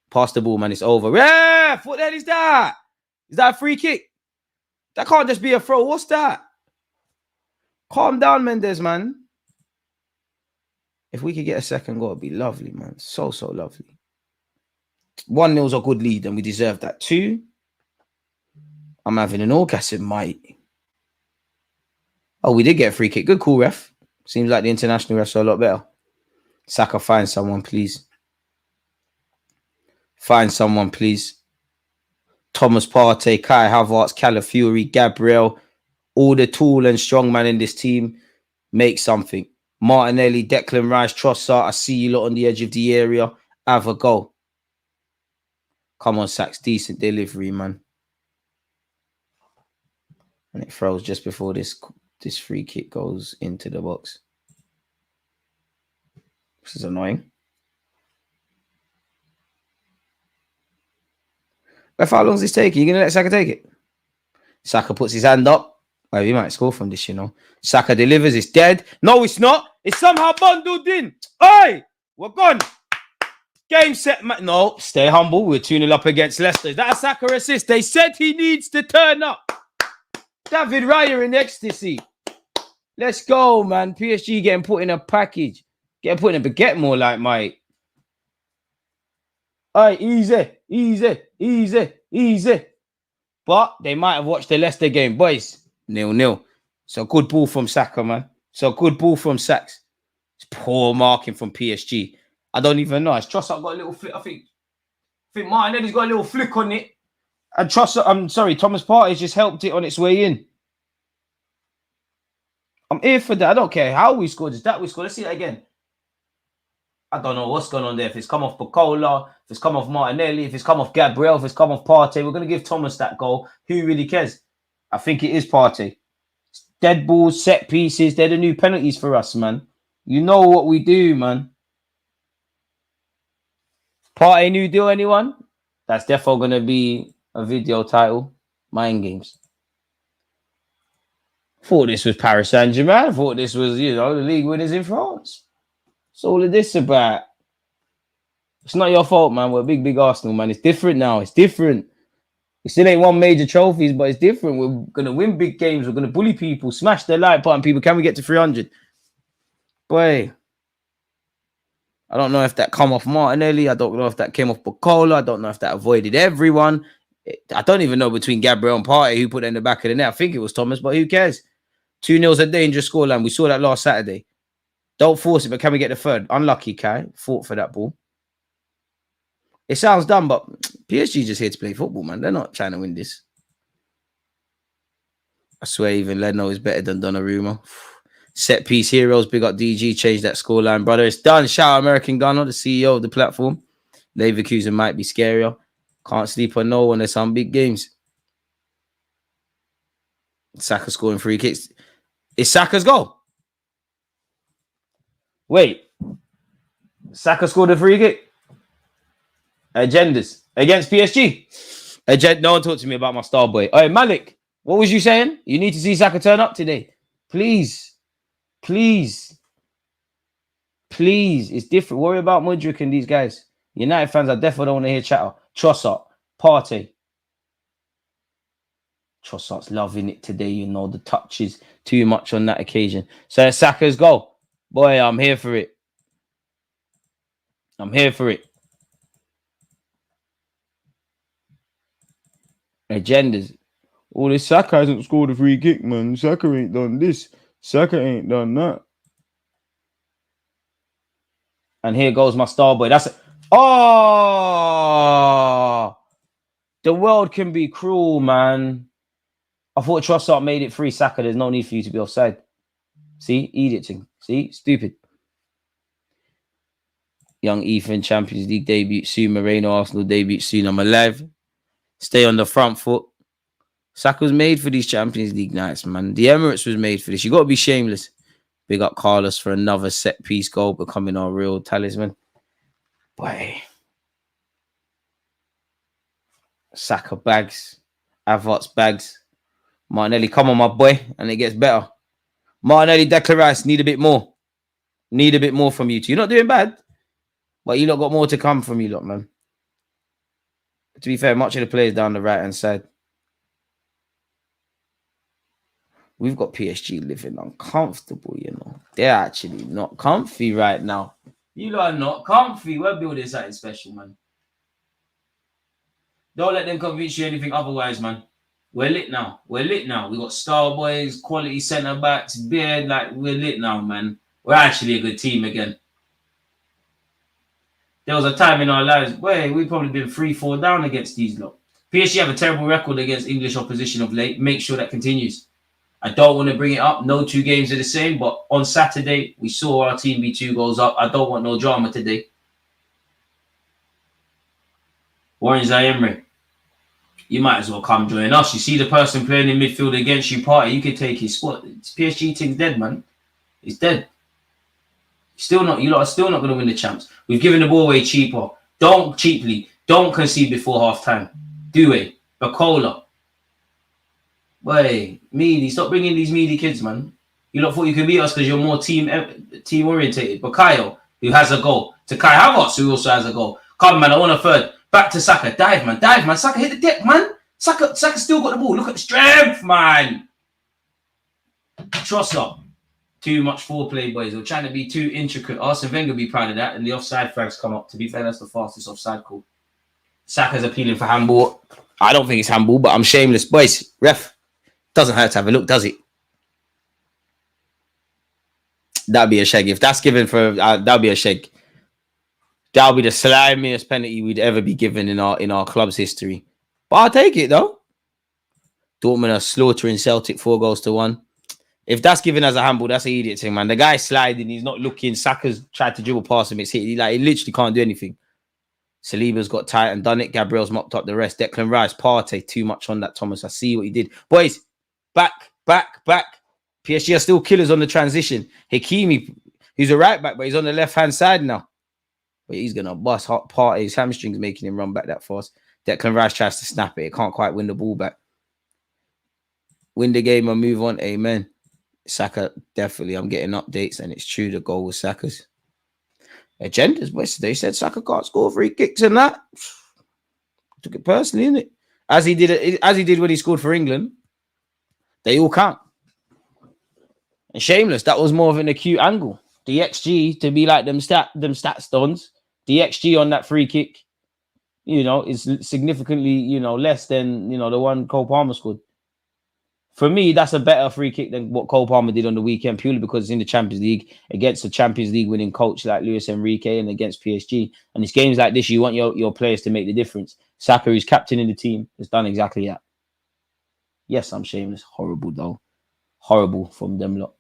S2: Pass the ball, man. It's over. Yeah, what the hell is that? Is that a free kick? That can't just be a throw. What's that? Calm down, Mendes, man. If we could get a second goal, it'd be lovely, man. So lovely. 1-0's a good lead, and we deserve that. 2, I'm having an orgasm, mate. Oh, we did get a free kick. Good call, ref. Seems like the international refs are a lot better. Saka, find someone, please. Find someone, please. Thomas Partey, Kai Havertz, Calafiori, Gabriel, all the tall and strong man in this team, make something. Martinelli, Declan Rice, Trossard, I see you lot on the edge of the area. Have a go. Come on, Sacks. Decent delivery, man. And it throws just before this free kick goes into the box. This is annoying. But how long is this taking? You going to let Saka take it? Saka puts his hand up. Well, he might score from this, you know. Saka delivers. It's dead. No, it's not. It's somehow bundled in. Hey, we're gone. Game set. No, stay humble. We're 2-0 up against Leicester. Is that a Saka assist? They said he needs to turn up. David Raya in ecstasy. Let's go, man. PSG getting put in a package. Getting put in a baguette more like, mate. Hey, easy. But they might have watched the Leicester game. Boys, 0-0. So good ball from Saka, man. So good ball from Saks. It's poor marking from PSG. I don't even know. It's Trossard got a little flick. I think Martinelli's got a little flick on it. And Thomas Partey's just helped it on its way in. I'm here for that. I don't care how we scored. Is that we scored? Let's see that again. I don't know what's going on there. If it's come off Bacola, if it's come off Martinelli, if it's come off Gabriel, if it's come off Partey, we're going to give Thomas that goal. Who really cares? I think it is Partey. Dead balls, set pieces, they're the new penalties for us, man. You know what we do, man. Partey new deal, anyone? That's definitely going to be a video title. Mind games. Thought this was Paris Saint-Germain. I thought this was, the league winners in France. What's all of this about? It's not your fault, man. We're big Arsenal, man. It's different now. It's different. We still ain't won major trophies, but it's different. We're going to win big games. We're going to bully people. Smash the like button, people. Can we get to 300? Boy. I don't know if that come off Martinelli. I don't know if that came off Bacola. I don't know if that avoided everyone. I don't even know between Gabriel and Partey who put it in the back of the net. I think it was Thomas, but who cares? 2-0's a dangerous scoreline. We saw that last Saturday. Don't force it, but can we get the third? Unlucky, Kai. Fought for that ball. It sounds dumb, but PSG just here to play football, man. They're not trying to win this. I swear even Leno is better than Donnarumma. Set piece heroes, big up DG, change that scoreline, brother. It's done. Shout out American Gunner, the CEO of the platform. Leverkusen might be scarier. Can't sleep on no one. There's some big games. Saka scoring free kicks. It's Saka's goal. Wait. Saka scored a free kick? Agendas. Against PSG. No one talked to me about my star boy. All right, Malik, what was you saying? You need to see Saka turn up today. Please. It's different. Worry about Mudryk and these guys. United fans, I definitely don't want to hear chatter. Trossard, Partey. Trossard's loving it today. The touches too much on that occasion. So Saka's goal. Boy, I'm here for it. Agendas. All this Saka hasn't scored a free kick, man. Saka ain't done this. Saka ain't done that. And here goes my star boy. That's it. Oh! The world can be cruel, man. I thought Trossard made it free. Saka, there's no need for you to be offside. See? Editing. See? Stupid. Young Ethan, Champions League debut soon. Moreno, Arsenal debut soon. I'm alive. Stay on the front foot. Saka was made for these Champions League nights, man. The Emirates was made for this. You got to be shameless. Big up Carlos for another set-piece goal, becoming our real talisman. Boy. Saka bags. Havertz bags. Martinelli, come on, my boy. And it gets better. Martinelli, Declan Rice, need a bit more. Need a bit more from you two. You're not doing bad. But you lot got more to come from you lot, man. To be fair, much of the players down the right-hand side. We've got PSG living uncomfortable, you know. They're actually not comfy right now. You lot are not comfy. We're building something special, man. Don't let them convince you anything otherwise, man. We're lit now. We're lit now. We got star boys, quality centre backs, beard. Like, we're lit now, man. We're actually a good team again. There was a time in our lives where we've probably been 3-4 down against these lot. PSG have a terrible record against English opposition of late. Make sure that continues. I don't want to bring it up. No two games are the same, but on Saturday, we saw our team be 2 goals up. I don't want no drama today. Warren Zaire, you might as well come join us. You see the person playing in midfield against you, Party, you could take his spot. It's PSG team's dead, man. It's dead. You lot are still not going to win the champs. We've given the ball away cheaper. Don't concede before half time. Do it. Bacola. Boy, Meaty, stop bringing these meaty kids, man. You lot thought you could beat us because you're more team orientated. Bakayo, who has a goal. To Kai Havertz, who also has a goal. Come, man, I want a third. Back to Saka. Dive, man. Saka hit the deck, man. Saka still got the ball. Look at the strength, man. Trust up. Too much foreplay, boys. We're trying to be too intricate. Arsene Wenger be proud of that. And the offside flags come up. To be fair, that's the fastest offside call. Saka's appealing for handball. I don't think it's handball, but I'm shameless. Boys, ref, doesn't hurt to have a look, does it? That'd be a shag. If that's given for, that'd be a shag. That'll be the slimiest penalty we'd ever be given in our club's history. But I'll take it, though. Dortmund are slaughtering Celtic 4-1. If that's given as a handball, that's an idiot thing, man. The guy's sliding. He's not looking. Saka's tried to dribble past him. It's hit. He literally can't do anything. Saliba's got tight and done it. Gabriel's mopped up the rest. Declan Rice, Partey, too much on that, Thomas. I see what he did. Boys, back. PSG are still killers on the transition. Hakimi, who's a right back, but he's on the left-hand side now. But he's going to bust hot Partey. His hamstring's making him run back that fast. Declan Rice tries to snap it. He can't quite win the ball back. Win the game and move on. Amen. Saka, definitely. I'm getting updates, and it's true. The goal was Saka's. Agendas, but they said Saka can't score free kicks and that. Took it personally, innit? As he did when he scored for England. They all count. And shameless, that was more of an acute angle. The XG to be like them stat stones. The XG on that free kick, is significantly, less than the one Cole Palmer scored. For me, that's a better free kick than what Cole Palmer did on the weekend, purely because it's in the Champions League against a Champions League winning coach like Luis Enrique and against PSG. And it's games like this, you want your players to make the difference. Saka, who's captain in the team, has done exactly that. Yes, I'm shameless. Horrible, though. Horrible from them lot.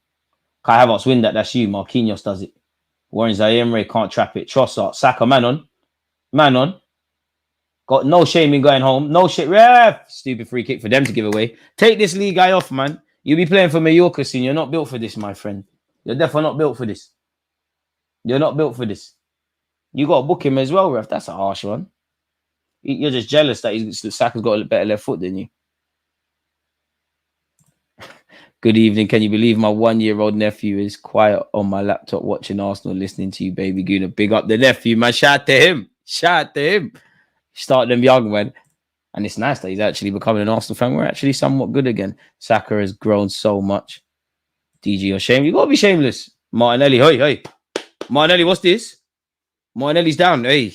S2: Kai Havertz win that. That's you. Marquinhos does it. Warren Zaire can't trap it. Trossard. Saka, man on. Got no shame in going home. No shit. Ref. Stupid free kick for them to give away. Take this league guy off, man. You'll be playing for Mallorca soon. You're not built for this, my friend. You're definitely not built for this. You're not built for this. You got to book him as well, ref. That's a harsh one. You're just jealous that Saka's got a better left foot than you. Good evening. Can you believe my 1-year-old nephew is quiet on my laptop watching Arsenal, listening to you, baby Guna? Big up the nephew, man. Shout out to him. Start them young, man. And it's nice that he's actually becoming an Arsenal fan. We're actually somewhat good again. Saka has grown so much. DG, you're shameless. You got to be shameless. Martinelli, hey. Martinelli, what's this? Martinelli's down. Hey,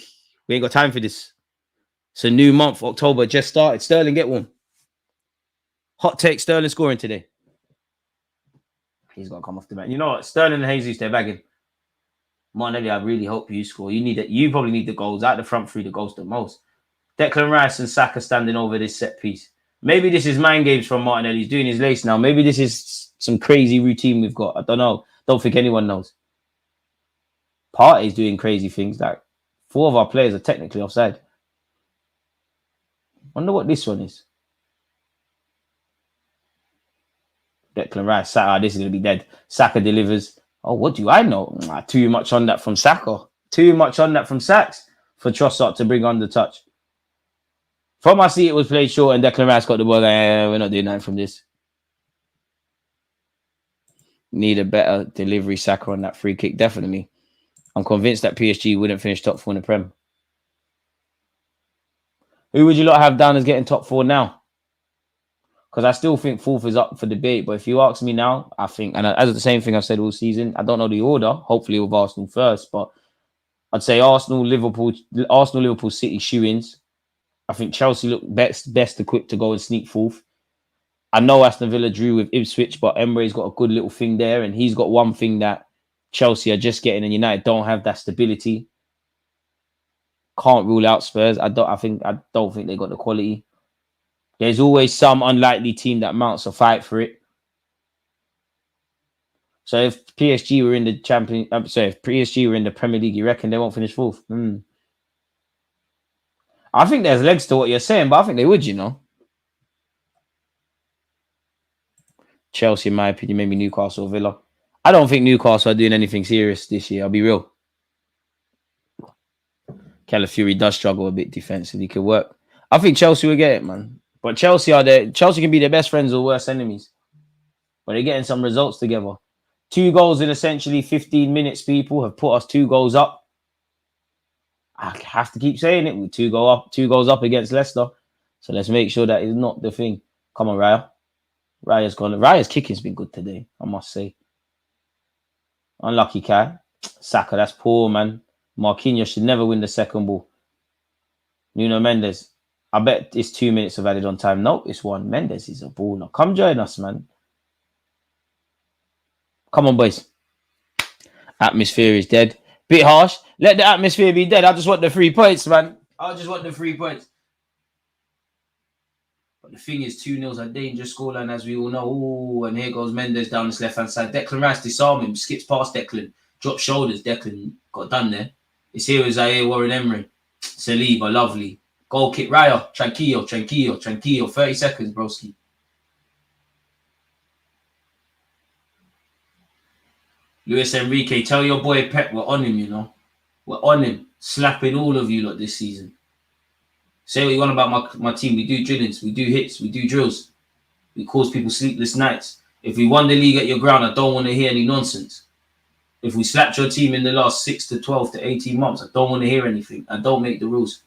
S2: we ain't got time for this. It's a new month. October just started. Sterling, get one. Hot take, Sterling scoring today. He's got to come off the bench. You know what? Sterling and Jesus, they're bagging. Martinelli, I really hope you score. You probably need the goals. Out the front three, the goals the most. Declan Rice and Saka standing over this set piece. Maybe this is mind games from Martinelli. He's doing his lace now. Maybe this is some crazy routine we've got. I don't know. Don't think anyone knows. Partey's doing crazy things. Like 4 of our players are technically offside. Wonder what this one is. Declan Rice, Saka, this is going to be dead. Saka delivers. Oh, what do I know? Too much on that from Saka. Too much on that from Saks for Trossard to bring on the touch. From I see it was played short and Declan Rice got the ball. We're not doing that from this. Need a better delivery, Saka, on that free kick, definitely. I'm convinced that PSG wouldn't finish top 4 in the Prem. Who would you lot have down as getting top 4 now? because I still think fourth is up for debate. But if you ask me now, I think, and as the same thing I've said all season, I don't know the order. Hopefully with Arsenal first, but I'd say Arsenal, Liverpool, City shoe-ins. I think Chelsea look best equipped to go and sneak fourth. I know Aston Villa drew with Ipswich, but Emery's got a good little thing there, and he's got one thing that Chelsea are just getting, and United don't have that stability. Can't rule out Spurs. I don't think they got the quality. There's always some unlikely team that mounts a fight for it. So if PSG were in the if PSG were in the Premier League, you reckon they won't finish fourth? I think there's legs to what you're saying, but I think they would, you know. Chelsea, in my opinion, maybe Newcastle, Villa. I don't think Newcastle are doing anything serious this year. I'll be real. Calafiori does struggle a bit defensively. Could work. I think Chelsea will get it, man. But Chelsea can be their best friends or worst enemies. But they're getting some results together. 2 goals in essentially 15 minutes, people have put us 2 goals up. I have to keep saying it. With 2 goals up against Leicester. So let's make sure that is not the thing. Come on, Raya. Raya's kicking's been good today, I must say. Unlucky Kai. Saka, that's poor, man. Marquinhos should never win the second ball. Nuno Mendes. I bet it's 2 minutes of added on time. Nope, it's 1. Mendes is a baller. Come join us, man. Come on, boys. Atmosphere is dead. Bit harsh. Let the atmosphere be dead. I just want the 3 points, man. I just want the 3 points. But the thing is, 2-0's a dangerous scoreline, as we all know. Ooh, and here goes Mendes down this left-hand side. Declan Rice disarm him. Skips past Declan. Drops shoulders. Declan got done there. It's here with Zaire Warren Emery. Saliba, lovely. Goal kick. Raya. Tranquillo. 30 seconds, broski. Luis Enrique, tell your boy Pep we're on him, you know. We're on him. Slapping all of you lot this season. Say what you want about my team. We do drillings. We do hits. We do drills. We cause people sleepless nights. If we won the league at your ground, I don't want to hear any nonsense. If we slapped your team in the last 6 to 12 to 18 months, I don't want to hear anything. I don't make the rules.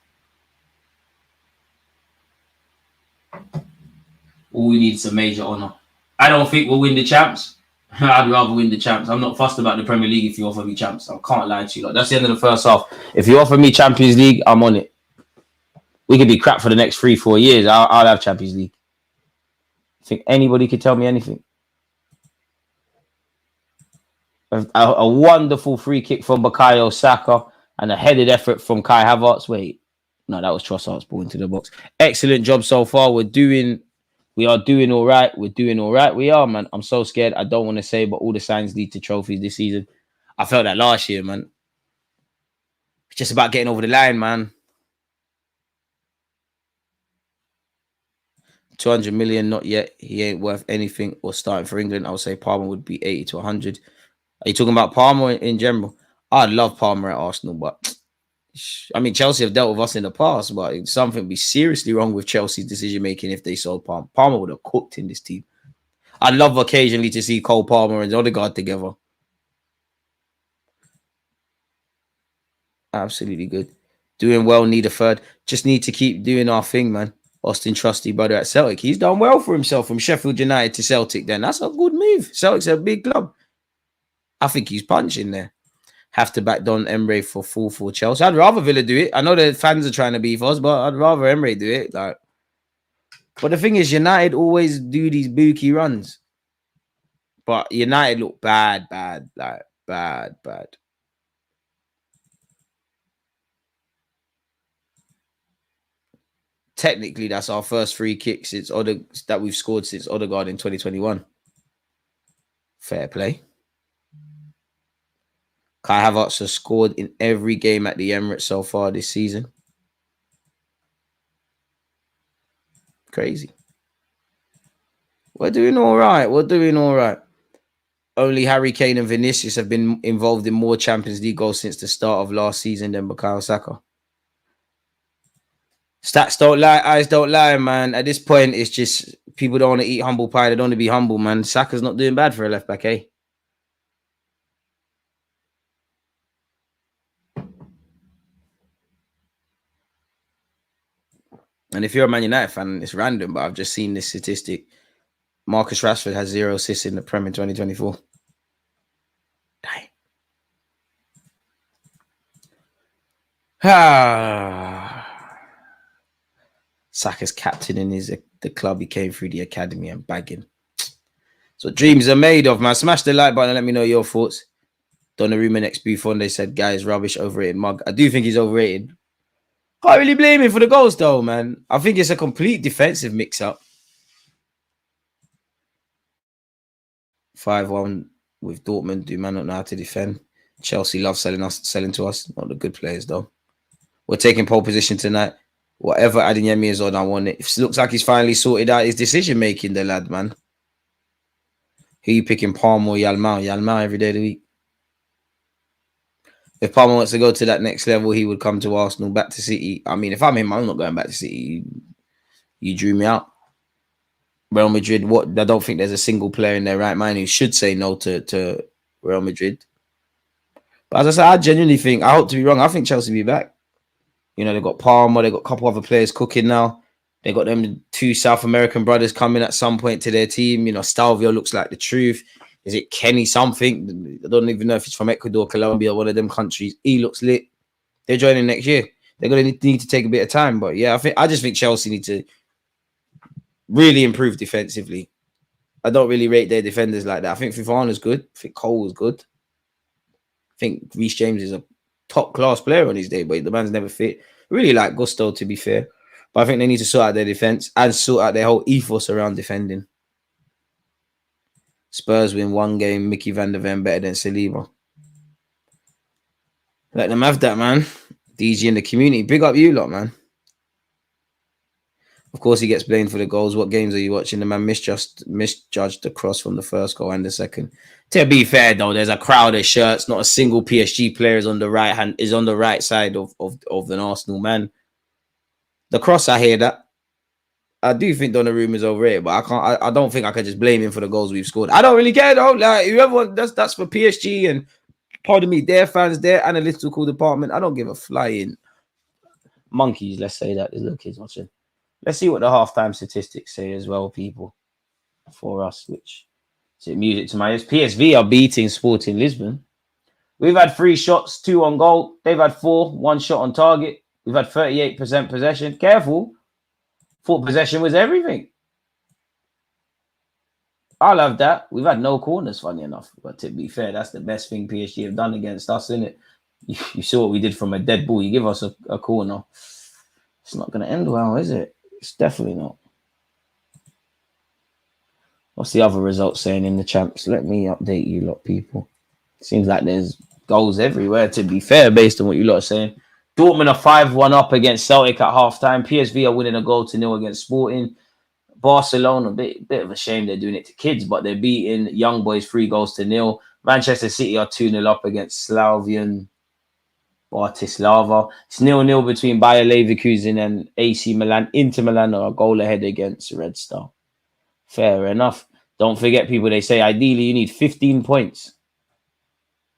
S2: All we need is a major honour. I don't think we'll win the champs. I'd rather win the champs. I'm not fussed about the Premier League if you offer me champs. I can't lie to you. Like, that's the end of the first half. If you offer me Champions League, I'm on it. We could be crap for the next 3-4 years. I'll have Champions League. I think anybody could tell me anything. A wonderful free kick from Bukayo Saka and a headed effort from Kai Havertz. Wait, no, that was Trossard's ball into the box. Excellent job so far. We are doing all right. We are, man. I'm so scared. I don't want to say, but all the signs lead to trophies this season. I felt that last year, man. It's just about getting over the line, man. 200 million, not yet. He ain't worth anything or starting for England. I would say Palmer would be 80 to 100. Are you talking about Palmer in general? I'd love Palmer at Arsenal, but I mean, Chelsea have dealt with us in the past, but something would be seriously wrong with Chelsea's decision-making if they sold Palmer. Palmer would have cooked in this team. I'd love occasionally to see Cole Palmer and Odegaard together. Absolutely good. Doing well, need a third. Just need to keep doing our thing, man. Austin Trusty, brother at Celtic. He's done well for himself from Sheffield United to Celtic then. That's a good move. Celtic's a big club. I think he's punching there. Have to back Don Emre for full for Chelsea. I'd rather Villa do it. I know the fans are trying to beef us, but I'd rather Emre do it. Like, but the thing is, United always do these bookie runs. But United look bad. Like, bad. Technically, that's our first free kick that we've scored since Odegaard in 2021. Fair play. Kai Havertz has scored in every game at the Emirates so far this season. Crazy. We're doing all right. Only Harry Kane and Vinicius have been involved in more Champions League goals since the start of last season than Bukayo Saka. Stats don't lie, eyes don't lie, man. At this point, it's just people don't want to eat humble pie. They don't want to be humble, man. Saka's not doing bad for a left back, eh? And if you're a Man United fan, it's random, but I've just seen this statistic. Marcus Rashford has 0 assists in the Prem in 2024. Dang. Saka's captain in the club. He came through the academy and bagging. So dreams are made of, man. Smash the like button and let me know your thoughts. Donnarumma next Buffon, they said, guys, rubbish, overrated mug. I do think he's overrated. Can't really blame him for the goals, though, man. I think it's a complete defensive mix-up. 5-1 with Dortmund. Do man not know how to defend? Chelsea love selling to us. Not the good players, though. We're taking pole position tonight. Whatever Adeyemi is on, I want it. It looks like he's finally sorted out his decision-making, the lad, man. Who you picking, Palmer or Yalmao? Yalmao every day of the week. If Palmer wants to go to that next level, he would come to Arsenal, back to City. I mean, if I'm him, I'm not going back to City. You drew me out. Real Madrid, I don't think there's a single player in their right mind who should say no to Real Madrid. But as I said, I genuinely think, I hope to be wrong, I think Chelsea will be back. You know, they've got Palmer, they've got a couple other players cooking now. They got them 2 South American brothers coming at some point to their team. You know, Stalvio looks like the truth. Is it Kenny something? I don't even know if it's from Ecuador, Colombia, one of them countries. He looks lit. They're joining next year. They're going to need to take a bit of time. But yeah, I just think Chelsea need to really improve defensively. I don't really rate their defenders like that. I think Fofana's good. I think Cole was good. I think Reece James is a top-class player on his day, but the man's never fit. Really like Gusto, to be fair. But I think they need to sort out their defense and sort out their whole ethos around defending. Spurs win 1 game. Mickey van der Ven better than Saliba. Let them have that, man. DG in the community. Big up you lot, man. Of course, he gets blamed for the goals. What games are you watching? The man misjudged the cross from the first goal and the second. To be fair, though, there's a crowd of shirts. Not a single PSG player is on the right side of an Arsenal man. The cross, I hear that. I do think Donnarumma is overrated, but I don't think I can just blame him for the goals we've scored. I don't really care though. Like whoever that's for PSG and pardon me, their fans, their analytical department. I don't give a flying monkeys. Let's say that there's little kids watching. Let's see what the halftime statistics say as well, people, for us. Which is it? Music to my ears. PSV are beating Sporting Lisbon. We've had 3 shots, 2 on goal. They've had 4, 1 shot on target. We've had 38% possession. Careful. Thought possession was everything. I love that. We've had no corners, funny enough. But to be fair, that's the best thing PSG have done against us, isn't it? You saw what we did from a dead ball. You give us a corner. It's not going to end well, is it? It's definitely not. What's the other results saying in the champs? Let me update you lot, people. Seems like there's goals everywhere, to be fair, based on what you lot are saying. Dortmund are 5-1 up against Celtic at halftime. PSV are winning a 0 against Sporting. Barcelona, a bit of a shame they're doing it to kids, but they're beating Young Boys 3-0. Manchester City are 2-0 up against Slavian Bratislava. It's 0-0 between Bayer Leverkusen and AC Milan. Inter Milan are a goal ahead against Red Star. Fair enough. Don't forget, people, they say ideally you need 15 points.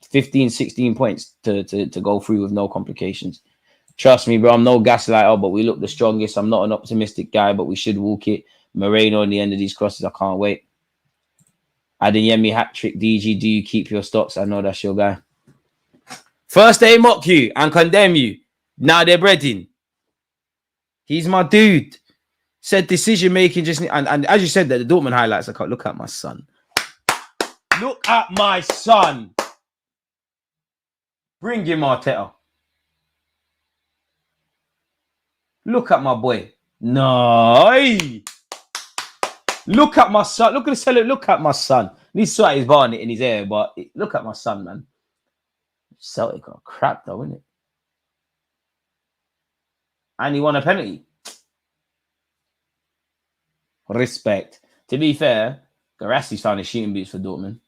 S2: 15, 16 points to go through with no complications. Trust me, bro, I'm no gaslighter, but we look the strongest. I'm not an optimistic guy, but we should walk it. Moreno on the end of these crosses, I can't wait. Adeyemi hat-trick, DG, do you keep your stocks? I know that's your guy. First they mock you and condemn you. Now they're breading. He's my dude. Said decision-making just... And as you said that, the Dortmund highlights, I can't look at my son. Look at my son. Bring him, Arteta. Look at my boy. No. Look at my son. Look at the seller. Look at my son. He's sweat his barnet in his hair, but look at my son, man. Celtic are crap, though, isn't it? And he won a penalty. Respect. To be fair, Garassi's found his shooting boots for Dortmund.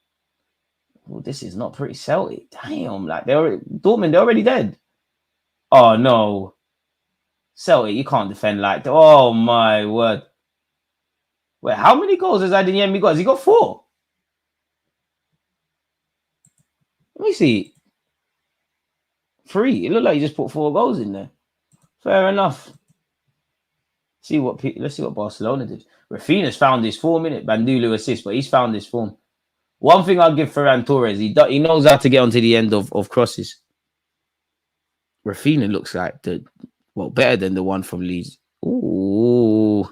S2: Well, this is not pretty Celtic. Damn, like Dortmund, they're already dead. Oh no. Celtic, you can't defend like that. Oh my word. Wait, how many goals has Adeyemi got? Has he got 4? Let me see. 3. It looked like he just put 4 goals in there. Fair enough. Let's see what Barcelona did. Rafinha's found his form in it. Bandulu assist, but he's found his form. One thing I'll give Ferran Torres, he knows how to get onto the end of crosses. Rafinha looks like better than the one from Leeds. Ooh,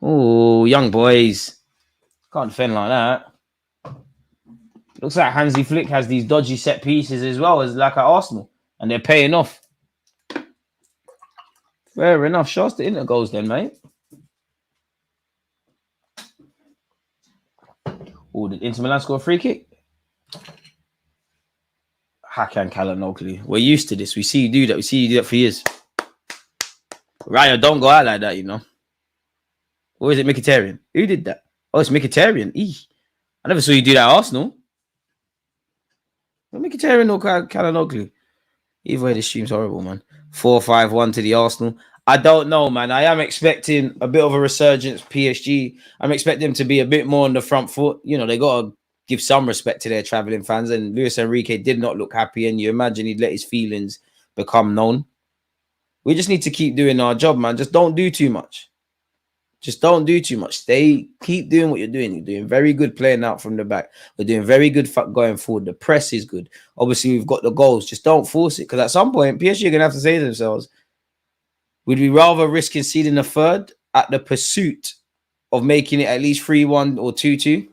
S2: young boys can't defend like that. Looks like Hansi Flick has these dodgy set pieces as well as like at Arsenal, and they're paying off. Fair enough. Shots the Inter goals then, mate. Oh, did Inter Milan score a free kick? Hakan Calhanoglu. We're used to this. We see you do that. We see you do that for years. Raya, don't go out like that, you know. Or is it Mkhitaryan? Who did that? Oh, it's Mkhitaryan. I never saw you do that at Arsenal. Mkhitaryan or Calhanoglu? Either way, this stream's horrible, man. 4-5-1 to the Arsenal. I don't know, man. I am expecting a bit of a resurgence. PSG. I'm expecting them to be a bit more on the front foot. You know, they got to give some respect to their travelling fans. And Luis Enrique did not look happy. And you imagine he'd let his feelings become known. We just need to keep doing our job, man. Just don't do too much. Just don't do too much. Keep doing what you're doing. You're doing very good playing out from the back. We're doing very good going forward. The press is good. Obviously, we've got the goals. Just don't force it. Because at some point, PSG are going to have to say to themselves, would we rather risk conceding a third at the pursuit of making it at least 3-1 or 2-2?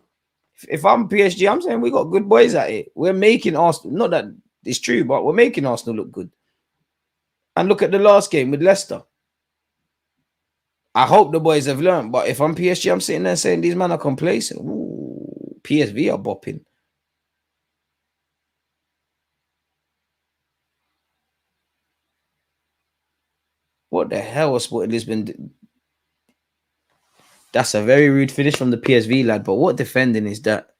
S2: If I'm PSG, I'm saying we got good boys at it. We're making Arsenal, not that it's true, but we're making Arsenal look good. And look at the last game with Leicester. I hope the boys have learned, but if I'm PSG, I'm sitting there saying these men are complacent. Ooh, PSV are bopping. What the hell was Sporting Lisbon? That's a very rude finish from the PSV lad, but what defending is that?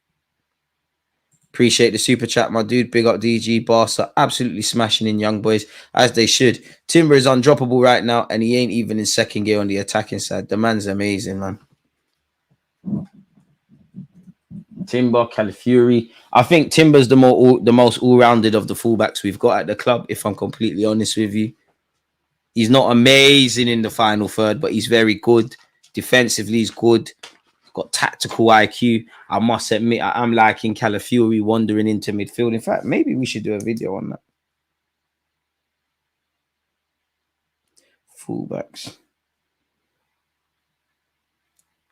S2: Appreciate the super chat, my dude. Big up DG. Barca absolutely smashing in young boys, as they should. Timber is undroppable right now, and he ain't even in second gear on the attacking side. The man's amazing, man. Timber, Calafiori. I think Timber's the most all-rounded of the fullbacks we've got at the club, if I'm completely honest with you. He's not amazing in the final third, but he's very good. Defensively, he's good. Got tactical IQ. I must admit, I am liking Calafiori wandering into midfield. In fact, maybe we should do a video on that. Fullbacks.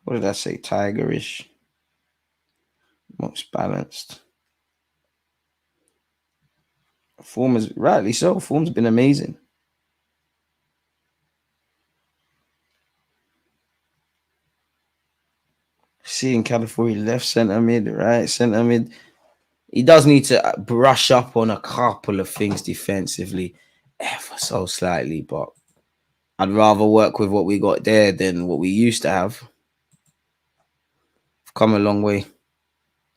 S2: What did I say? Tigerish. Most balanced. Form is rightly so. Form's been amazing. Seeing California left centre mid, right centre mid. He does need to brush up on a couple of things defensively, ever so slightly, but I'd rather work with what we got there than what we used to have. I've come a long way.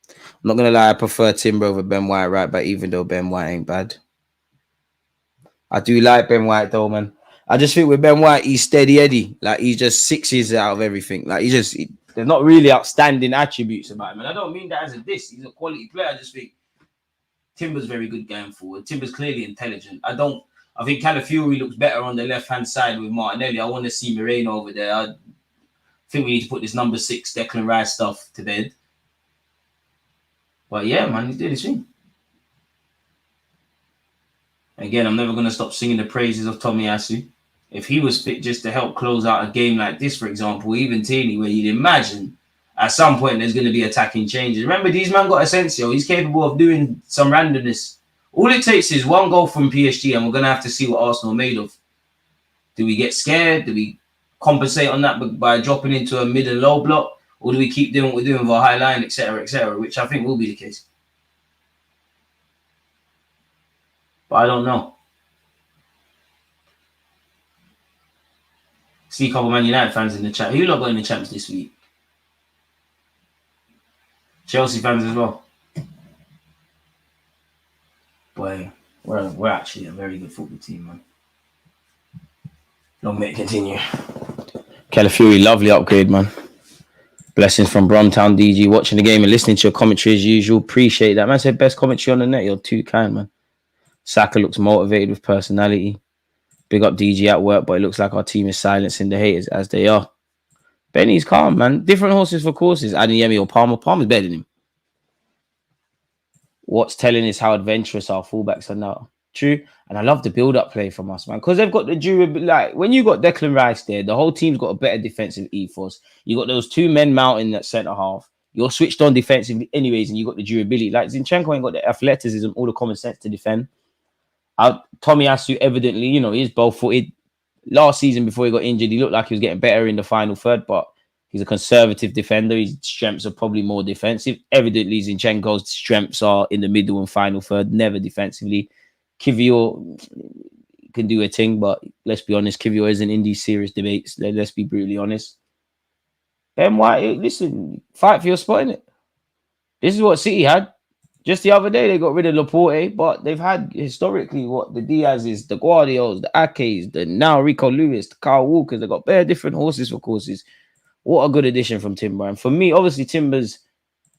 S2: I'm not going to lie, I prefer Timber over Ben White right back, even though Ben White ain't bad. I do like Ben White though, man. I just think with Ben White, he's steady Eddie. Like, he's just sixes out of everything. Like, there's not really outstanding attributes about him. And I don't mean that as a diss. He's a quality player. I just think Timber's very good going forward. Timber's clearly intelligent. I think Calafiori looks better on the left-hand side with Martinelli. I want to see Moreno over there. I think we need to put this number 6 Declan Rice stuff to bed. But yeah, man, he did his thing. Again, I'm never going to stop singing the praises of Tomiyasu. If he was fit just to help close out a game like this, for example, even Tierney, where you'd imagine at some point there's going to be attacking changes. Remember, these man got Asensio. He's capable of doing some randomness. All it takes is one goal from PSG, and we're going to have to see what Arsenal are made of. Do we get scared? Do we compensate on that by dropping into a mid and low block? Or do we keep doing what we're doing with our high line, etc., which I think will be the case. But I don't know. See a couple of Man United fans in the chat. Who lot got in the champs this week? Chelsea fans as well. Boy, we're actually a very good football team, man. Long may it continue. Calafiori, lovely upgrade, man. Blessings from Bromtown DG, watching the game and listening to your commentary as usual. Appreciate that. Man said best commentary on the net. You're too kind, man. Saka looks motivated with personality. Big up DG at work, but it looks like our team is silencing the haters as they are. Benny's calm, man. Different horses for courses. Adeyemi or Palmer. Palmer's better than him. What's telling is how adventurous our fullbacks are now. True. And I love the build-up play from us, man. Because they've got the durability. Like, when you got Declan Rice there, the whole team's got a better defensive ethos. You got those two men mounting at centre-half. You're switched on defensively anyways, and you got the durability. Like, Zinchenko ain't got the athleticism, all the common sense to defend. Tomiyasu, evidently, you know, he's both-footed. Last season, before he got injured, he looked like he was getting better in the final third, but he's a conservative defender. His strengths are probably more defensive. Evidently, Zinchenko's strengths are in the middle and final third, never defensively. Kivior can do a thing, but let's be honest, Kivior isn't in these serious debates. Let's be brutally honest. Ben White, listen, fight for your spot, innit? This is what City had. Just the other day, they got rid of Laporte, but they've had historically what the Diaz's, the Guardios, the Akes, the now Rico Lewis, the Kyle Walkers. They've got bare different horses for courses. What a good addition from Timber. And for me, obviously, Timber's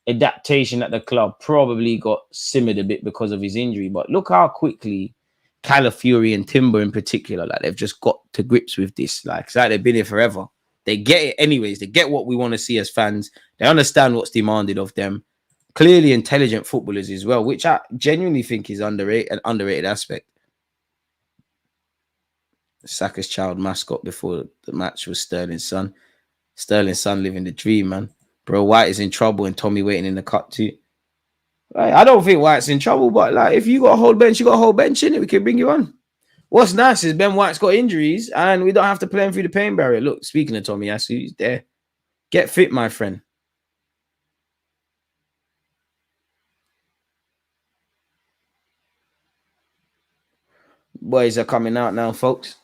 S2: adaptation at the club probably got simmered a bit because of his injury. But look how quickly Calafiori and Timber in particular, like they've just got to grips with this. Like, it's like they've been here forever. They get it anyways. They get what we want to see as fans. They understand what's demanded of them. Clearly intelligent footballers as well, which I genuinely think is an underrated aspect. Saka's child mascot before the match was Sterling's son. Sterling's son living the dream, man. Bro, White is in trouble and Tommy waiting in the cut too. Like, I don't think White's in trouble, but like if you got a whole bench, you got a whole bench in it. We can bring you on. What's nice is Ben White's got injuries and we don't have to play him through the pain barrier. Look, speaking of Tomiyasu, he's there. Get fit, my friend. Boys are coming out now, folks.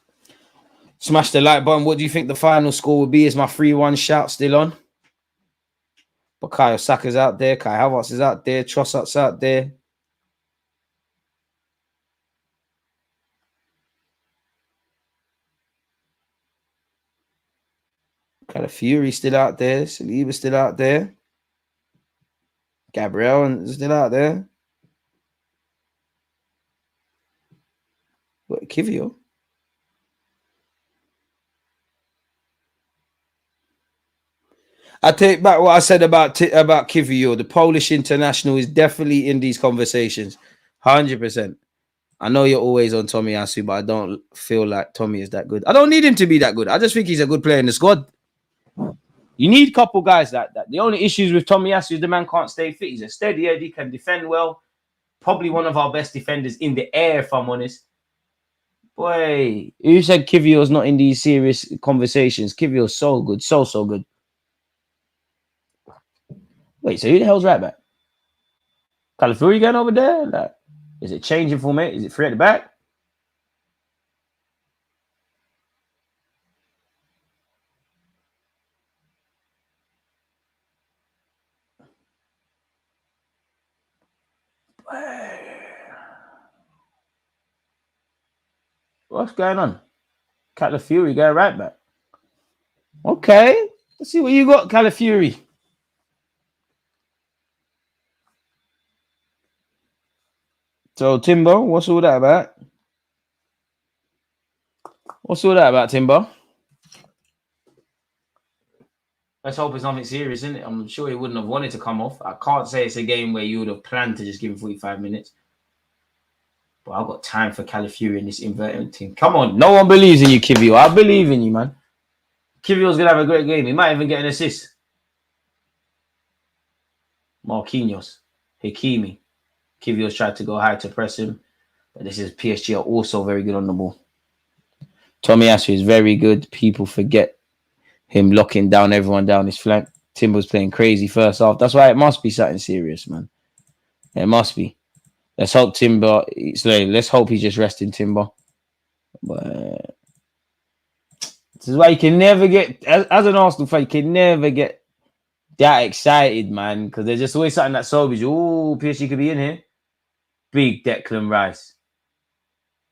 S2: Smash the like button. What do you think the final score will be? Is my 3-1 shout still on? Bukayo Saka's out there. Kai Havertz is out there. Trossard's out there. Calafiori still out there. Saliba still out there. Gabriel is still out there. What, Kivior? I take back what I said about Kivior. The Polish international is definitely in these conversations. 100%. I know you're always on Tomiyasu, but I don't feel like Tommy is that good. I don't need him to be that good. I just think he's a good player in the squad. You need a couple guys like that. The only issues with Tomiyasu is the man can't stay fit. He's a steady Eddie, can defend well. Probably one of our best defenders in the air, if I'm honest. Boy, who said Kivior's not in these serious conversations? Kivior's so good, so good. Wait, so who the hell's right back? Calafiori going over there? Like, is it changing for me? Is it free at the back? What's going on? Calafiori going right back. Okay, let's see what you got, Calafiori. So, Timber, what's all that about? What's all that about, Timber? Let's hope it's nothing serious, isn't it? I'm sure he wouldn't have wanted to come off. I can't say it's a game where you would have planned to just give him 45 minutes. But I've got time for Calafiori in this inverted team. Come on, no one believes in you, Kivior. I believe in you, man. Kivior's going to have a great game. He might even get an assist. Marquinhos, Hakimi. Kivior's tried to go high to press him. But this is PSG are also very good on the ball. Tomiyasu is very good. People forget him locking down everyone down his flank. Timber's playing crazy first half. That's why it must be something serious, man. It must be. Let's hope Timber. Let's hope he's just resting Timber. But this is why you can never get, as an Arsenal fan, you can never get that excited, man. Because there's just always something that sobers you. Oh, PSG could be in here. Big Declan Rice.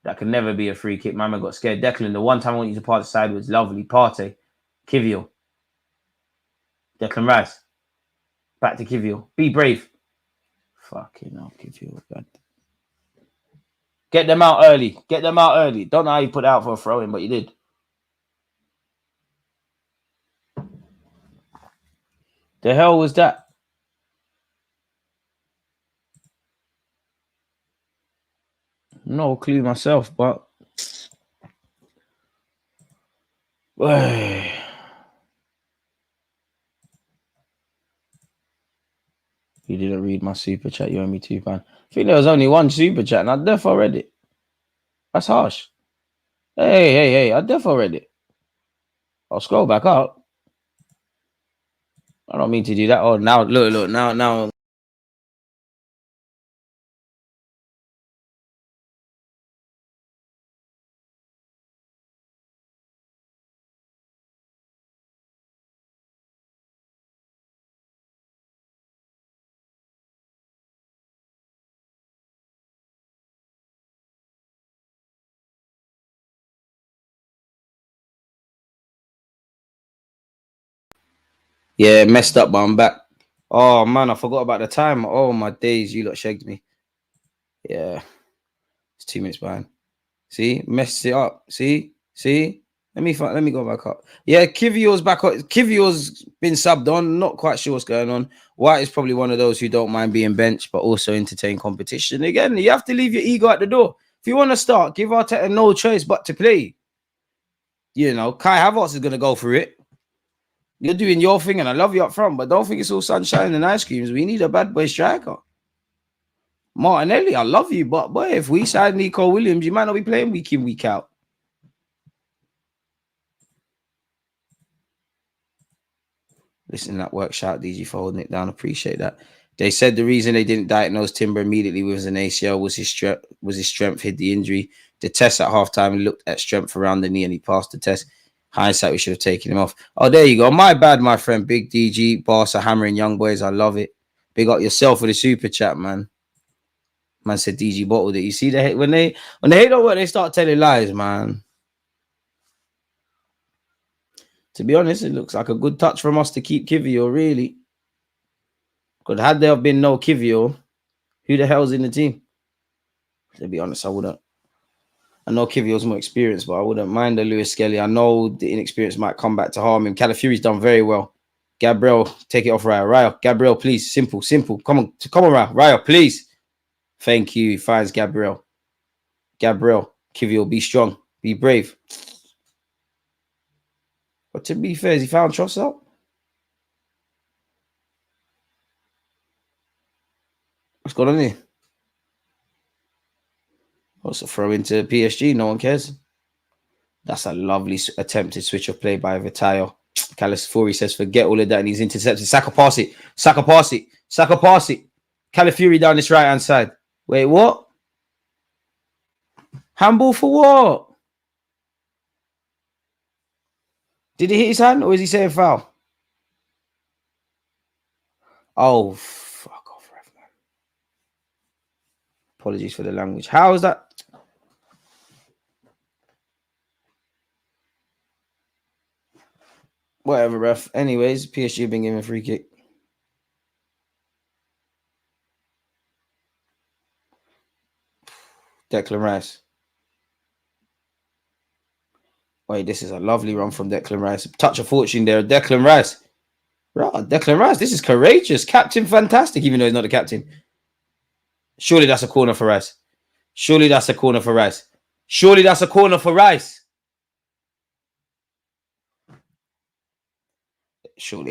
S2: That could never be a free kick. Mama got scared. Declan, the one time I want you to part the side was lovely. Partey. Kivior. Declan Rice. Back to Kivior. Be brave. Fucking hell, Kivior. God. Get them out early. Get them out early. Don't know how you put it out for a throw-in, but you did. The hell was that? No clue myself, but you didn't read my super chat. You owe me £2. I think there was only one super chat, and I definitely read it. That's harsh. Hey! I definitely read it. I'll scroll back up. I don't mean to do that. Oh, now look, now. Yeah, messed up, but I'm back. Oh man, I forgot about the time. Oh my days, you lot shagged me. Yeah, it's 2 minutes behind. See, messed it up. See. Let me go back up. Yeah, Kivio's back up. Kivio's been subbed on. Not quite sure what's going on. White is probably one of those who don't mind being benched, but also entertain competition. Again, you have to leave your ego at the door. If you want to start, give Arteta no choice but to play. You know, Kai Havertz is going to go for it. You're doing your thing, and I love you up front, but don't think it's all sunshine and ice creams. We need a bad boy striker. Martinelli, I love you, but boy, if we sign Nico Williams, you might not be playing week in, week out. Listen, that work. Shout DG for holding it down. Appreciate that. They said the reason they didn't diagnose Timber immediately with an ACL was his strength hid the injury. The test at halftime looked at strength around the knee, and he passed the test. Hindsight, we should have taken him off. Oh, there you go. My bad, my friend. Big DG, Barca hammering young boys. I love it. Big up yourself with a super chat, man. Man said DG bottled it. You see the hate when they don't work, they start telling lies, man. To be honest, it looks like a good touch from us to keep Kivio, really. Because had there been no Kivio, who the hell's in the team? To be honest, I wouldn't. I know Kivio's more experienced, but I wouldn't mind the Lewis Skelly. I know the inexperience might come back to harm him. Calafiori's done very well. Gabriel, take it off Raya. Raya, Gabriel, please. Simple. Come on, Raya. Raya, please. Thank you. He finds Gabriel. Kivio, be strong. Be brave. But to be fair, has he found Trossard? What's going on here? What's a throw into PSG? No one cares. That's a lovely attempted switch of play by Vitayo. Calafiori says, forget all of that, and he's intercepted. Saka pass it. Calafiori down this right-hand side. Wait, what? Handball for what? Did he hit his hand, or is he saying foul? Oh, fuck off, ref, man. Apologies for the language. How is that? Whatever, ref. Anyways, PSG been given a free kick. Declan Rice. Wait, this is a lovely run from Declan Rice. Touch of fortune there. Declan Rice. Right, Declan Rice. This is courageous. Captain fantastic, even though he's not the captain. Surely that's a corner for Rice. Surely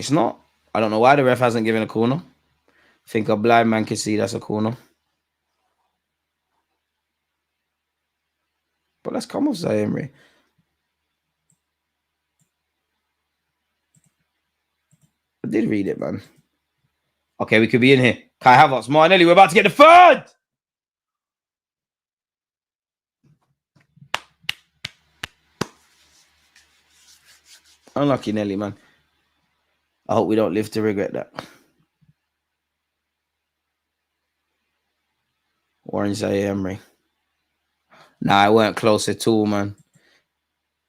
S2: it's not. I don't know why the ref hasn't given a corner. I think a blind man can see that's a corner. But let's come off Zaire Emery. I did read it, man. Okay, we could be in here. Kai Havertz, Martinelli, we're about to get the third. Unlucky Nelly, man. I hope we don't live to regret that. Warren Zaire Emery. Nah, I weren't close at all, man.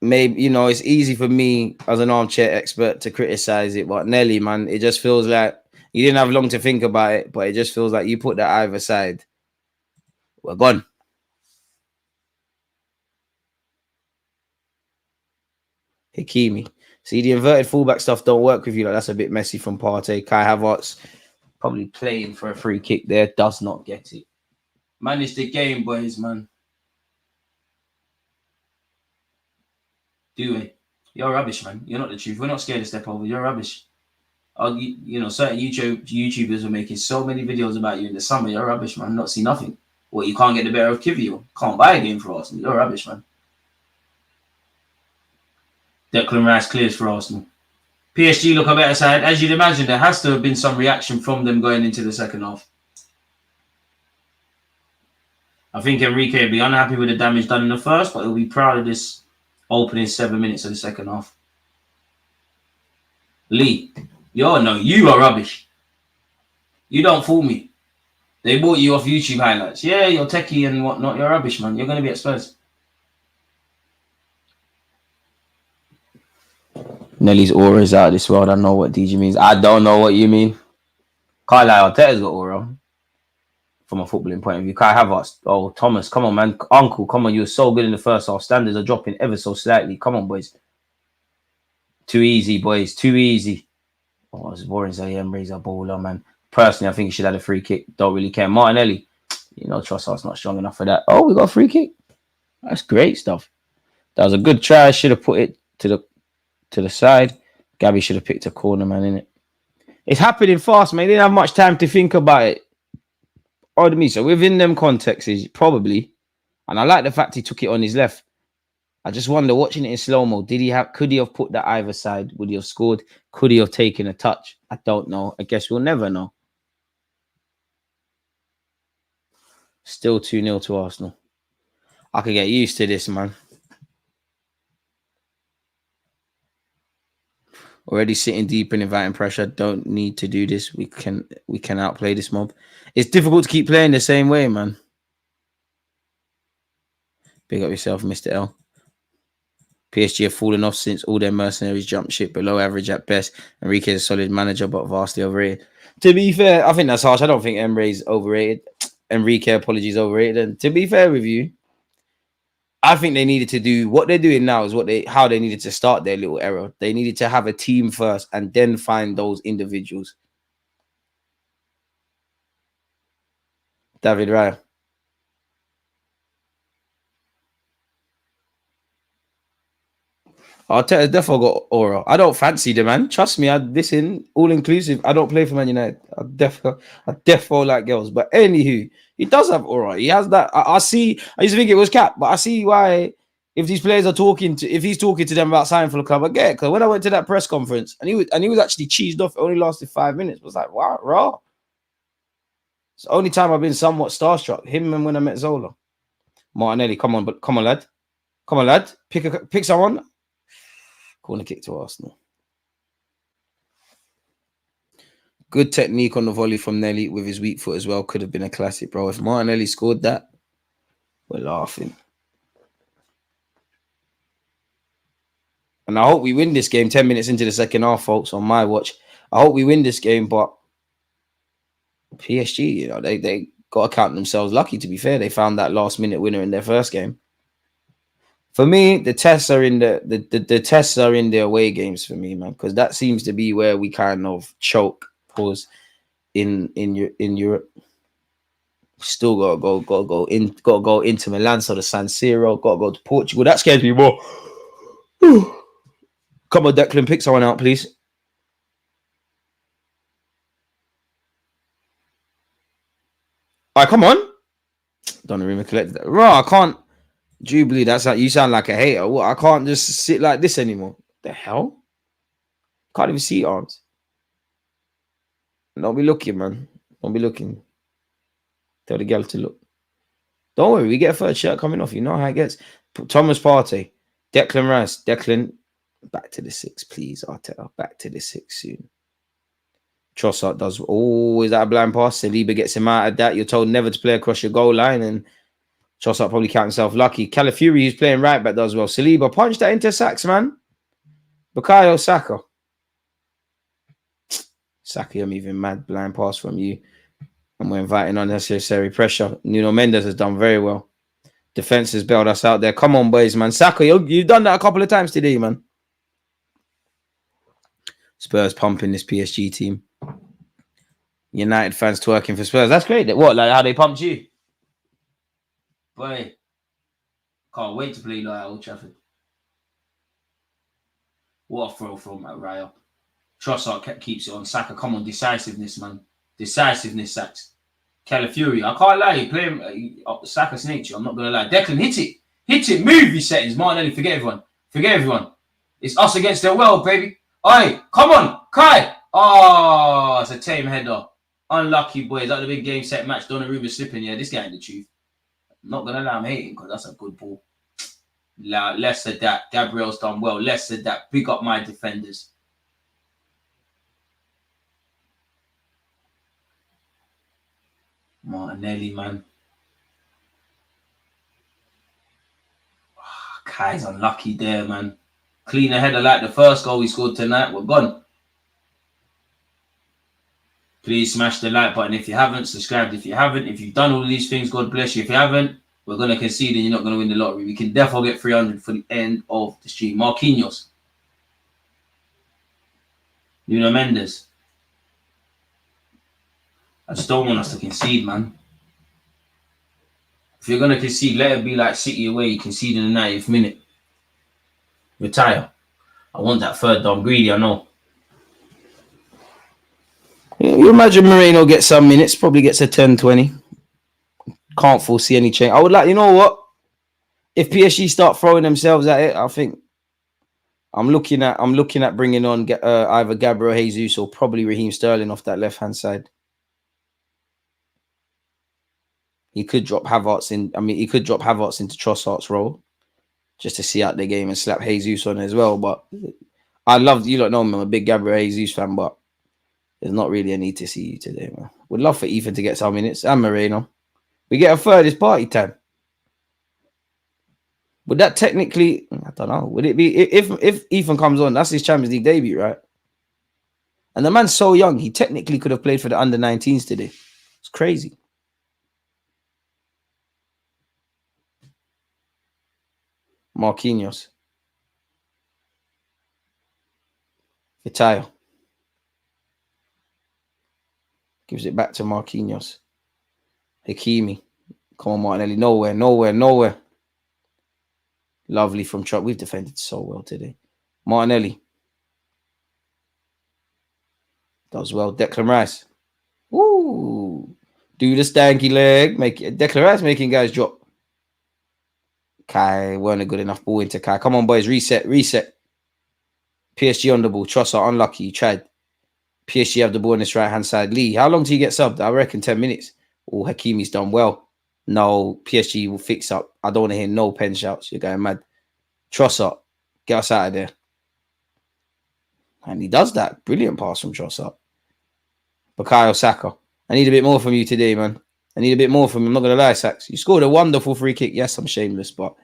S2: Maybe, it's easy for me as an armchair expert to criticize it, but Nelly, man, it just feels like you didn't have long to think about it, but it just feels like you put that either side. We're gone. Hakimi. See, the inverted fullback stuff don't work with you. Like, that's a bit messy from Partey. Kai Havertz probably playing for a free kick there. Does not get it. Manage the game, boys, man. Do it. You're rubbish, man. You're not the truth. We're not scared to step over. You're rubbish. Certain YouTubers are making so many videos about you in the summer. You're rubbish, man. Not see nothing. Well, you can't get the better of Kivio. Can't buy a game for Arsenal. You're rubbish, man. Declan Rice clears for Arsenal. PSG look a better side. As you'd imagine, there has to have been some reaction from them going into the second half. I think Enrique will be unhappy with the damage done in the first, but he'll be proud of this opening 7 minutes of the second half. Lee, you are rubbish. You don't fool me. They bought you off YouTube highlights. Yeah, you're techie and whatnot. You're rubbish, man. You're going to be exposed. Nelly's aura is out of this world. I know what DG means. I don't know what you mean. Can't lie, Arteta's got aura. From a footballing point of view. Kai Havertz. Oh, Thomas, come on, man. Uncle, come on. You were so good in the first half. Standards are dropping ever so slightly. Come on, boys. Too easy, boys. Too easy. Oh, it's boring. Zaire Emery's a baller, man. Personally, I think he should have a free kick. Don't really care. Martinelli. Trossard's not strong enough for that. Oh, we got a free kick. That's great stuff. That was a good try. I should have put it to the side. Gabby should have picked a corner, man, innit? It's happening fast, man. They didn't have much time to think about it. So within them contexts, probably, and I like the fact he took it on his left. I just wonder, watching it in slow-mo, could he have put that either side? Would he have scored? Could he have taken a touch? I don't know. I guess we'll never know. Still 2-0 to Arsenal. I could get used to this, man. Already sitting deep and inviting pressure. Don't need to do this. We can outplay this mob. It's difficult to keep playing the same way, man. Big up yourself, Mr. L. PSG have fallen off since all their mercenaries jumped ship, below average at best. Enrique is a solid manager, but vastly overrated. To be fair, I think that's harsh. I don't think Emre's overrated. Enrique, apologies, overrated. And to be fair with you, I think they needed to do what they're doing now is how they needed to start their little era. They needed to have a team first and then find those individuals. David Raya. Arteta's definitely got aura. I don't fancy the man. Trust me, this in all inclusive. I don't play for Man United. I definitely like girls. But anywho, he does have aura. He has that. I see. I used to think it was cap, but I see why. If these players are if he's talking to them about signing for the club, I get it. Because when I went to that press conference and he was actually cheesed off. It only lasted 5 minutes. I was like, wow, raw. It's the only time I've been somewhat starstruck. Him and when I met Zola. Martinelli, come on, lad. Pick someone. Corner kick to Arsenal. Good technique on the volley from Nelly with his weak foot as well. Could have been a classic, bro. If Martinelli scored that, we're laughing. And I hope we win this game 10 minutes into the second half, folks, on my watch. I hope we win this game, but PSG, they got to count themselves lucky, to be fair. They found that last-minute winner in their first game. For me, the tests are in the tests are in the away games for me, man, because that seems to be where we kind of choke. Pause in Europe. Still gotta go into Milan, so the San Siro. Gotta go to Portugal. That scares me more. Come on, Declan, pick someone out, please. All right, come on. Don't even collect that. Raw, I can't. Jubilee, that's like you sound like a hater. What? I can't just sit like this anymore. The hell? Can't even see arms. Don't be looking, man. Don't be looking. Tell the girl to look. Don't worry, we get a third shirt coming off. You know how it gets. Thomas Partey, Declan Rice, Declan. Back to the 6, please, Arteta. Back to the 6 soon. Trossard does always that blind pass. Saliba gets him out of that. You're told never to play across your goal line, and Trossard probably count himself lucky. Calafiori, who's playing right back, does well. Saliba punch that into sacks, man. Bukayo Saka. Saka, I'm even mad. Blind pass from you. And we're inviting unnecessary pressure. Nuno Mendes has done very well. Defense has bailed us out there. Come on, boys, man. Saka, you've done that a couple of times today, man. Spurs pumping this PSG team. United fans twerking for Spurs. That's great. What, like how they pumped you? Boy, can't wait to play like Old Trafford. What a throw from Raya. Trossard keeps it on. Saka, come on, decisiveness, man. Decisiveness, Sacks. Calafury, I can't lie. You play him, Saka's nature. I'm not gonna lie. Declan, hit it. Hit it. Move your settings. Martinelli, forget everyone. Forget everyone. It's us against their world, baby. Oi, come on, Kai. Oh, it's a tame header. Unlucky, boys. Like the big game set match. Donnarumma slipping. Yeah, this guy ain't the truth. I'm not gonna lie, I'm hating because that's a good ball. Less of that. Gabriel's done well. Less of that. Big up my defenders. Martinelli, man. Oh, Kai's unlucky there, man. Clean header like the first goal we scored tonight. We're gone. Please smash the like button if you haven't. Subscribe if you haven't. If you've done all of these things, God bless you. If you haven't, we're going to concede and you're not going to win the lottery. We can definitely get 300 for the end of the stream. Marquinhos. Nuno Mendes. I just don't want us to concede, man. If you're going to concede, let it be like City away. You concede in the 90th minute. Retire. I want that third though. I'm greedy, I know. You imagine Moreno gets some minutes, probably gets a 10-20. Can't foresee any change. I would like, you know what? If PSG start throwing themselves at it, I think I'm looking at bringing on either Gabriel Jesus or probably Raheem Sterling off that left-hand side. He could drop Havertz in. I mean, he could drop Havertz into Trossard's role just to see out the game and slap Jesus on as well. But I love, you don't know me, I'm a big Gabriel Jesus fan, but there's not really a need to see you today, man. Would love for Ethan to get some minutes and Moreno. We get a third, it's party time. Would that technically, I don't know, would it be, if Ethan comes on, that's his Champions League debut, right? And the man's so young, he technically could have played for the under-19s today. It's crazy. Marquinhos. Vitayo. Gives it back to Marquinhos. Hakimi. Come on, Martinelli. Nowhere. Lovely from Trump. We've defended so well today. Martinelli. Does well. Declan Rice. Woo. Do the stanky leg. Declan Rice making guys drop. Kai weren't a good enough ball into Kai. Come on, boys. Reset. PSG on the ball. Trossard unlucky. You tried. PSG have the ball on this right-hand side. Lee, how long do you get subbed? I reckon 10 minutes. Oh, Hakimi's done well. No, PSG will fix up. I don't want to hear no pen shouts. You're going mad. Trossard, get us out of there. And he does that. Brilliant pass from Trossard. Bukayo Saka. I need a bit more from you today, man. I need a bit more from you. I'm not going to lie, Sax. You scored a wonderful free kick. Yes, I'm shameless, but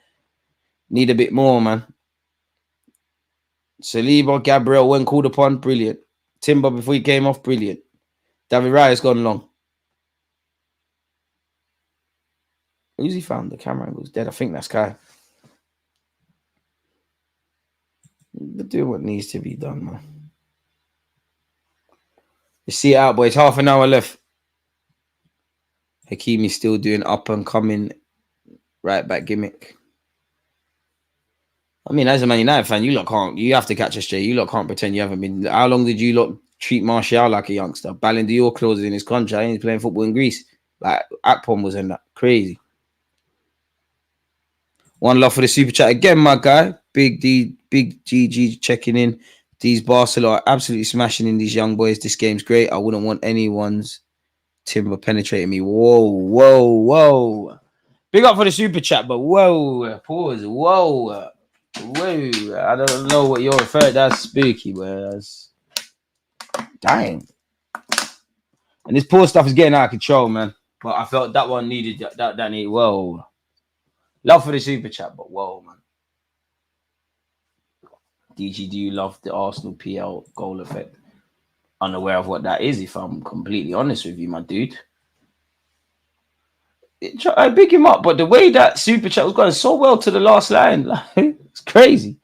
S2: need a bit more, man. Saliba, Gabriel, when called upon, brilliant. Timber before he came off, brilliant. David Raya's gone long. Who's he found? The camera angle's dead. I think that's Kai. But do what needs to be done, man. You see it out, boys. Half an hour left. Hakimi's still doing up and coming right back gimmick. I mean, as a Man United fan, you have to catch a straight. You lot can't pretend you haven't been. How long did you lot treat Martial like a youngster? Ballon d'Or clauses in his contract. He's playing football in Greece. Like, Akpom was in that. Crazy. One love for the super chat again, my guy. Big GG checking in. These Barcelona are absolutely smashing in these young boys. This game's great. I wouldn't want anyone's Timber penetrating me. Whoa. Big up for the super chat, but whoa. Pause. Whoa. I don't know what you're referring to. That's spooky, bro. That's dying. And this poor stuff is getting out of control, man. But I felt that one needed that needed. Whoa. Love for the super chat, but whoa, man. DG, do you love the Arsenal PL goal effect? Unaware of what that is, if I'm completely honest with you, my dude. I big him up, but the way that super chat was going so well to the last line, like, it's crazy.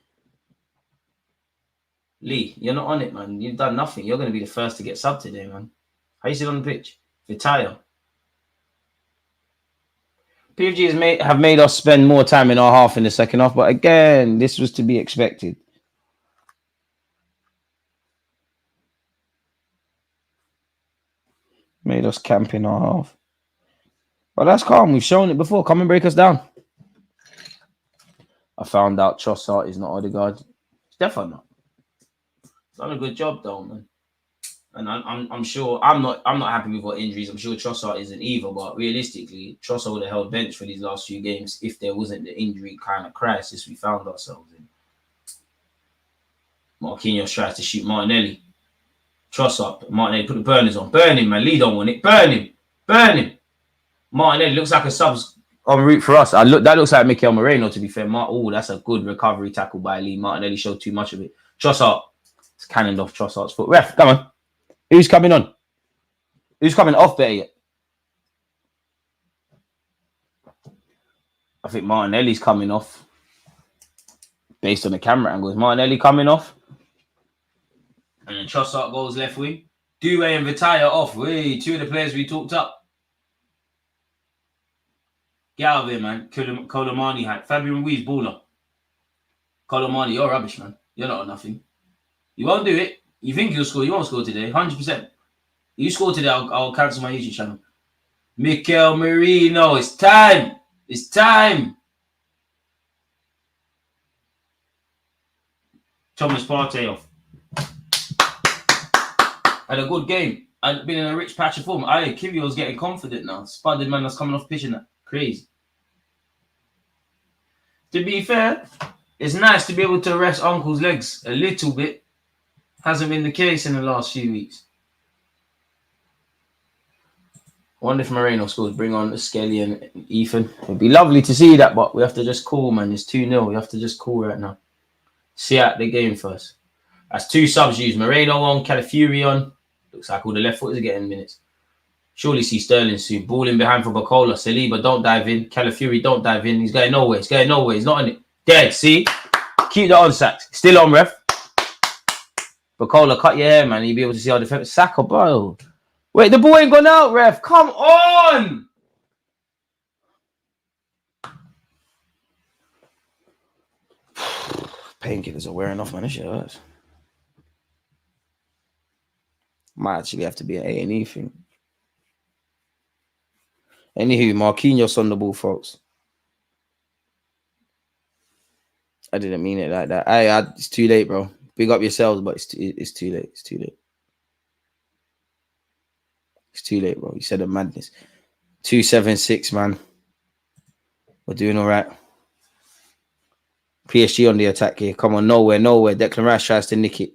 S2: Lee, you're not on it, man. You've done nothing. You're going to be the first to get subbed today, man. How you sit on the pitch? Vitaya. PSG have made us spend more time in our half in the second half, but again, this was to be expected. Made us camp in our half. But that's calm. We've shown it before. Come and break us down. I found out Trossard is not Odegaard. It's definitely not. He's done a good job though, man. And I'm sure I'm not happy with what injuries. I'm sure Trossard isn't either. But realistically, Trossard would have held bench for these last few games if there wasn't the injury kind of crisis we found ourselves in. Marquinhos tries to shoot Martinelli. Trossard, Martinelli put the burners on. Burn him, man. Lee don't want it. Burn him. Burn him. Martinelli looks like a subs en route for us. That looks like Mikel Moreno, to be fair. Oh, that's a good recovery tackle by Lee. Martinelli showed too much of it. Trossard. It's cannoned off Trossard's foot. Ref, come on. Who's coming on? Who's coming off better yet? I think Martinelli's coming off. Based on the camera angles. Martinelli coming off. And then Trossard goes left wing. Doué and Vitaya off. Wait, two of the players we talked up. Get out of here, man. Colomani had. Fabian Ruiz, baller. Colomani, you're rubbish, man. You're not nothing. You won't do it. You think you'll score. You won't score today. 100%. You score today, I'll cancel my YouTube channel. Mikel Merino, it's time. It's time. Thomas Partey off. Had a good game. I've been in a rich patch of form. Kivio's getting confident now. Spudded man that's coming off pitch and that. Crazy. To be fair, it's nice to be able to rest Uncle's legs a little bit. Hasn't been the case in the last few weeks. I wonder if Moreno scores. Bring on Skelly and Ethan. It'd be lovely to see that, but we have to just call, man. It's 2-0. We have to just call right now. See out the game first. That's two subs used. Moreno on, Calafiori on. Looks like all the left footers are getting minutes. Surely see Sterling soon. Ball in behind for Bacola. Saliba, don't dive in. Calafiori, don't dive in. He's going nowhere. He's going nowhere. He's not in it. Dead, see? Keep the onside. Still on, ref. Bacola, cut your hair, man. You'll be able to see our defense. Saka, bro. Wait, the ball ain't gone out, ref. Come on! Painkillers are wearing off, man. This shit hurts. Might actually have to be an A&E thing. Anywho, Marquinhos on the ball, folks. I didn't mean it like that. It's too late, bro. Big up yourselves, but it's too late. It's too late. It's too late, bro. You said a madness. 276, man. We're doing all right. PSG on the attack here. Come on, nowhere. Declan Rice tries to nick it.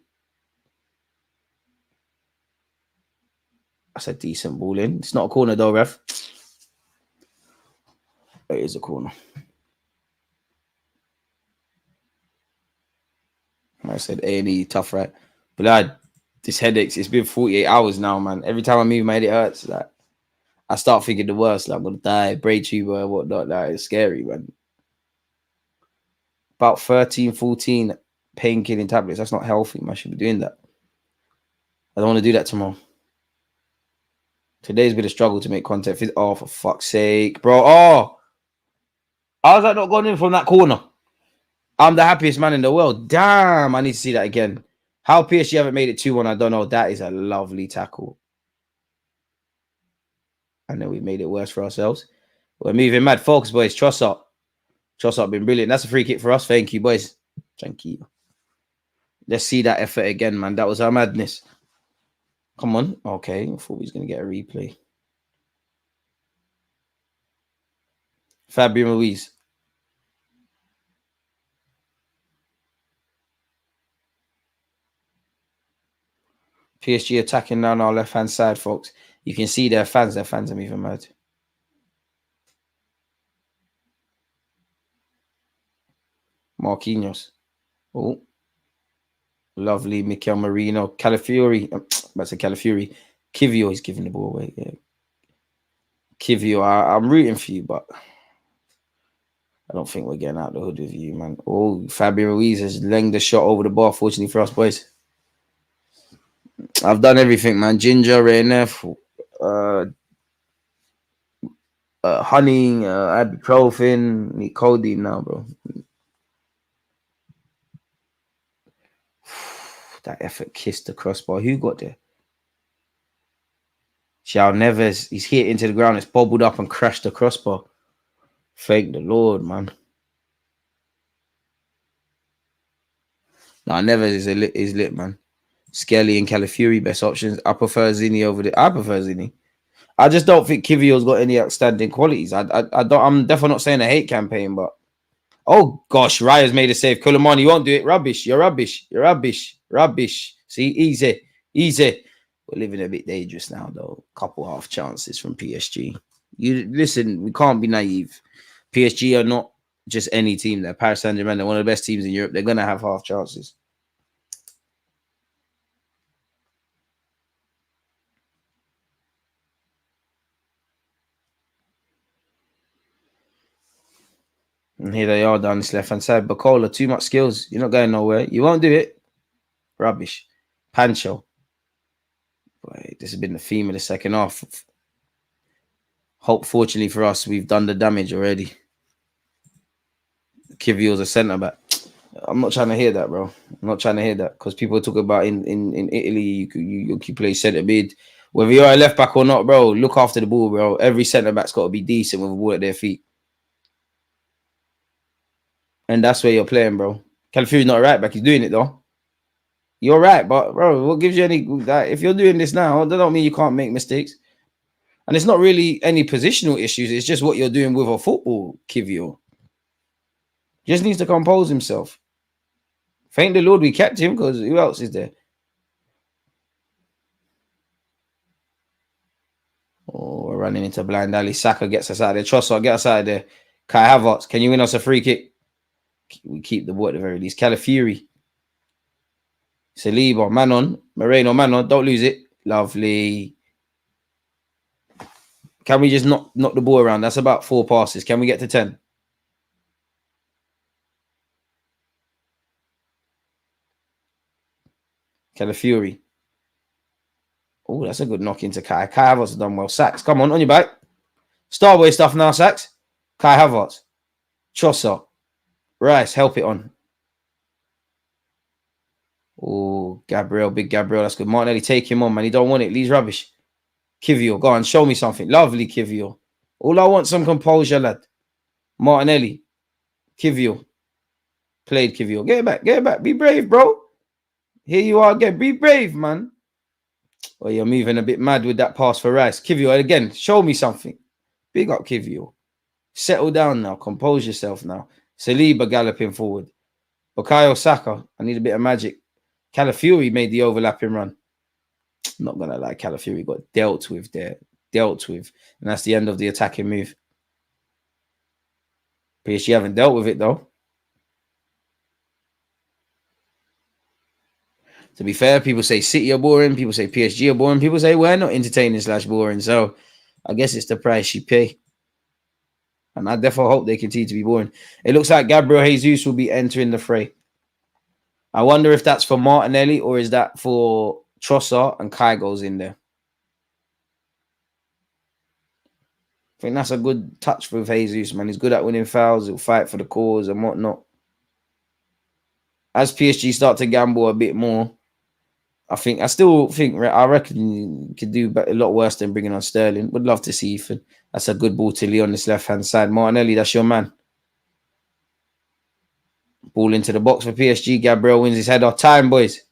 S2: That's a decent ball in. It's not a corner though, ref. It is a corner. I said A&E, tough, right? But lad, this headache, it's been 48 hours now, man. Every time I move my head, it hurts. Like, I start thinking the worst. Like, I'm going to die, braid tuber, whatnot. Like, it's scary, man. About 13, 14 pain-killing tablets. That's not healthy, man. I should be doing that. I don't want to do that tomorrow. Today's been a struggle to make content. Oh, for fuck's sake, bro. Oh! How's that not gone in from that corner? I'm the happiest man in the world. Damn, I need to see that again. How PSG haven't made it 2-1, I don't know. That is a lovely tackle. And then we made it worse for ourselves. We're moving mad. Focus, boys. Trossard. Trossard been brilliant. That's a free kick for us. Thank you, boys. Thank you. Let's see that effort again, man. That was our madness. Come on. Okay. I thought we was going to get a replay. Fabian Ruiz. PSG attacking down our left-hand side, folks. You can see their fans. Their fans are moving mad. Marquinhos. Oh. Lovely. Mikel Merino. Calafiori. That's a Calafiori. Kivio is giving the ball away. Yeah. Kivio, I'm rooting for you, but I don't think we're getting out the hood with you, man. Oh, Fabian Ruiz has lengthed the shot over the bar, fortunately for us, boys. I've done everything, man. Ginger, Renef, honey, ibuprofen, need codeine now, bro. That effort kissed the crossbar. Who got there? Shao Neves. He's hit into the ground. It's bobbled up and crashed the crossbar. Thank the Lord, man. Nah, Neves is lit, man. Skelly and Calafiori, best options. I prefer Zini over the. I prefer Zini. I just don't think Kivio's got any outstanding qualities. I don't. I'm definitely not saying a hate campaign, but oh gosh, Raya's made a save. Kulimani, you won't do it. Rubbish. You're rubbish. You're rubbish. Rubbish. See, easy, easy. We're living a bit dangerous now, though. Couple half chances from PSG. You listen. We can't be naive. PSG are not just any team. They're Paris Saint-Germain. They're one of the best teams in Europe. They're gonna have half chances. And here they are down this left-hand side. Bacola, too much skills. You're not going nowhere. You won't do it. Rubbish. Pancho. Boy, this has been the theme of the second half. Hope, fortunately for us, we've done the damage already. Kivio's a centre-back. I'm not trying to hear that, bro. I'm not trying to hear that because people talk about in Italy, you play centre mid. Whether you're a left-back or not, bro, look after the ball, bro. Every centre-back's got to be decent with a ball at their feet. And that's where you're playing, bro. Calafiori's not a right back. He's doing it, though. You're right, but, bro, what gives you any... That, if you're doing this now, that don't mean you can't make mistakes. And it's not really any positional issues. It's just what you're doing with a football, Kivio. Just needs to compose himself. Thank the Lord we kept him because who else is there? Oh, we're running into blind alley. Saka gets us out of there. Trossard, get us out of there. Kai Havertz, can you win us a free kick? We keep the ball at the very least. Calafiori. Saliba, Manon. Moreno, Manon. Don't lose it. Lovely. Can we just knock the ball around? That's about 4 passes. Can we get to 10? Calafiori. Oh, that's a good knock into Kai. Kai Havertz has done well. Sachs, come on your back. Starboy stuff now, Sachs. Kai Havertz. Trossard. Rice, help it on. Oh, Gabriel, big Gabriel. That's good. Martinelli, take him on, man. He don't want it. Lee's rubbish. Kivio, go on. Show me something. Lovely, Kivio. All I want some composure, lad. Martinelli. Kivio. Played Kivio. Get it back. Get it back. Be brave, bro. Here you are again. Be brave, man. Well, you're moving a bit mad with that pass for Rice. Kivio, again, show me something. Big up, Kivio. Settle down now. Compose yourself now. Saliba galloping forward. Bukayo Saka. I need a bit of magic. Calafiori made the overlapping run. I'm not going to lie. Calafiori got dealt with there. Dealt with. And that's the end of the attacking move. PSG haven't dealt with it, though. To be fair, people say City are boring. People say PSG are boring. People say we're not entertaining / boring. So I guess it's the price you pay. And I definitely hope they continue to be boring. It looks like Gabriel Jesus will be entering the fray. I wonder if that's for Martinelli or is that for Trossard and Kai goes in there. I think that's a good touch with Jesus, man. He's good at winning fouls. He'll fight for the cause and whatnot. As PSG start to gamble a bit more, I reckon you could do a lot worse than bringing on Sterling. Would love to see Ethan. That's a good ball to Lee on this left-hand side. Martinelli, that's your man. Ball into the box for PSG. Gabriel wins his header. Time, boys.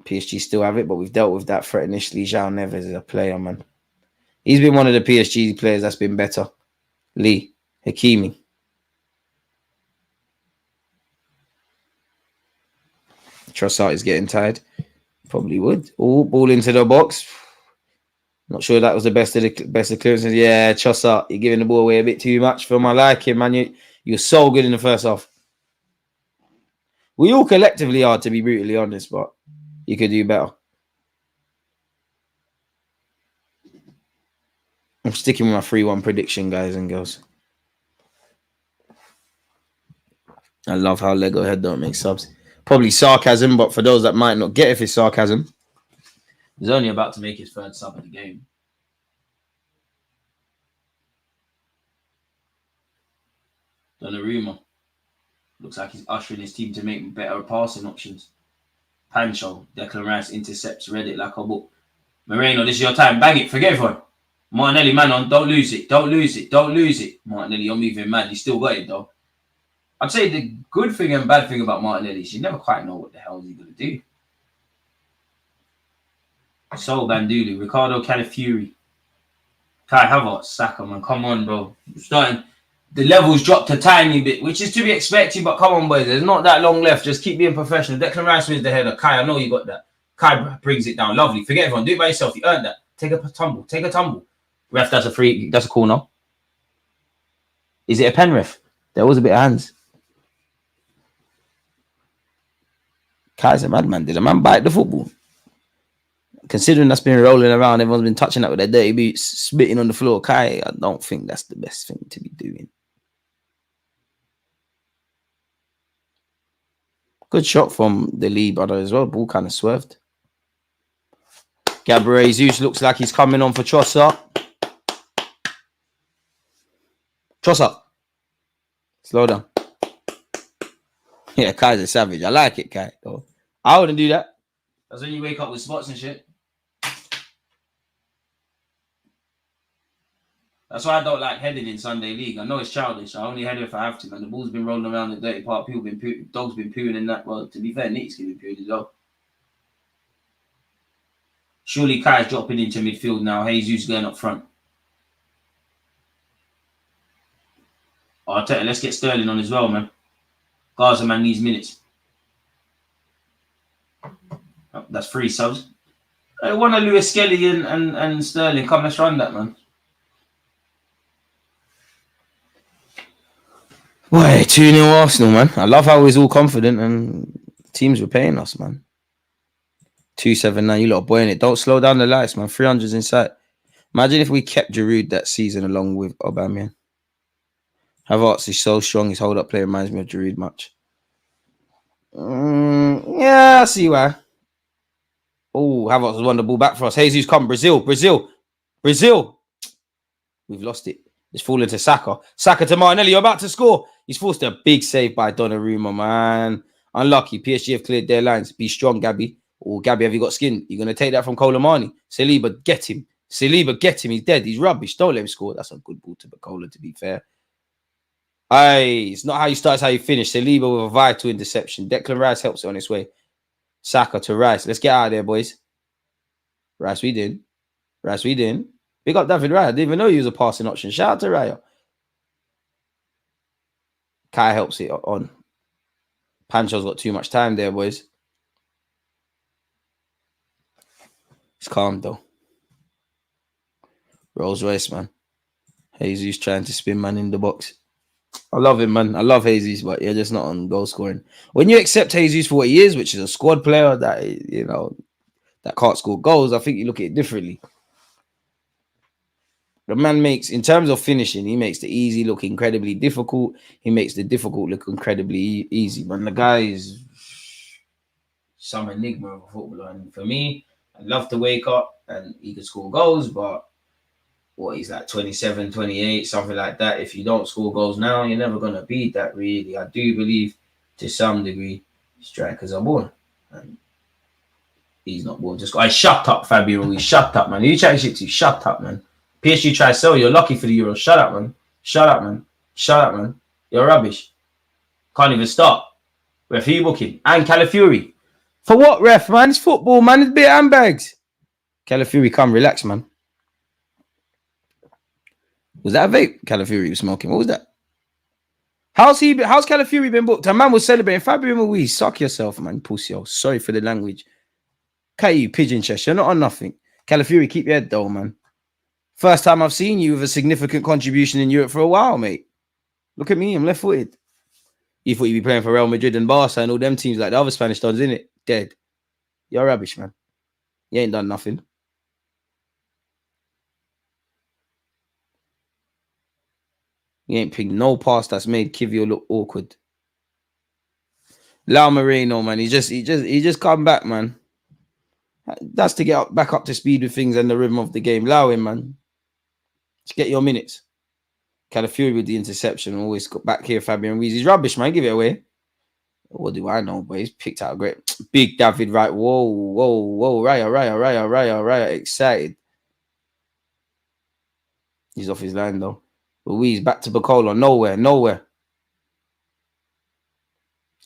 S2: PSG still have it, but we've dealt with that threat initially. João Neves is a player, man. He's been one of the PSG players that's been better. Lee, Hakimi. Trossard is getting tired. Probably would. Oh, ball into the box. Not sure that was the best of clearances. Yeah, Trossard, you're giving the ball away a bit too much for my liking, man. You're so good in the first half. We all collectively are, to be brutally honest, but you could do better. I'm sticking with my 3-1 prediction, guys and girls. I love how Lego Head don't make subs. Probably sarcasm, but for those that might not get if it's sarcasm, he's only about to make his third sub of the game. Donnarumma. Looks like he's ushering his team to make better passing options. Pancho, Declan Rice intercepts, read it like a book. Moreno, this is your time. Bang it. Forget everyone. Martinelli, man on. Don't lose it. Don't lose it. Don't lose it. Martinelli, you're moving mad. You still got it, though. I'd say the good thing and bad thing about Martinelli is you never quite know what the hell he's going to do. Sol Bandulu, Ricardo Calafiori, Kai Havertz, Saka, man. Come on, bro. Starting. The levels dropped a tiny bit, which is to be expected, but come on, boys. There's not that long left. Just keep being professional. Declan Rice wins the header. Kai, I know you got that. Kai brings it down. Lovely. Forget everyone. Do it by yourself. You earned that. Take a tumble. Take a tumble. Ref, that's a free. That's a corner. Is it a pen, ref? There was a bit of hands. Kai's a madman. Did a man bite the football? Considering that's been rolling around, everyone's been touching that with their dirty boots, spitting on the floor. Kai, I don't think that's the best thing to be doing. Good shot from the Lee brother as well. Ball kind of swerved. Gabriel Jesus looks like he's coming on for Trossard. Trossard. Slow down. Yeah, Kai's a savage. I like it, Kai. Though. I wouldn't do that. That's when you wake up with spots and shit. That's why I don't like heading in Sunday League. I know it's childish. I only head if I have to, man. The ball's been rolling around the dirty part. People been dogs been pooing in that. Well, to be fair, Nick's been pooing as well. Surely Kai's dropping into midfield now. Jesus going up front. Arteta, let's get Sterling on as well, man. Gaza, man, needs minutes. Oh, that's 3 subs. I want a Lewis Skelly and Sterling. Come, let's run that, man. Boy, 2-0 Arsenal, man. I love how he's all confident and teams were paying us, man. 279, you lot are boying it. Don't slow down the lights, man. 300's in sight. Imagine if we kept Giroud that season along with Aubameyang. Havertz is so strong. His hold-up play reminds me of Giroud much. Yeah, I see why. Oh, Havertz has won the ball back for us. Jesus, come. Brazil. We've lost it. It's fallen to Saka. Saka to Martinelli. You're about to score. He's forced a big save by Donnarumma, man. Unlucky. PSG have cleared their lines. Be strong, Gabby. Oh, Gabby, have you got skin? You're going to take that from Colomani. Saliba, get him. He's dead. He's rubbish. Don't let him score. That's a good ball to Bacola, to be fair. Aye, it's not how you start, it's how you finish. Saliba with a vital interception. Declan Rice helps it on its way. Saka to Rice. Let's get out of there, boys. Rice, we did. Big up David Raya. I didn't even know he was a passing option. Shout out to Raya. Kai helps it on. Pancho's got too much time there, boys. It's calm, though. Rolls Royce, man. Jesus trying to spin man in the box. I love him, man. I love Jesus, but you're just not on goal scoring. When you accept Jesus for what he is, which is a squad player that, you know, that can't score goals, I think you look at it differently. The man makes, in terms of finishing, he makes the easy look incredibly difficult. He makes the difficult look incredibly easy. Man, the guy is some enigma of a footballer. And for me, I'd love to wake up and he could score goals, but what, he's like 27, 28, something like that. If you don't score goals now, you're never going to beat that, really. I do believe, to some degree, strikers are born. And he's not born to score. Shut up, Fabio Ruiz. Shut up, man. Who you chatting shit to? Shut up, man. PSG try to sell you. You're lucky for the Euro. Shut up, man. You're rubbish. Can't even start. Ref, who you booking? And Calafiori. For what, ref, man? It's football, man. It's bit handbags. Calafiori, come relax, man. Was that a vape Calafiori was smoking? What was that? How's Calafiori been booked? A man was celebrating. Fabio Ruiz, suck yourself, man. Pussy. Sorry for the language. Cut you, pigeon chest. You're not on nothing. Calafiori, keep your head though, man. First time I've seen you with a significant contribution in Europe for a while, mate. Look at me, I'm left-footed. You thought you'd be playing for Real Madrid and Barca and all them teams like the other Spanish dons, innit? Dead. You're rubbish, man. You ain't done nothing. You ain't pinged no pass that's made Kivio look awkward. Lau Moreno, man. He just come back, man. That's to get back up to speed with things and the rhythm of the game. Allow him, man. Just get your minutes. Calafiori with the interception. Always got back here, Fabian Ruiz. He's rubbish, man. Give it away. What do I know? But he's picked out a great big David Wright. Whoa. Raya. Excited. He's off his line though. Ruiz back to Bacola. Nowhere.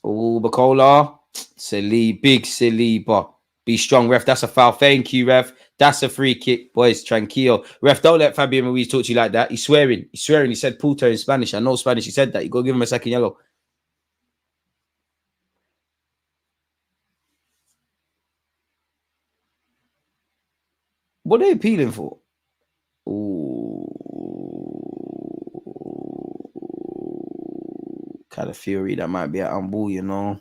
S2: Oh, Bacola. Big Saliba. Be strong, ref. That's a foul. Thank you, ref. That's a free kick. Boys, tranquilo. Ref, don't let Fabian Ruiz talk to you like that. He's swearing. He said puto in Spanish. I know Spanish. He said that. You got to give him a second yellow. What are they appealing for? Ooh. Calafiori, that might be an unball, you know.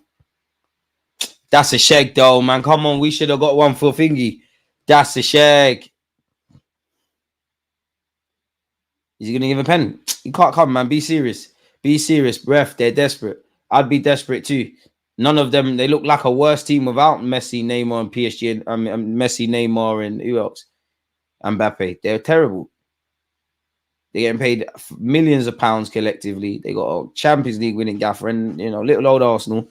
S2: That's a shag, though, man. Come on, we should have got one for thingy. That's a shag. Is he going to give a pen? You can't come, man. Be serious. Be serious, ref. They're desperate. I'd be desperate too. None of them, they look like a worse team without Messi, Neymar, and PSG, and Messi, Neymar, and who else? Mbappe. They're terrible. They're getting paid millions of pounds collectively. They got a Champions League winning gaffer, and little old Arsenal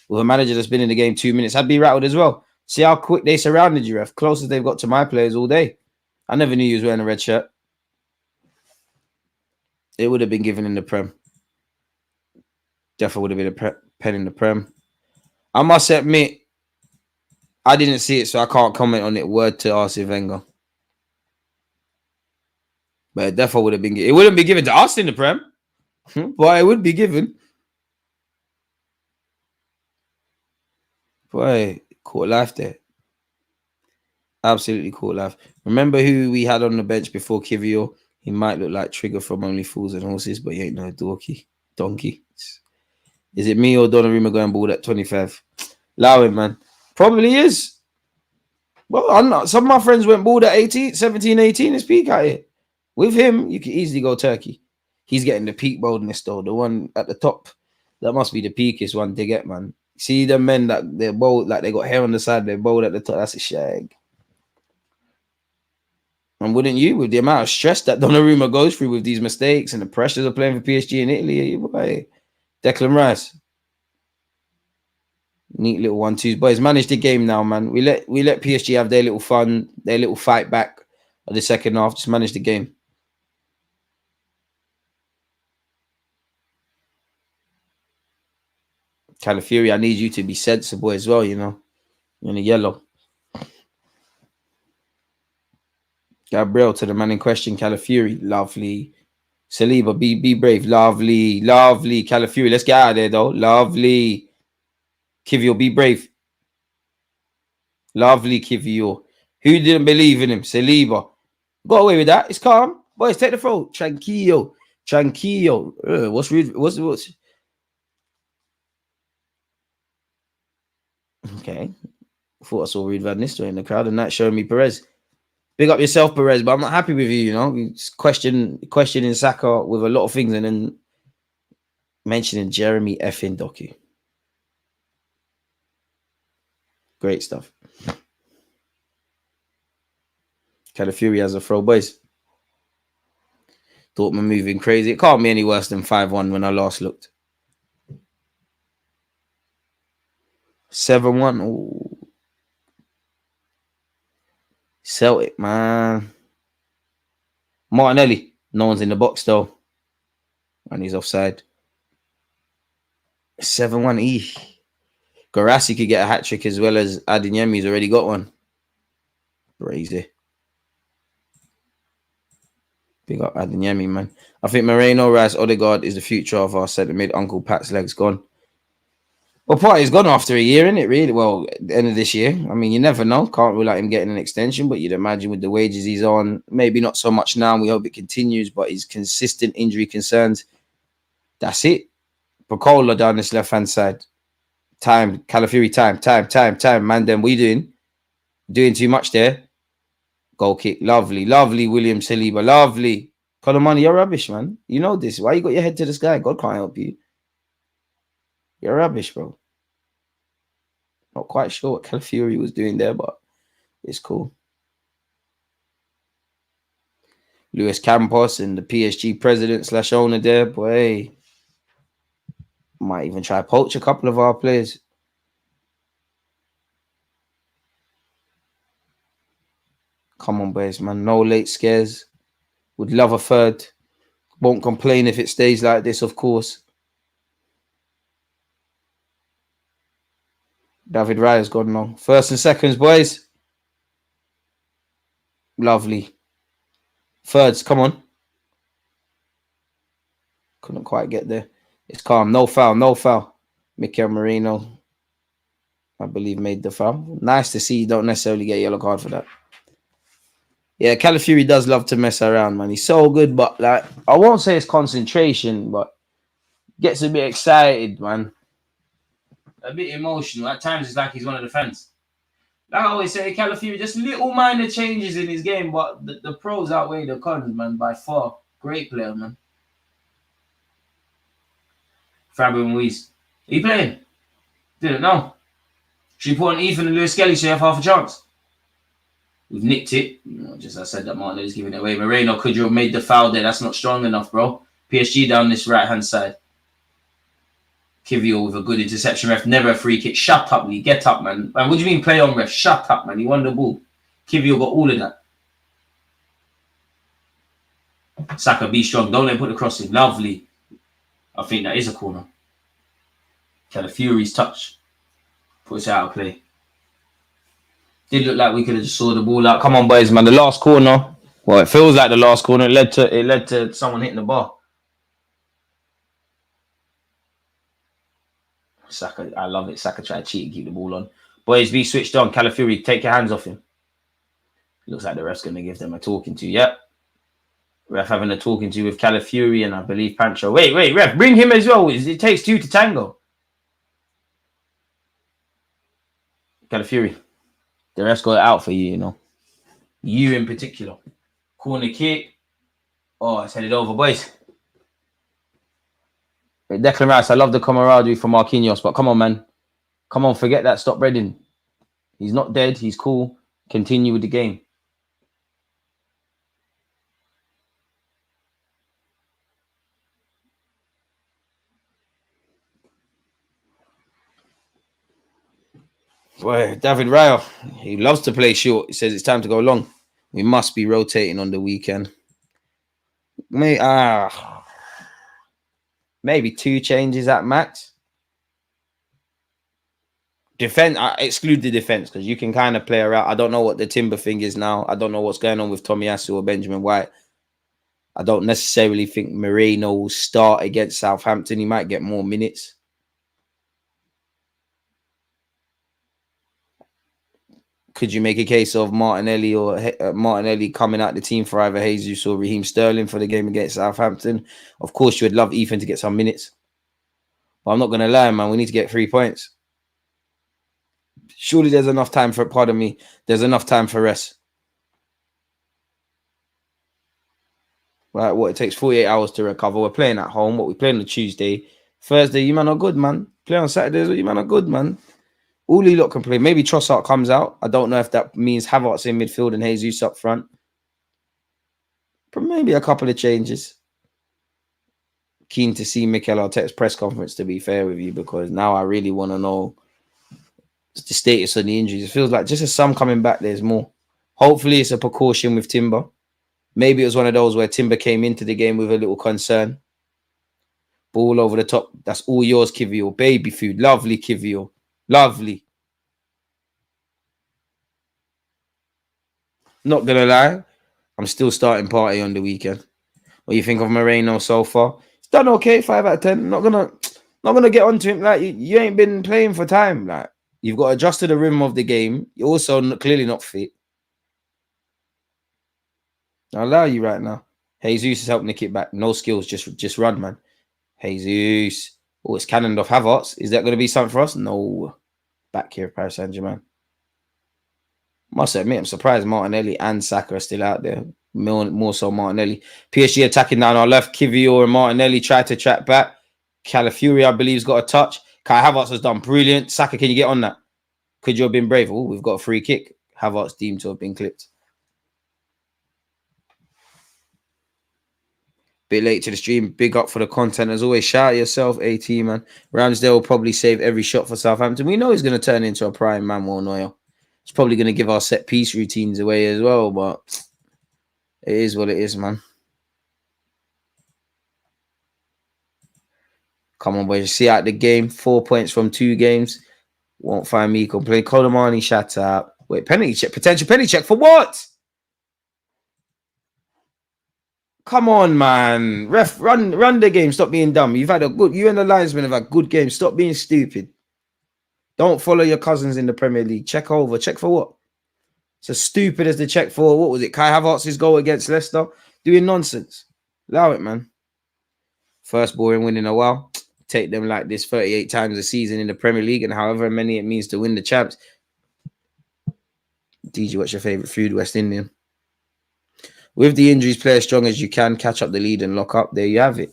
S2: with a manager that's been in the game 2 minutes. I'd be rattled as well. See how quick they surrounded you, ref. Closest they've got to my players all day. I never knew he was wearing a red shirt. It would have been given in the Prem. Definitely would have been a pen in the Prem. I must admit, I didn't see it, so I can't comment on it. Word to Arsene Wenger. But it definitely would have been. It wouldn't be given to us in the Prem, but it would be given. Boy, caught life there. Absolutely caught life. Remember who we had on the bench before Kivio? He might look like Trigger from Only Fools and Horses, but he ain't no donkey. Is it me or Donnarumma going bald at 25? Allow him, man. Probably is. Well, I'm not. Some of my friends went bald at 18, 17, 18. It's peak out here. With him, you could easily go Turkey. He's getting the peak baldness, though. The one at the top. That must be the peakest one to get, man. See the men that they're bald, like they got hair on the side, they're bald at the top. That's a shag. And wouldn't you, with the amount of stress that Donnarumma goes through with these mistakes and the pressures of playing for PSG in Italy, boy, Declan Rice. Neat little 1-2s. Boys, manage the game now, man. We let PSG have their little fun, their little fight back of the second half. Just manage the game. Calafiori, I need you to be sensible as well, You're in the yellow. Gabriel to the man in question, Calafiori. Lovely. Saliba, be brave. Lovely. Calafiori, let's get out of there, though. Lovely. Kivio, be brave. Lovely, Kivio. Who didn't believe in him? Saliba. Got away with that. It's calm. Boys, take the throw. Tranquillo. What's rude? What's... Okay. I thought I saw Rude Van Nistelrooy in the crowd, and that's showing me Perez. Big up yourself, Perez, but I'm not happy with you, questioning Saka with a lot of things and then mentioning Jeremy effing Doku. Great stuff. Calafiori has a throw, boys. Dortmund moving crazy. It can't be any worse than 5-1 when I last looked. 7-1. Ooh. Celtic, man. Martinelli. No one's in the box, though. And he's offside. 7-1. Garassi could get a hat-trick as well as Adeyemi's already got one. Crazy. Big up Adeyemi, man. I think Moreno, Rice, Odegaard is the future of our centre mid. Uncle Pat's legs gone. Well, Partey's gone after a year, isn't it, really? Well, at the end of this year. I mean, you never know. Can't rule out him getting an extension, but you'd imagine with the wages he's on, maybe not so much now. We hope it continues, but his consistent injury concerns. That's it. Bacola down this left-hand side. Time. Calafiori, time. Man, then what are you doing? Doing too much there. Goal kick. Lovely. William Saliba. Lovely. Colomani, you're rubbish, man. You know this. Why you got your head to the sky? God can't help you. You're rubbish, bro. Not quite sure what Calafiori was doing there, but it's cool. Luis Campos and the PSG president / owner there, boy. Might even try poach a couple of our players. Come on, boys, man. No late scares. Would love a third. Won't complain if it stays like this, of course. David Raya's gone now. First and seconds, boys. Lovely. Thirds, come on. Couldn't quite get there. It's calm. No foul, no foul. Mikel Merino, I believe, made the foul. Nice to see you don't necessarily get a yellow card for that. Yeah, Calafiori does love to mess around, man. He's so good, but like I won't say it's concentration, but gets a bit excited, man. A bit emotional. At times it's like he's one of the fans. Like I always say, Calafiori, just little minor changes in his game, but the pros outweigh the cons, man, by far. Great player, man. Fabio Ruiz. Are you playing? Didn't know. Should you put on Ethan and Lewis Skelly so you have half a chance? We've nicked it. Just as I said that Martinelli's giving it away. Moreno, could you have made the foul there? That's not strong enough, bro. PSG down this right-hand side. Kivio with a good interception. Ref, never a free kick. Shut up, Lee. Get up, man. Man, what do you mean play on, ref? Shut up, man. He won the ball. Kivio got all of that. Saka, be strong. Don't let him put the cross in. Lovely. I think that is a corner. Calafiori's touch. Puts it out of play. Did look like we could have just saw the ball out. Come on, boys, man. The last corner. Well, it feels like the last corner. It led to someone hitting the bar. Saka, I love it. Saka tried to cheat and keep the ball on. Boys, be switched on. Calafiori, take your hands off him. Looks like the ref's going to give them a talking to. Yep. Ref having a talking to with Calafiori and I believe Pancho. Wait, ref, bring him as well. It takes two to tango. Calafiori. The ref's got it out for you, you know. You in particular. Corner kick. Oh, it's headed over, boys. Declan Rice, I love the camaraderie for Marquinhos, but come on, man. Come on, forget that. Stop Redding. He's not dead. He's cool. Continue with the game. Boy, David Raya, he loves to play short. He says it's time to go long. We must be rotating on the weekend. Maybe two changes at max. Defense, I exclude the defense because you can kind of play around. I don't know what the Timber thing is now. I don't know what's going on with Tomiyasu or Benjamin White. I don't necessarily think Moreno will start against Southampton. He might get more minutes. Could you make a case of Martinelli or Martinelli coming out the team for either Jesus or Raheem Sterling for the game against Southampton? Of course, you would love Ethan to get some minutes. But I'm not going to lie, man. We need to get 3 points. Surely there's enough time for, pardon me, there's enough time for rest. Right, what, it takes 48 hours to recover. We're playing at home. What, we playing on Tuesday. Thursday, you man are good, man. Play on Saturdays, you man are good, man. All you lot can play. Maybe Trossard comes out. I don't know if that means Havertz in midfield and Jesus up front. But maybe a couple of changes. Keen to see Mikel Arteta's press conference, to be fair with you, because now I really want to know the status of the injuries. It feels like just as some coming back, there's more. Hopefully it's a precaution with Timber. Maybe it was one of those where Timber came into the game with a little concern. Ball over the top. That's all yours, Kivio. Baby food. Lovely, Kivio. Lovely. Not going to lie. I'm still starting party on the weekend. What do you think of Moreno so far? It's done okay. 5 out of 10. Not gonna get onto him. Like you ain't been playing for time. Like you've got to adjust to the rhythm of the game. You're also clearly not fit. I'll allow you right now. Jesus has helped nick it back. No skills, just run, man. Jesus. Oh, it's cannoned off Havertz. Is that going to be something for us? No. Back here, Paris Saint-Germain. Must admit, I'm surprised Martinelli and Saka are still out there. More so Martinelli. PSG attacking down our left. Kivio and Martinelli try to track back. Calafiori, I believe, has got a touch. Kai Havertz has done brilliant. Saka, can you get on that? Could you have been brave? Oh, we've got a free kick. Havertz deemed to have been clipped. Bit late to the stream. Big up for the content as always. Shout out yourself, AT, man. Ramsdale will probably save every shot for Southampton. We know he's going to turn into a prime Manuel Neuer. He's probably going to give our set piece routines away as well, but it is what it is, man. Come on, boys. See out the game. 4 points from 2 games. Won't find me complaining. Colomani, shut up. Wait, penalty check. Potential penalty check for what? Come on, man. Ref, run the game. Stop being dumb. You've had a good... You and the linesman have had good games. Stop being stupid. Don't follow your cousins in the Premier League. Check over. Check for what? It's as stupid as the check for... What was it? Kai Havertz's goal against Leicester? Doing nonsense. Allow it, man. First boring win in a while. Take them like this 38 times a season in the Premier League and however many it means to win the champs. DG, what's your favourite food? West Indian. With the injuries, play as strong as you can. Catch up the lead and lock up. There you have it.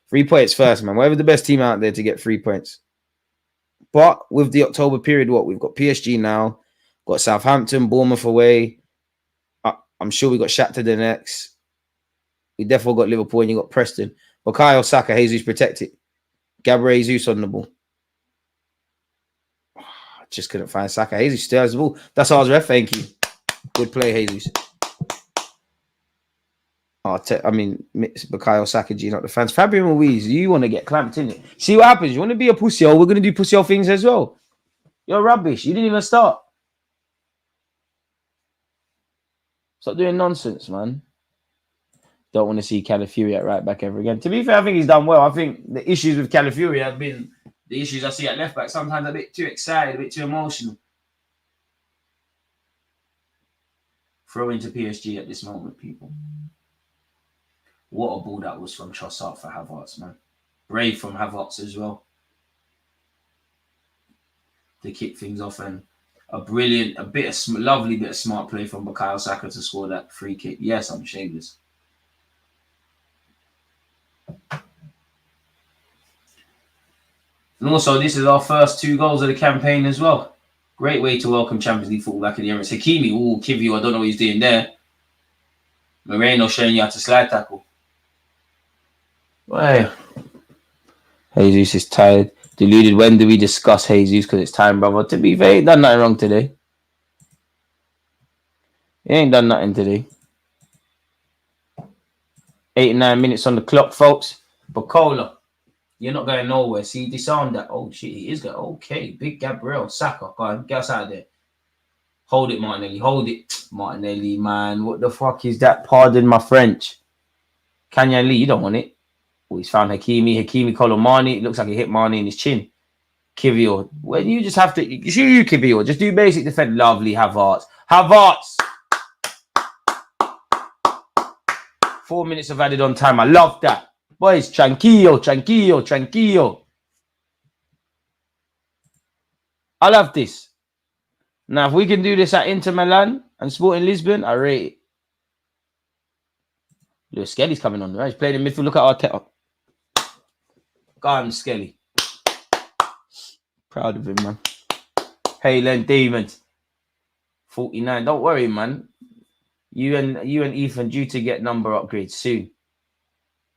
S2: 3 points first, man. Whatever the best team out there to get 3 points. But with the October period, what? We've got PSG now. Got Southampton, Bournemouth away. I'm sure we got Shakhtar the next. We definitely got Liverpool and you got Preston. Bukayo Saka, Jesus protected. Gabriel Jesus on the ball. Just couldn't find Saka. Jesus still has the ball. That's ours, ref. Thank you. Good play, Jesus. I mean, Bukayo Saka, G, not the fans. Fabian Ruiz, you want to get clamped in it. See what happens. You want to be a pussy? We're going to do pussy things as well. You're rubbish. You didn't even start. Stop doing nonsense, man. Don't want to see Calafiori at right back ever again. To be fair, I think he's done well. I think the issues with Calafiori have been the issues I see at left back. Sometimes a bit too excited, a bit too emotional. Throw into PSG at this moment, people. What a ball that was from Trossard for Havertz, man. Brave from Havertz as well. To kick things off and lovely bit of smart play from Bukayo Saka to score that free kick. Yes, I'm shameless. And also, this is our first 2 goals of the campaign as well. Great way to welcome Champions League football back in the Emirates. Hakimi, Kivio, I don't know what he's doing there. Moreno showing you how to slide tackle. Wow. Jesus is tired. Deluded. When do we discuss Jesus? Because it's time, brother. To be fair, he ain't done nothing wrong today. He ain't done nothing today. 89 minutes on the clock, folks. Bukola. You're not going nowhere. See, disarm that. Oh, shit, he is going. Okay, big Gabriel. Saka. Go on, get us out of there. Hold it, Martinelli. Hold it. Martinelli, man. What the fuck is that? Pardon my French. Kanyan Lee, you don't want it. Oh, he's found Hakimi. Hakimi Colomani. It looks like he hit Mane in his chin. Kivio. Well, you just have to... You see you, Kivio. Just do basic defense. Lovely. Havertz. Havertz! 4 minutes of added on time. I love that. Boys, tranquillo, tranquillo, tranquillo. I love this. Now, if we can do this at Inter Milan and Sporting Lisbon, I rate it. Lewis Skelly's coming on, right? He's playing in midfield. Look at Arteta. Go on, Skelly. Proud of him, man. Hey, Len Demons. 49. Don't worry, man. You and Ethan due to get number upgrades soon.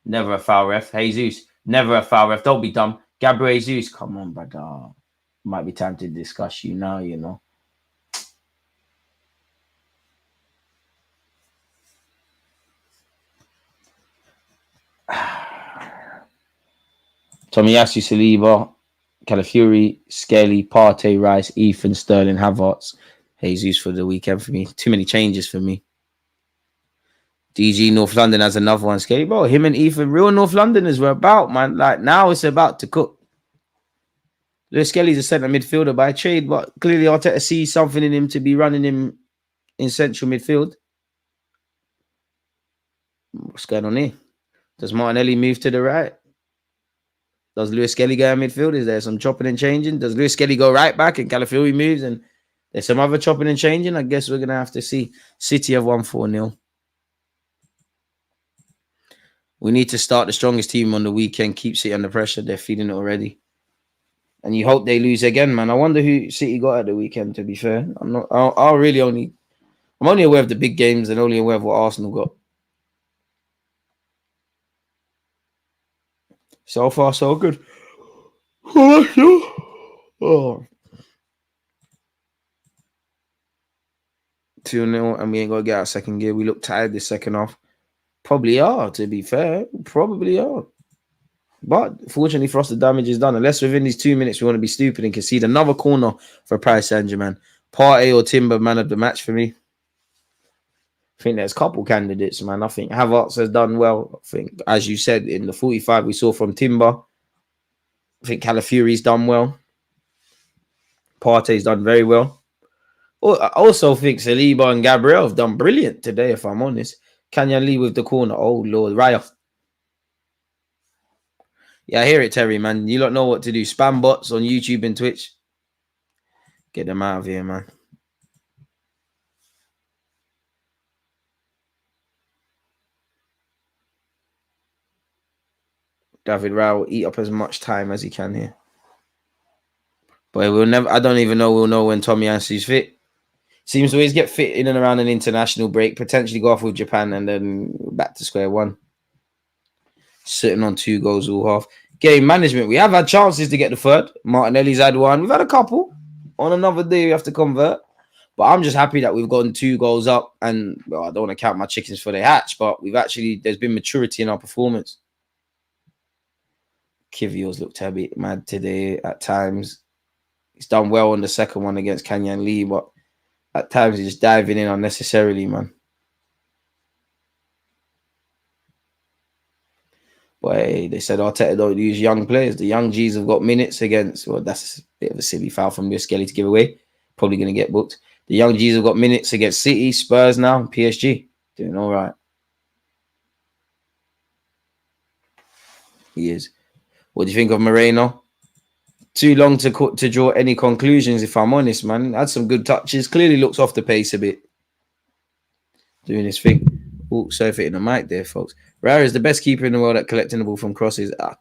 S2: Never a foul, ref. Jesus. Never a foul, ref. Don't be dumb. Gabriel Jesus. Come on, brother. Might be time to discuss you now, you know. Tomiyasu, Saliba, Calafiori, Skelly, Partey, Rice, Ethan, Sterling, Havertz, Jesus for the weekend for me. Too many changes for me. DG North London has another one. Skelly, bro. Him and Ethan, real North Londoners were about, man. Like, now it's about to cook. Lewis Skelly's a centre midfielder by trade, but clearly Arteta sees something in him to be running him in central midfield. What's going on here? Does Martinelli move to the right? Does Lewis Skelly go in midfield? Is there some chopping and changing? Does Lewis Skelly go right back and Calafiori moves and there's some other chopping and changing? I guess we're going to have to see. City have won 4-0. We need to start the strongest team on the weekend. Keep City under pressure. They're feeling it already. And you hope they lose again, man. I wonder who City got at the weekend, to be fair. I'm not I'll really only I'm only aware of the big games and only aware of what Arsenal got. So far, so good. Oh. 2-0, and we ain't gonna get out second gear. We look tired this second half. Probably are, to be fair. Probably are. But fortunately for us, the damage is done. Unless within these 2 minutes we want to be stupid and concede another corner for Paris Saint-Germain. Partey or Timber, man of the match for me. I think there's a couple candidates, man. I think Havertz has done well. I think, as you said, in the 45 we saw from Timber. I think Calafiori's done well. Partey's done very well. I also think Saliba and Gabriel have done brilliant today, if I'm honest. Canyon Lee with the corner. Oh, Lord. Raya. Yeah, I hear it, Terry, man. You don't know what to do. Spam bots on YouTube and Twitch. Get them out of here, man. David Rao will eat up as much time as he can here. But we'll never. I don't even know. We'll know when Tommy Ansu's fit. Seems to always get fit in and around an international break. Potentially go off with Japan and then back to square one. Sitting on 2 goals all half. Game management. We have had chances to get the third. Martinelli's had one. We've had a couple. On another day, we have to convert. But I'm just happy that we've gotten 2 goals up. And well, I don't want to count my chickens for they hatch, but there's been maturity in our performance. Kivio's looked a bit mad today at times. He's done well on the second one against Canyon Lee, but at times he's just diving in unnecessarily, man. But hey, they said Arteta don't use young players. The young G's have got minutes against. Well, that's a bit of a silly foul from Lewis Skelly to give away. Probably going to get booked. The young G's have got minutes against City, Spurs now, and PSG. Doing all right. He is. What do you think of Moreno? Too long to draw any conclusions, if I'm honest, man. Had some good touches. Clearly looks off the pace a bit. Doing his thing. Oh, sorry for hitting the mic there, folks. Rara is the best keeper in the world at collecting the ball from crosses. I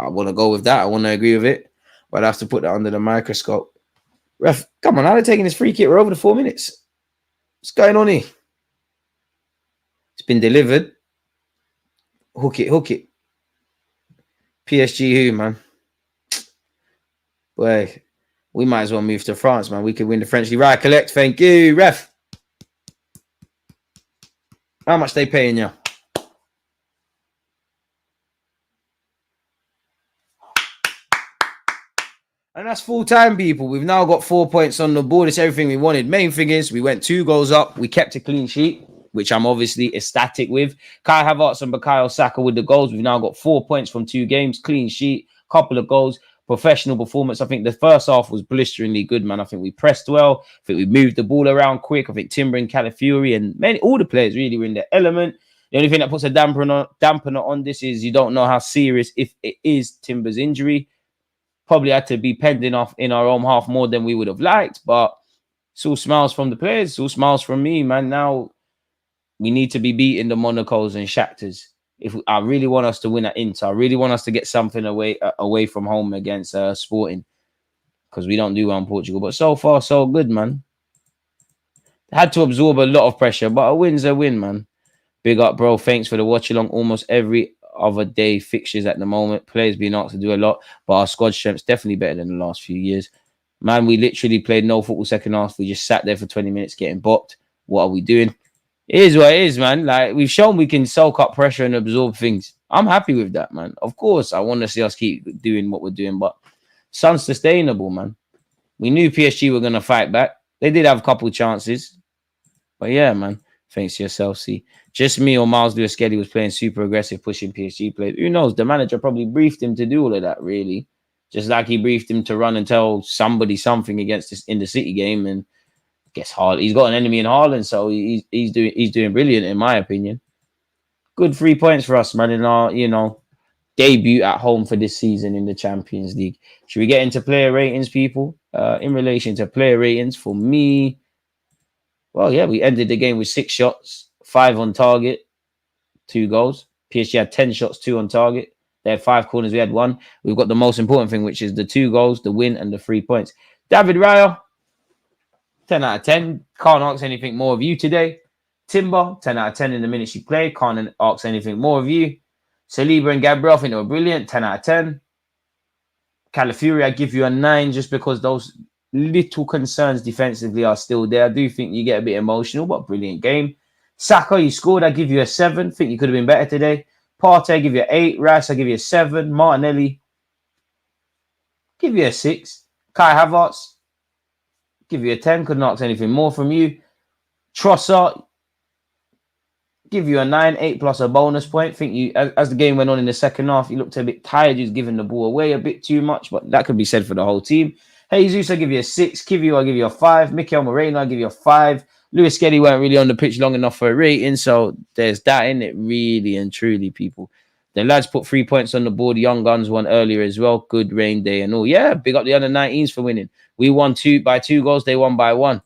S2: want to go with that. I want to agree with it. But I have to put that under the microscope. Ref, come on. Now they're taking this free kick. We're over the 4 minutes. What's going on here? It's been delivered. Hook it, hook it. PSG who, man? Boy, we might as well move to France, man. We could win the French League. Right, collect. Thank you, ref. How much they paying you? And that's full time, people. We've now got 4 points on the board. It's everything we wanted. Main thing is we went 2 goals up. We kept a clean sheet, which I'm obviously ecstatic with. Kai Havertz and Bukayo Saka with the goals. We've now got 4 points from 2 games. Clean sheet, couple of goals. Professional performance. I think the first half was blisteringly good, man. I think we pressed well. I think we moved the ball around quick. I think Timber and Calafiori and all the players really were in their element. The only thing that puts a dampener on this is you don't know how serious, if it is, Timber's injury. Probably had to be pending off in our own half more than we would have liked, but it's all smiles from the players. It's all smiles from me, man. Now we need to be beating the Monacos and Shakhtars. I really want us to win at Inter, I really want us to get something away from home against Sporting, because we don't do well in Portugal. But so far, so good, man. Had to absorb a lot of pressure, but a win's a win, man. Big up, bro. Thanks for the watch along. Almost every other day fixtures at the moment. Players being asked to do a lot, but our squad strength's definitely better than the last few years. Man, we literally played no football second half. We just sat there for 20 minutes getting bopped. What are we doing? It is what it is, man. Like, we've shown we can soak up pressure and absorb things. I'm happy with that, man. Of course, I want to see us keep doing what we're doing, but it's unsustainable, man. We knew PSG were going to fight back. They did have a couple of chances. But yeah, man. Thanks to yourself, see. Just me or Miles Lewis Skelly was playing super aggressive, pushing PSG players. Who knows? The manager probably briefed him to do all of that, really. Just like he briefed him to run and tell somebody something against this in the City game. And guess he's got an enemy in Haaland, so he's doing brilliant in my opinion. Good 3 points for us, man, in our debut at home for this season in the Champions League. Should we get into player ratings, people? In relation to player ratings, for me, well, yeah, we ended the game with 6 shots, 5 on target, 2 goals. PSG had 10 shots, 2 on target. They had 5 corners. We had 1. We've got the most important thing, which is the 2 goals, the win, and the 3 points. David Raya, 10 out of 10. Can't ask anything more of you today. Timber, 10 out of 10 in the minutes you played. Can't ask anything more of you. Saliba and Gabriel, I think they were brilliant. 10 out of 10. Calafiori, I give you a 9 just because those little concerns defensively are still there. I do think you get a bit emotional, but brilliant game. Saka, you scored. I give you a 7. Think you could have been better today. Partey, I give you an 8. Rice, I give you a 7. Martinelli, give you a 6. Kai Havertz, give you a 10. Couldn't ask anything more from you. Trossard, give you a 9, 8 plus a bonus point. Think you, as the game went on in the second half, you looked a bit tired. You was giving the ball away a bit too much, but that could be said for the whole team. Jesus, I give you a 6. Kivio, I give you a 5. Mikel Moreno, I give you a 5. Lewis Skelly weren't really on the pitch long enough for a rating, so there's that in it, really and truly, people. The lads put 3 points on the board. Young Guns won earlier as well. Good rain day and all. Yeah, big up the under 19s for winning. We won by 2 goals. They won by 1.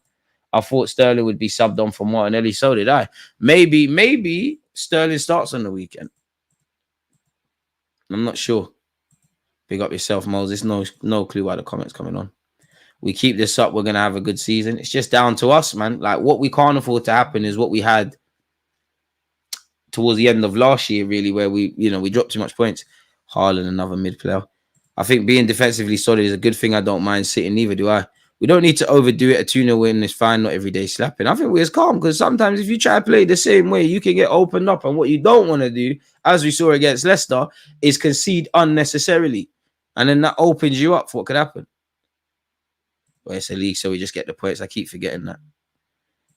S2: I thought Sterling would be subbed on for Martinelli. So did I. Maybe Sterling starts on the weekend. I'm not sure. Big up yourself, Moses. No clue why the comments coming on. We keep this up, we're going to have a good season. It's just down to us, man. Like, what we can't afford to happen is what we had towards the end of last year, really, where we dropped too much points. Haaland, another mid player. I think being defensively solid is a good thing. I don't mind sitting, neither do I. We don't need to overdo it. A 2-0 win is fine, not every day slapping. I think we're calm because sometimes if you try to play the same way, you can get opened up. And what you don't want to do, as we saw against Leicester, is concede unnecessarily. And then that opens you up for what could happen. Well, it's a league, so we just get the points. I keep forgetting that.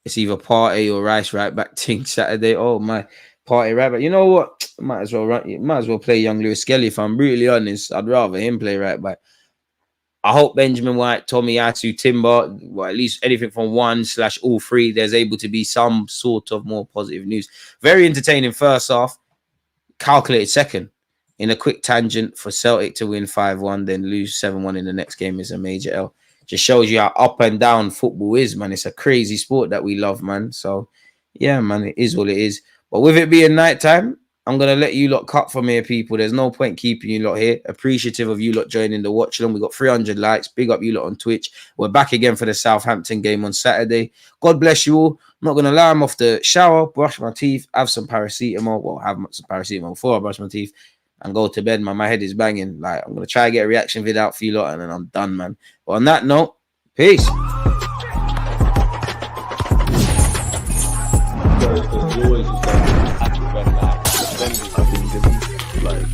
S2: It's either Partey or Rice right back ting Saturday. Oh, my. Partey right back. You know what? Might as well play young Lewis Skelly. If I'm brutally honest, I'd rather him play right back. I hope Benjamin White, Tommy Atsu, Timber, well, at least anything from 1/all 3, there's able to be some sort of more positive news. Very entertaining first half. Calculated second. In a quick tangent for Celtic to win 5-1, then lose 7-1 in the next game is a major L. Just shows you how up and down football is, man. It's a crazy sport that we love, man. So, yeah, man, it is what it is. But with it being nighttime, I'm going to let you lot cut from here, people. There's no point keeping you lot here. Appreciative of you lot joining the watch along. We got 300 likes. Big up you lot on Twitch. We're back again for the Southampton game on Saturday. God bless you all. I'm not going to lie. I'm off the shower, brush my teeth, have some paracetamol. Well, have some paracetamol before I brush my teeth and go to bed, man. My head is banging. Like, I'm going to try to get a reaction video out for you lot and then I'm done, man. But on that note, peace.
S1: Like